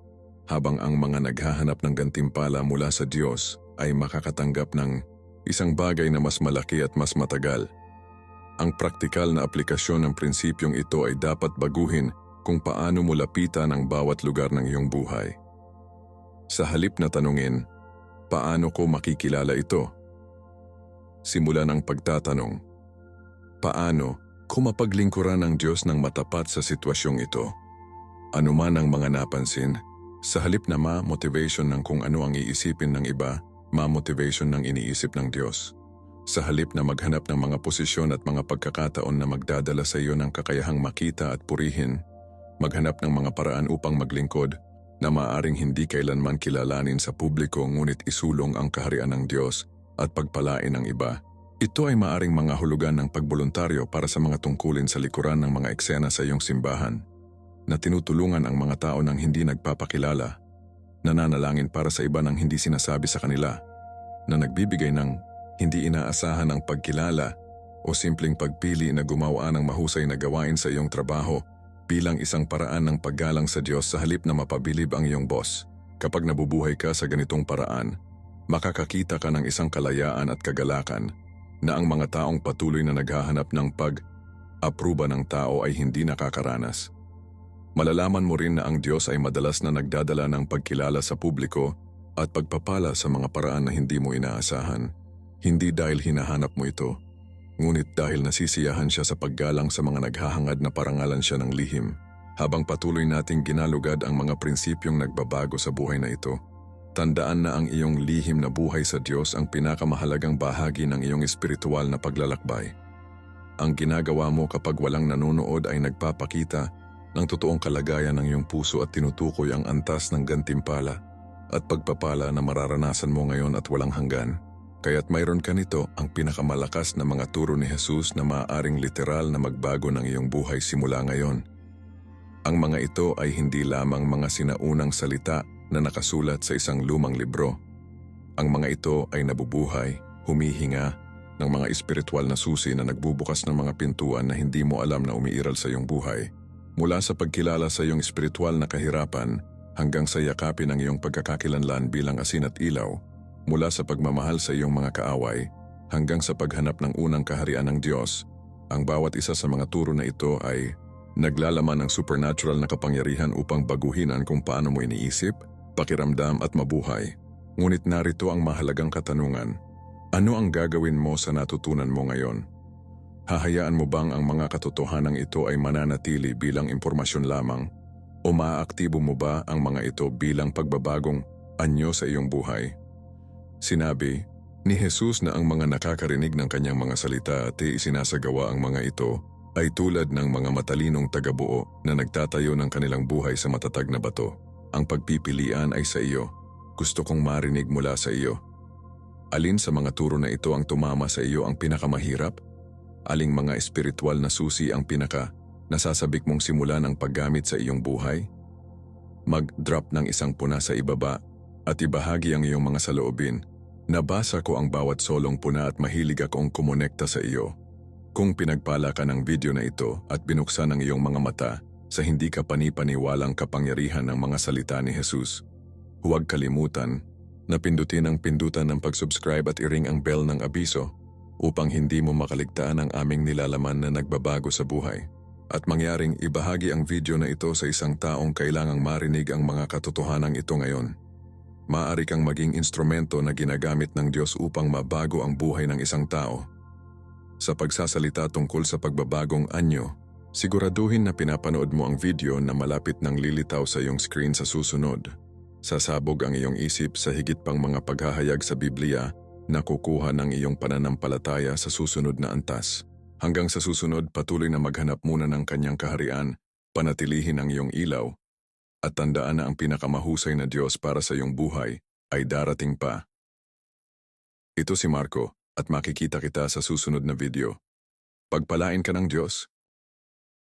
habang ang mga naghahanap ng gantimpala mula sa Diyos ay makakatanggap ng isang bagay na mas malaki at mas matagal. Ang praktikal na aplikasyon ng prinsipyong ito ay dapat baguhin kung paano mo lapitan ang bawat lugar ng iyong buhay. Sa halip na tanungin, paano ko makikilala ito? Simulan ang pagtatanong, paano ko mapaglingkuran ng Diyos ng matapat sa sitwasyong ito? Ano man ang mga napansin, sa halip na ma-motivation ng kung ano ang iisipin ng iba, ma-motivation ng iniisip ng Diyos. Sa halip na maghanap ng mga posisyon at mga pagkakataon na magdadala sa iyo ng kakayahang makita at purihin, maghanap ng mga paraan upang maglingkod, na maaaring hindi kailanman kilalanin sa publiko ngunit isulong ang kaharian ng Diyos at pagpalain ng iba. Ito ay maaaring mga hulugan ng pagboluntaryo para sa mga tungkulin sa likuran ng mga eksena sa iyong simbahan, na tinutulungan ang mga tao ng hindi nagpapakilala, nananalangin para sa iba ng hindi sinasabi sa kanila, na nagbibigay ng hindi inaasahan ng pagkilala o simpleng pagpili na gumawa ng mahusay na gawain sa iyong trabaho bilang isang paraan ng paggalang sa Diyos sa halip na mapabilib ang iyong boss. Kapag nabubuhay ka sa ganitong paraan, makakakita ka ng isang kalayaan at kagalakan na ang mga taong patuloy na naghahanap ng pag-apruba ng tao ay hindi nakakaranas. Malalaman mo rin na ang Diyos ay madalas na nagdadala ng pagkilala sa publiko at pagpapala sa mga paraan na hindi mo inaasahan. Hindi dahil hinahanap mo ito, ngunit dahil nasisiyahan siya sa paggalang sa mga naghahangad na parangalan siya ng lihim. Habang patuloy nating ginalugad ang mga prinsipyong nagbabago sa buhay na ito, tandaan na ang iyong lihim na buhay sa Diyos ang pinakamahalagang bahagi ng iyong espiritual na paglalakbay. Ang ginagawa mo kapag walang nanonood ay nagpapakita ng totoong kalagayan ng iyong puso at tinutukoy ang antas ng gantimpala at pagpapala na mararanasan mo ngayon at walang hanggan. Kaya't mayroon ka nito, ang pinakamalakas na mga turo ni Jesus na maaaring literal na magbago ng iyong buhay simula ngayon. Ang mga ito ay hindi lamang mga sinaunang salita na nakasulat sa isang lumang libro. Ang mga ito ay nabubuhay, humihinga, ng mga espiritual na susi na nagbubukas ng mga pintuan na hindi mo alam na umiiral sa iyong buhay. Mula sa pagkilala sa iyong espiritual na kahirapan hanggang sa yakapin ang iyong pagkakakilanlan bilang asin at ilaw, mula sa pagmamahal sa iyong mga kaaway hanggang sa paghanap ng unang kaharian ng Diyos, ang bawat isa sa mga turo na ito ay naglalaman ng supernatural na kapangyarihan upang baguhin ang kung paano mo iniisip, pakiramdam at mabuhay. Ngunit narito ang mahalagang katanungan. Ano ang gagawin mo sa natutunan mo ngayon? Hahayaan mo bang ang mga katotohanan ito ay mananatili bilang impormasyon lamang? O maaaktibo mo ba ang mga ito bilang pagbabagong anyo sa iyong buhay? Sinabi ni Jesus na ang mga nakakarinig ng kanyang mga salita at isinasagawa ang mga ito ay tulad ng mga matalinong tagabuo na nagtatayo ng kanilang buhay sa matatag na bato. Ang pagpipilian ay sa iyo. Gusto kong marinig mula sa iyo. Alin sa mga turo na ito ang tumama sa iyo ang pinakamahirap? Aling mga espiritual na susi ang nasasabik mong simula ng paggamit sa iyong buhay? Mag-drop ng isang puna sa ibaba at ibahagi ang iyong mga saloobin. Nabasa ko ang bawat solong puna at mahilig akong kumonekta sa iyo. Kung pinagpala ka ng video na ito at binuksan ang iyong mga mata sa hindi ka panipaniwalang kapangyarihan ng mga salita ni Jesus, huwag kalimutan na pindutin ang pindutan ng pag-subscribe at i-ring ang bell ng abiso upang hindi mo makaligtaan ang aming nilalaman na nagbabago sa buhay. At mangyaring ibahagi ang video na ito sa isang taong kailangang marinig ang mga katotohanan ito ngayon. Maaari kang maging instrumento na ginagamit ng Diyos upang mabago ang buhay ng isang tao. Sa pagsasalita tungkol sa pagbabagong anyo, siguraduhin na pinapanood mo ang video na malapit ng lilitaw sa iyong screen sa susunod. Sasabog ang iyong isip sa higit pang mga paghahayag sa Biblia na kukuha ng iyong pananampalataya sa susunod na antas. Hanggang sa susunod, patuloy na maghanap muna ng kanyang kaharian, panatilihin ang iyong ilaw, at tandaan na ang pinakamahusay na Diyos para sa iyong buhay ay darating pa. Ito si Marco, at makikita kita sa susunod na video. Pagpalain ka ng Diyos.